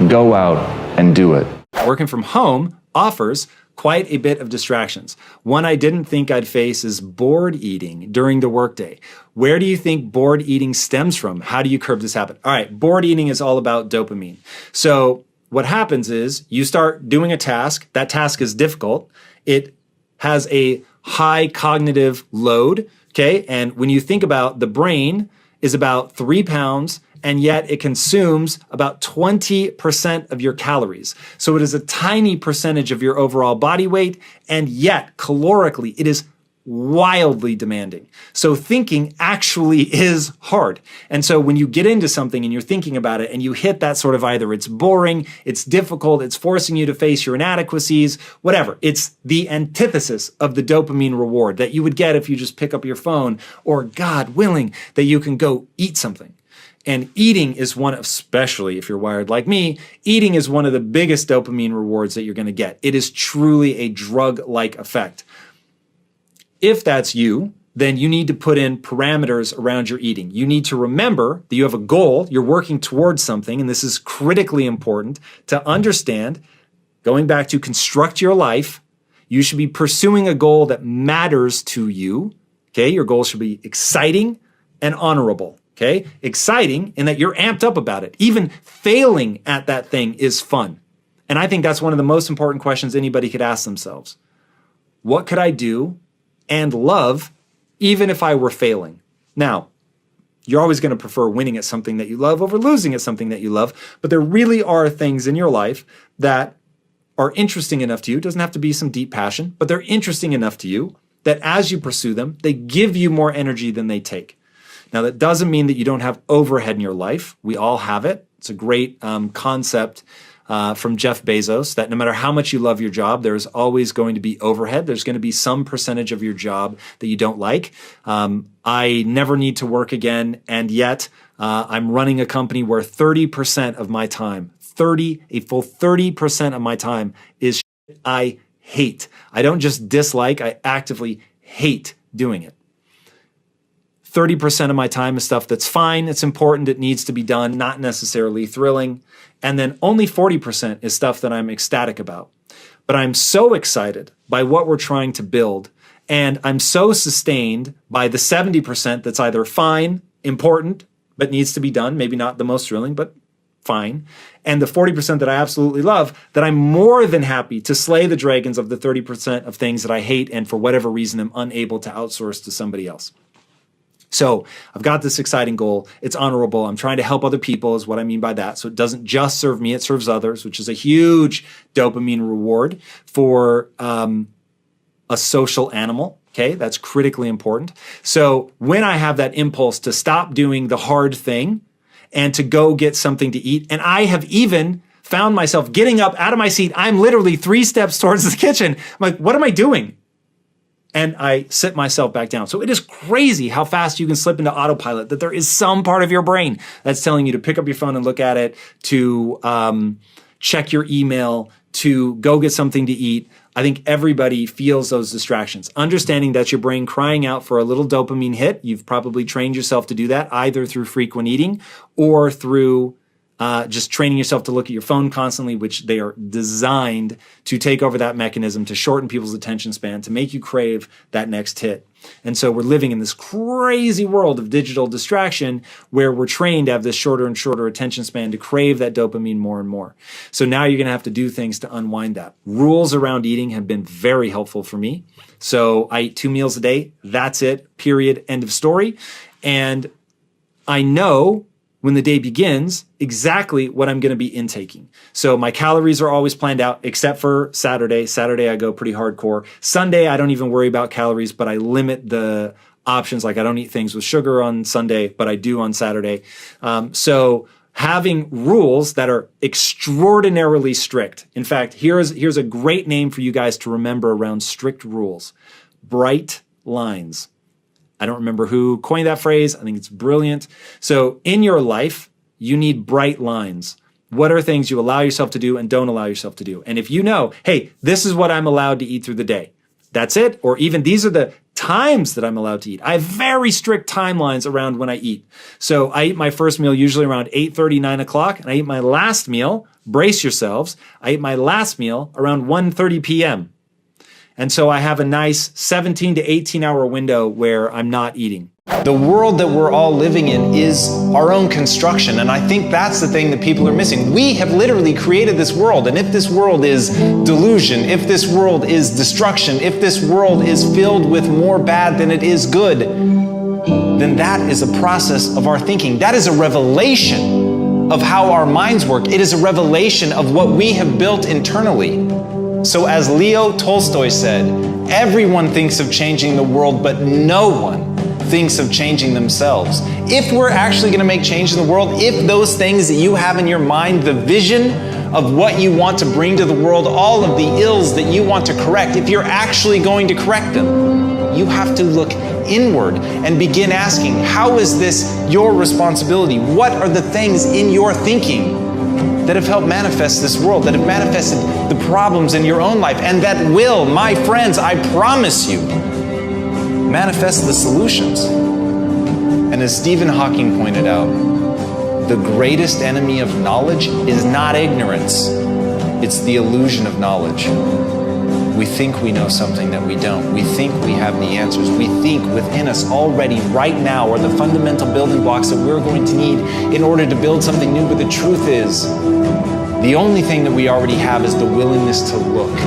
Speaker 1: Go out and do it.
Speaker 6: Working from home offers quite a bit of distractions. One I didn't think I'd face is bored eating during the workday. Where do you think bored eating stems from? How do you curb this habit? All right, bored eating is all about dopamine. So what happens is you start doing a task. That task is difficult. It has a high cognitive load, okay? And when you think about the brain is about 3 pounds, and yet it consumes about 20% of your calories. So it is a tiny percentage of your overall body weight, and yet calorically it is wildly demanding. So thinking actually is hard. And so when you get into something and you're thinking about it and you hit that sort of either it's boring, it's difficult, it's forcing you to face your inadequacies, whatever. It's the antithesis of the dopamine reward that you would get if you just pick up your phone, or God willing, that you can go eat something. And eating is one, especially if you're wired like me, eating is one of the biggest dopamine rewards that you're going to get. It is truly a drug-like effect. If that's you, then you need to put in parameters around your eating. You need to remember that you have a goal, you're working towards something, and this is critically important to understand. Going back to construct your life, you should be pursuing a goal that matters to you. Okay, your goal should be exciting and honorable. Okay, exciting in that you're amped up about it. Even failing at that thing is fun. And I think that's one of the most important questions anybody could ask themselves. What could I do and love even if I were failing? Now, you're always going to prefer winning at something that you love over losing at something that you love, but there really are things in your life that are interesting enough to you. It doesn't have to be some deep passion, but they're interesting enough to you that as you pursue them, they give you more energy than they take. Now, that doesn't mean that you don't have overhead in your life. We all have it. It's a great concept from Jeff Bezos that no matter how much you love your job, there's always going to be overhead. There's going to be some percentage of your job that you don't like. I never need to work again, and yet I'm running a company where 30% of my time, a full 30% of my time is shit I hate. I don't just dislike, I actively hate doing it. 30% of my time is stuff that's fine, it's important, it needs to be done, not necessarily thrilling. And then only 40% is stuff that I'm ecstatic about. But I'm so excited by what we're trying to build, and I'm so sustained by the 70% that's either fine, important, but needs to be done, maybe not the most thrilling, but fine, and the 40% that I absolutely love, that I'm more than happy to slay the dragons of the 30% of things that I hate and for whatever reason I'm unable to outsource to somebody else. So I've got this exciting goal. It's honorable. I'm trying to help other people is what I mean by that. So it doesn't just serve me, it serves others, which is a huge dopamine reward for a social animal. Okay, that's critically important. So when I have that impulse to stop doing the hard thing and to go get something to eat, and I have even found myself getting up out of my seat, I'm literally 3 steps towards the kitchen. I'm like, what am I doing? And I sit myself back down. So it is crazy how fast you can slip into autopilot, that there is some part of your brain that's telling you to pick up your phone and look at it, to check your email, to go get something to eat. I think everybody feels those distractions. Understanding that's your brain crying out for a little dopamine hit. You've probably trained yourself to do that either through frequent eating or through just training yourself to look at your phone constantly, which they are designed to take over that mechanism, to shorten people's attention span, to make you crave that next hit. And so we're living in this crazy world of digital distraction where we're trained to have this shorter and shorter attention span to crave that dopamine more and more. So now you're going to have to do things to unwind that. Rules around eating have been very helpful for me. So I eat 2 meals a day. That's it. Period. End of story. And I know when the day begins exactly what I'm going to be intaking. So my calories are always planned out except for Saturday. Saturday I go pretty hardcore. Sunday I don't even worry about calories, but I limit the options. Like I don't eat things with sugar on Sunday, but I do on Saturday. So having rules that are extraordinarily strict. In fact, here's a great name for you guys to remember around strict rules. Bright lines. I don't remember who coined that phrase. I think it's brilliant. So in your life, you need bright lines. What are things you allow yourself to do and don't allow yourself to do? And if you know, hey, this is what I'm allowed to eat through the day, that's it. Or even these are the times that I'm allowed to eat. I have very strict timelines around when I eat. So I eat my first meal usually around 8:30, 9 o'clock, and I eat my last meal, brace yourselves, I eat my last meal around 1:30 p.m. And so I have a nice 17 to 18 hour window where I'm not eating.
Speaker 4: The world that we're all living in is our own construction, and I think that's the thing that people are missing. We have literally created this world, and if this world is delusion, if this world is destruction, if this world is filled with more bad than it is good, then that is a process of our thinking. That is a revelation of how our minds work. It is a revelation of what we have built internally. So as Leo Tolstoy said, everyone thinks of changing the world, but no one thinks of changing themselves. If we're actually going to make change in the world, if those things that you have in your mind, the vision of what you want to bring to the world, all of the ills that you want to correct, if you're actually going to correct them, you have to look inward and begin asking, how is this your responsibility? What are the things in your thinking that have helped manifest this world, that have manifested the problems in your own life, and that will, my friends, I promise you, manifest the solutions? And as Stephen Hawking pointed out, the greatest enemy of knowledge is not ignorance, it's the illusion of knowledge. We think we know something that we don't. We think we have the answers. We think within us already right now are the fundamental building blocks that we're going to need in order to build something new. But the truth is, the only thing that we already have is the willingness to look,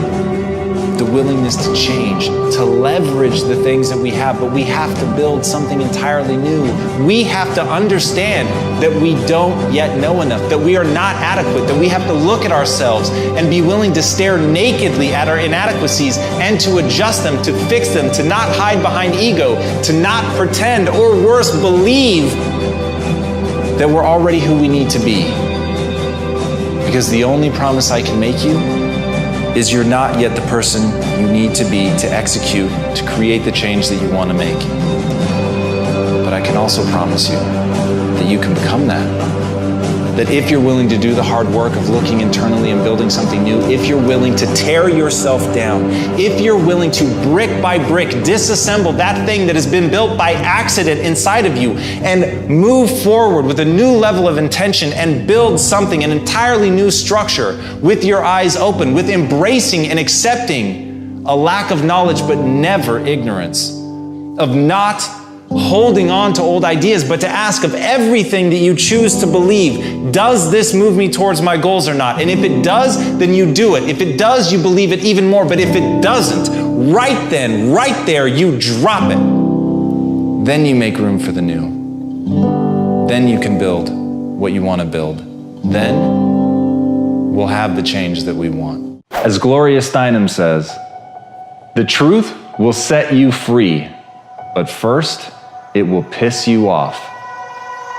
Speaker 4: the willingness to change, to leverage the things that we have, but we have to build something entirely new. We have to understand that we don't yet know enough, that we are not adequate, that we have to look at ourselves and be willing to stare nakedly at our inadequacies and to adjust them, to fix them, to not hide behind ego, to not pretend, or worse, believe that we're already who we need to be. Because the only promise I can make you is you're not yet the person you need to be to execute, to create the change that you want to make. But I can also promise you that you can become that. that if you're willing to do the hard work of looking internally and building something new, if you're willing to tear yourself down, if you're willing to brick by brick disassemble that thing that has been built by accident inside of you and move forward with a new level of intention and build something, an entirely new structure with your eyes open, with embracing and accepting a lack of knowledge but never ignorance, of not holding on to old ideas, but to ask of everything that you choose to believe, does this move me towards my goals or not? And if it does, then you do it. If it does, you believe it even more. But if it doesn't, right then, right there, you drop it. Then you make room for the new. Then you can build what you want to build. Then we'll have the change that we want.
Speaker 1: As Gloria Steinem says, the truth will set you free, but first, it will piss you off.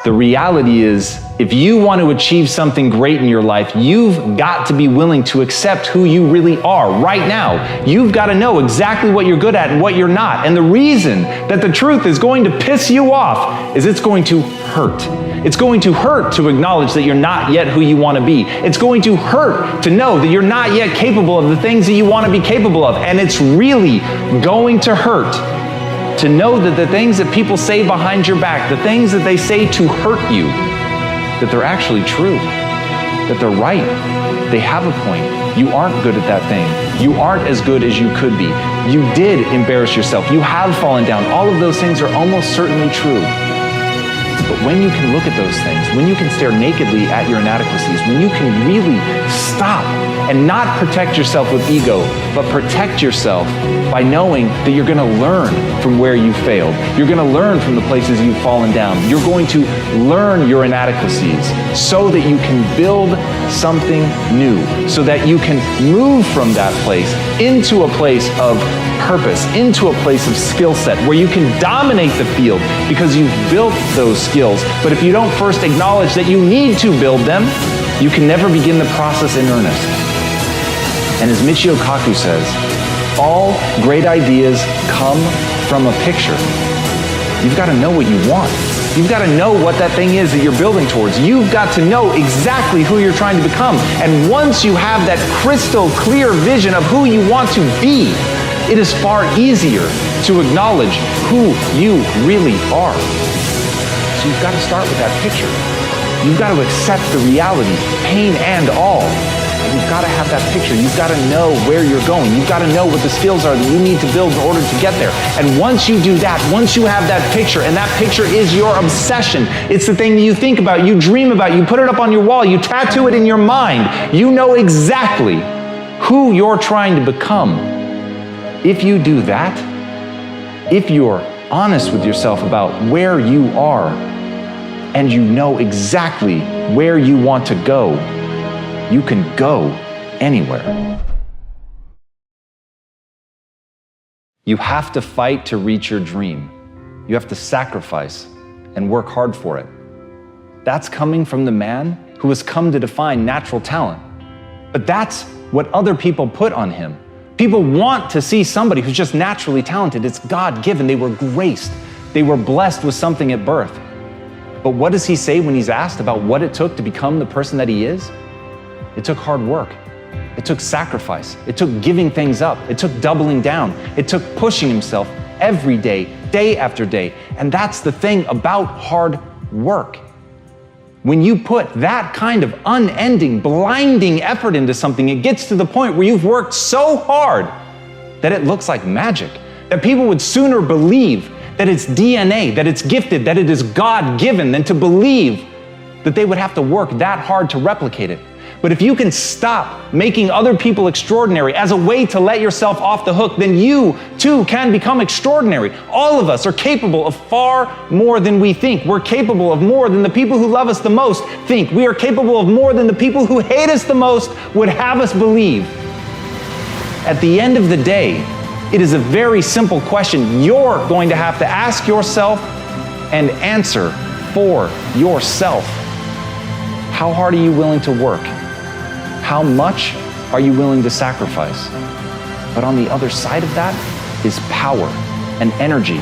Speaker 1: The reality is, if you want to achieve something great in your life, you've got to be willing to accept who you really are right now. You've got to know exactly what you're good at and what you're not. And the reason that the truth is going to piss you off is it's going to hurt. It's going to hurt to acknowledge that you're not yet who you want to be. It's going to hurt to know that you're not yet capable of the things that you want to be capable of. And it's really going to hurt to know that the things that people say behind your back, the things that they say to hurt you, that they're actually true, that they're right. They have a point. You aren't good at that thing. You aren't as good as you could be. You did embarrass yourself. You have fallen down. All of those things are almost certainly true. But when you can look at those things, when you can stare nakedly at your inadequacies, when you can really stop and not protect yourself with ego, but protect yourself by knowing that you're going to learn from where you failed. You're going to learn from the places you've fallen down. You're going to learn your inadequacies so that you can build something new, so that you can move from that place into a place of purpose, into a place of skill set where you can dominate the field because you've built those skills. But if you don't first acknowledge that you need to build them, you can never begin the process in earnest. And as Michio Kaku says, all great ideas come from a picture. You've got to know what you want. You've got to know what that thing is that you're building towards. You've got to know exactly who you're trying to become. And once you have that crystal clear vision of who you want to be, it is far easier to acknowledge who you really are. So you've got to start with that picture. You've got to accept the reality, pain and all. You've got to have that picture. You've got to know where you're going. You've got to know what the skills are that you need to build in order to get there. And once you do that, once you have that picture, and that picture is your obsession, it's the thing that you think about, you dream about, you put it up on your wall, you tattoo it in your mind, you know exactly who you're trying to become. If you do that, if you're honest with yourself about where you are, and you know exactly where you want to go, you can go anywhere. You have to fight to reach your dream. You have to sacrifice and work hard for it. That's coming from the man who has come to define natural talent. But that's what other people put on him. People want to see somebody who's just naturally talented. It's God-given. They were graced. They were blessed with something at birth. But what does he say when he's asked about what it took to become the person that he is? It took hard work. It took sacrifice. It took giving things up. It took doubling down. It took pushing himself every day, day after day. And that's the thing about hard work. When you put that kind of unending, blinding effort into something, it gets to the point where you've worked so hard that it looks like magic, that people would sooner believe that it's DNA, that it's gifted, that it is God-given, than to believe that they would have to work that hard to replicate it. But if you can stop making other people extraordinary as a way to let yourself off the hook, then you too can become extraordinary. All of us are capable of far more than we think. We're capable of more than the people who love us the most think. We are capable of more than the people who hate us the most would have us believe. At the end of the day, it is a very simple question you're going to have to ask yourself and answer for yourself. How hard are you willing to work? How much are you willing to sacrifice? But on the other side of that is power and energy.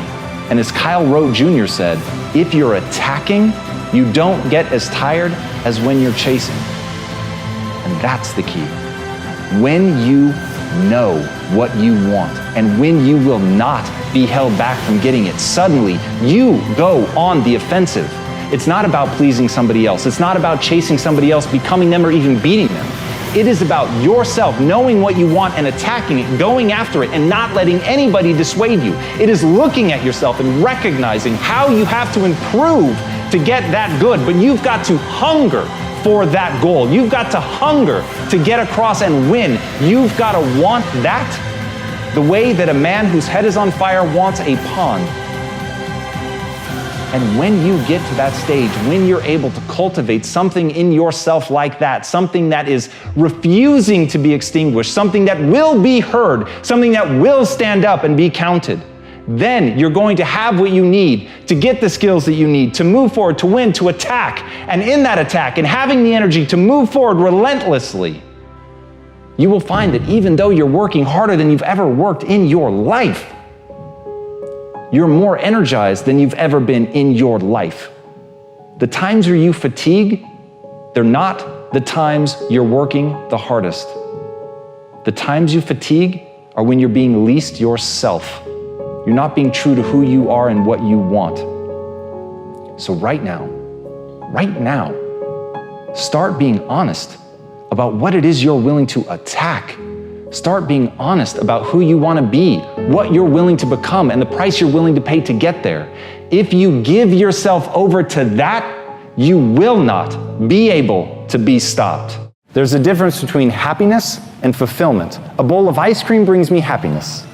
Speaker 1: And as Kyle Rote Jr. said, if you're attacking, You don't get as tired as when you're chasing. And that's the key. When you know what you want and when you will not be held back from getting it, suddenly you go on the offensive. It's not about pleasing somebody else. It's not about chasing somebody else, becoming them, or even beating them. It is about yourself knowing what you want and attacking it, going after it, and not letting anybody dissuade you. It is looking at yourself and recognizing how you have to improve to get that good, but you've got to hunger for that goal. You've got to hunger to get across and win. You've got to want that the way that a man whose head is on fire wants a pond. And when you get to that stage, when you're able to cultivate something in yourself like that, something that is refusing to be extinguished, something that will be heard, something that will stand up and be counted, then you're going to have what you need to get the skills that you need to move forward, to win, to attack. And in that attack and having the energy to move forward relentlessly, you will find that even though you're working harder than you've ever worked in your life, you're more energized than you've ever been in your life. The times where you fatigue, they're not the times you're working the hardest. The times you fatigue are when you're being least yourself. You're not being true to who you are and what you want. So right now, start being honest about what it is you're willing to attack. Start being honest about who you want to be, what you're willing to become, and the price you're willing to pay to get there. If you give yourself over to that, you will not be able to be stopped. There's a difference between happiness and fulfillment. A bowl of ice cream brings me happiness.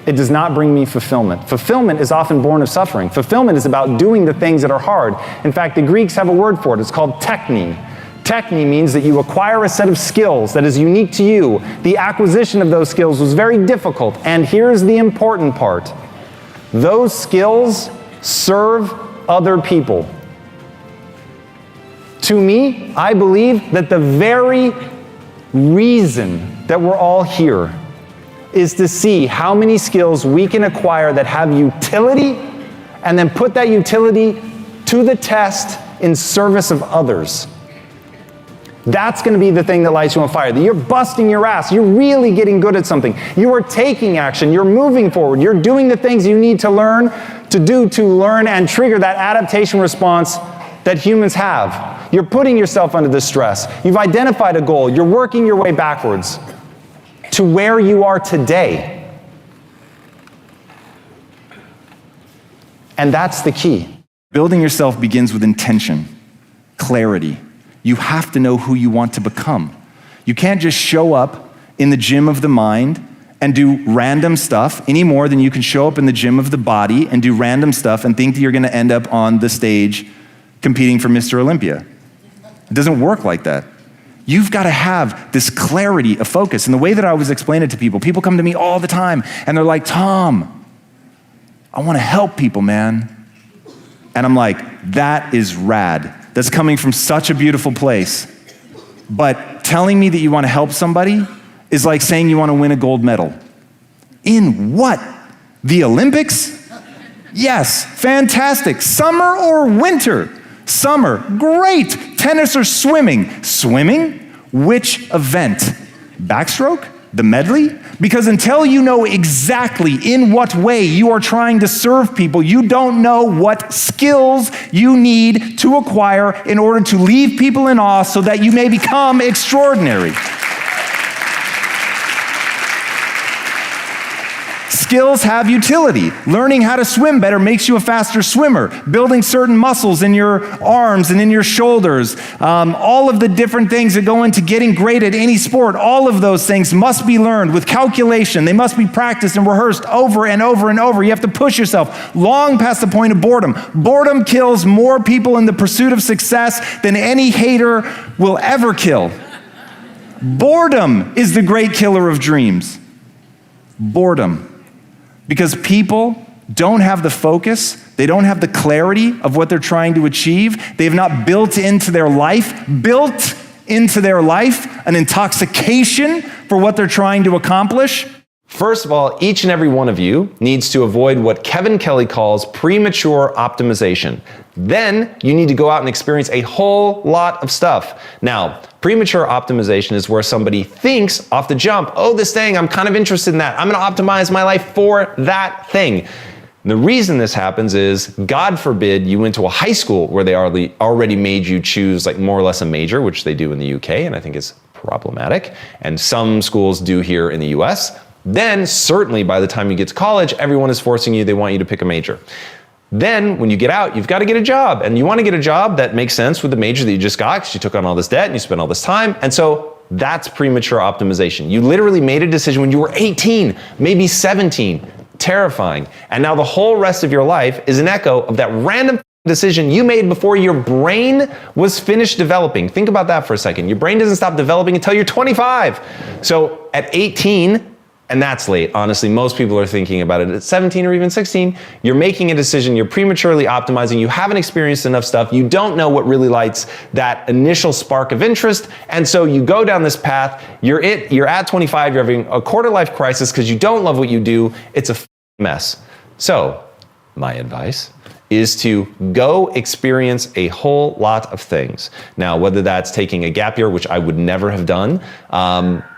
Speaker 1: It does not bring me fulfillment. Fulfillment is often born of suffering. Fulfillment is about doing the things that are hard. In fact, the Greeks have a word for it. It's called techne. Techne means that you acquire a set of skills that is unique to you. The acquisition of those skills was very difficult. And here's the important part. Those skills serve other people. To me, I believe that the very reason that we're all here is to see how many skills we can acquire that have utility and then put that utility to the test in service of others. That's going to be the thing that lights you on fire. That you're busting your ass. You're really getting good at something. You are taking action. You're moving forward. You're doing the things you need to learn and trigger that adaptation response that humans have. You're putting yourself under the stress. You've identified a goal. You're working your way backwards to where you are today. And that's the key.
Speaker 5: Building yourself begins with intention, clarity. You have to know who you want to become. You can't just show up in the gym of the mind and do random stuff any more than you can show up in the gym of the body and do random stuff and think that you're going to end up on the stage competing for Mr. Olympia. It doesn't work like that. You've got to have this clarity of focus. And the way that I always explain it to people come to me all the time and they're like, Tom, I want to help people, man. And I'm like, that is rad. That's coming from such a beautiful place. But telling me that you want to help somebody is like saying you want to win a gold medal. In what? The Olympics? Yes, fantastic. Summer or winter? Summer, great. Tennis or swimming? Swimming? Which event? Backstroke? The medley? Because until you know exactly in what way you are trying to serve people, you don't know what skills you need to acquire in order to leave people in awe so that you may become extraordinary. Skills have utility. Learning how to swim better makes you a faster swimmer. Building certain muscles in your arms and in your shoulders, all of the different things that go into getting great at any sport, all of those things must be learned with calculation. They must be practiced and rehearsed over and over and over. You have to push yourself long past the point of boredom. Boredom kills more people in the pursuit of success than any hater will ever kill. Boredom is the great killer of dreams. Boredom. Because people don't have the focus, they don't have the clarity of what they're trying to achieve. They have not built into their life an intoxication for what they're trying to accomplish.
Speaker 4: First of all, each and every one of you needs to avoid what Kevin Kelly calls premature optimization. Then you need to go out and experience a whole lot of stuff. Now, premature optimization is where somebody thinks off the jump, oh, this thing, I'm kind of interested in that. I'm gonna optimize my life for that thing. The reason this happens is, God forbid, you went to a high school where they already made you choose like more or less a major, which they do in the UK, and I think it's problematic, and some schools do here in the US. Then certainly by the time you get to college, everyone is forcing you, they want you to pick a major. Then when you get out, you've got to get a job, and you want to get a job that makes sense with the major that you just got because you took on all this debt and you spent all this time. And so that's premature optimization. You literally made a decision when you were 18, maybe 17, terrifying. And now the whole rest of your life is an echo of that random decision you made before your brain was finished developing. Think about that for a second. Your brain doesn't stop developing until you're 25. So at 18, and that's late, honestly, most people are thinking about it at 17 or even 16, you're making a decision, you're prematurely optimizing, you haven't experienced enough stuff, you don't know what really lights that initial spark of interest, and so you go down this path, you're at 25, you're having a quarter life crisis because you don't love what you do, it's a mess. So, my advice is to go experience a whole lot of things. Now, whether that's taking a gap year, which I would never have done,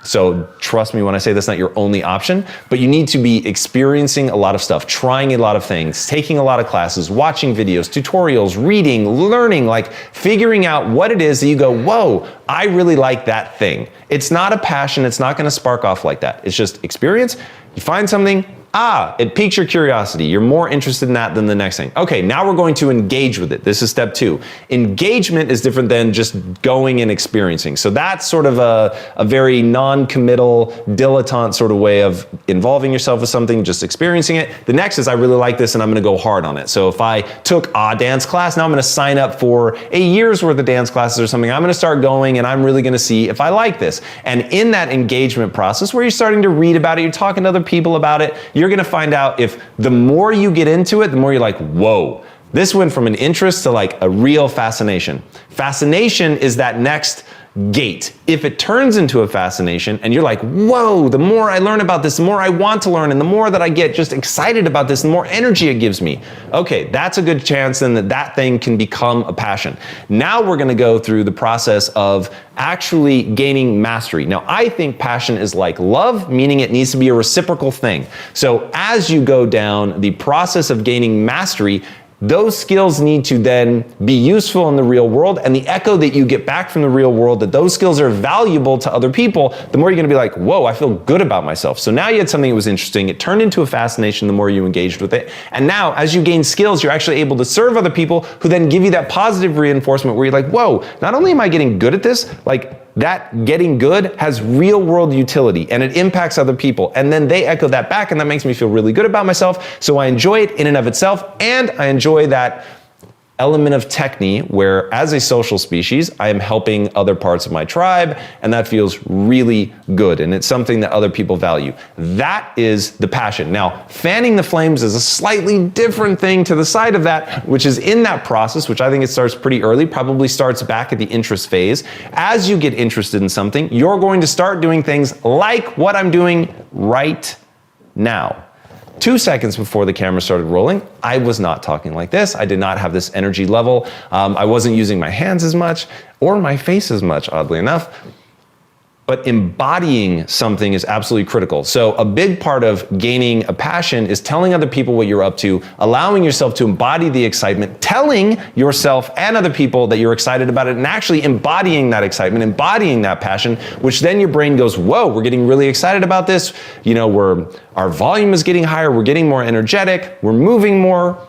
Speaker 4: so trust me when I say that's not your only option, but you need to be experiencing a lot of stuff, trying a lot of things, taking a lot of classes, watching videos, tutorials, reading, learning, like figuring out what it is that you go, whoa, I really like that thing. It's not a passion, it's not gonna spark off like that. It's just experience, you find something, it piques your curiosity. You're more interested in that than the next thing. Okay, now we're going to engage with it. This is step 2. Engagement is different than just going and experiencing. So that's sort of a very non-committal, dilettante sort of way of involving yourself with something, just experiencing it. The next is I really like this and I'm gonna go hard on it. So if I took a dance class, now I'm gonna sign up for a year's worth of dance classes or something. I'm gonna start going and I'm really gonna see if I like this. And in that engagement process where you're starting to read about it, you're talking to other people about it, you're gonna find out if the more you get into it, the more you're like, whoa, this went from an interest to like a real fascination. Fascination is that next gate. If it turns into a fascination and you're like, whoa, the more I learn about this, the more I want to learn, and the more that I get just excited about this, the more energy it gives me. Okay, that's a good chance then that thing can become a passion. Now we're gonna go through the process of actually gaining mastery. Now, I think passion is like love, meaning it needs to be a reciprocal thing. So as you go down the process of gaining mastery, those skills need to then be useful in the real world, and the echo that you get back from the real world that those skills are valuable to other people, the more you're gonna be like, whoa, I feel good about myself. So now you had something that was interesting, it turned into a fascination the more you engaged with it, and now as you gain skills, you're actually able to serve other people who then give you that positive reinforcement where you're like, whoa, not only am I getting good at this, like that getting good has real world utility and it impacts other people. And then they echo that back and that makes me feel really good about myself. So I enjoy it in and of itself, and I enjoy that element of techne where as a social species, I am helping other parts of my tribe, and that feels really good. And it's something that other people value. That is the passion. Now, fanning the flames is a slightly different thing to the side of that, which is in that process, which I think it starts pretty early, probably starts back at the interest phase. As you get interested in something, you're going to start doing things like what I'm doing right now. 2 seconds before the camera started rolling, I was not talking like this. I did not have this energy level. I wasn't using my hands as much or my face as much, oddly enough. But embodying something is absolutely critical. So a big part of gaining a passion is telling other people what you're up to, allowing yourself to embody the excitement, telling yourself and other people that you're excited about it, and actually embodying that excitement, embodying that passion, which then your brain goes, whoa, we're getting really excited about this. You know, our volume is getting higher, we're getting more energetic, we're moving more.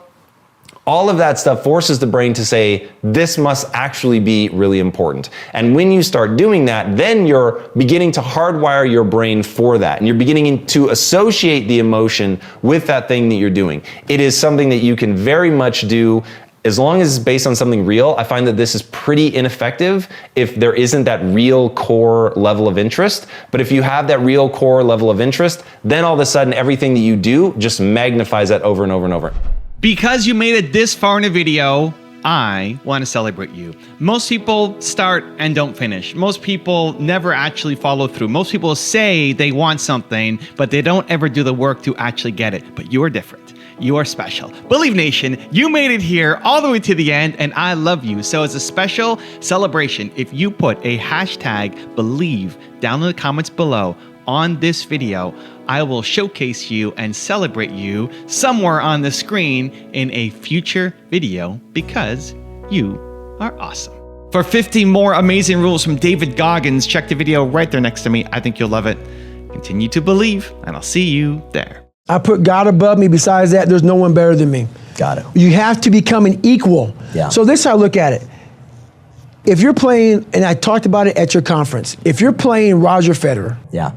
Speaker 4: All of that stuff forces the brain to say, this must actually be really important. And when you start doing that, then you're beginning to hardwire your brain for that. And you're beginning to associate the emotion with that thing that you're doing. It is something that you can very much do as long as it's based on something real. I find that this is pretty ineffective if there isn't that real core level of interest. But if you have that real core level of interest, then all of a sudden everything that you do just magnifies that over and over and over.
Speaker 2: Because you made it this far in a video, I want to celebrate you. Most people start and don't finish. Most people never actually follow through. Most people say they want something, but they don't ever do the work to actually get it. But you're different. you are special. Believe Nation, you made it here all the way to the end, and I love you. So as a special celebration, if you put a hashtag Believe down in the comments below on this video, I will showcase you and celebrate you somewhere on the screen in a future video because you are awesome. For 50 more amazing rules from David Goggins, check the video right there next to me. I think you'll love it. Continue to believe, and I'll see you there.
Speaker 8: I put God above me. Besides that, there's no one better than me.
Speaker 9: Got it.
Speaker 8: You have to become an equal.
Speaker 9: Yeah.
Speaker 8: So this is how I look at it. If you're playing, and I talked about it at your conference, if you're playing Roger Federer,
Speaker 9: Yeah.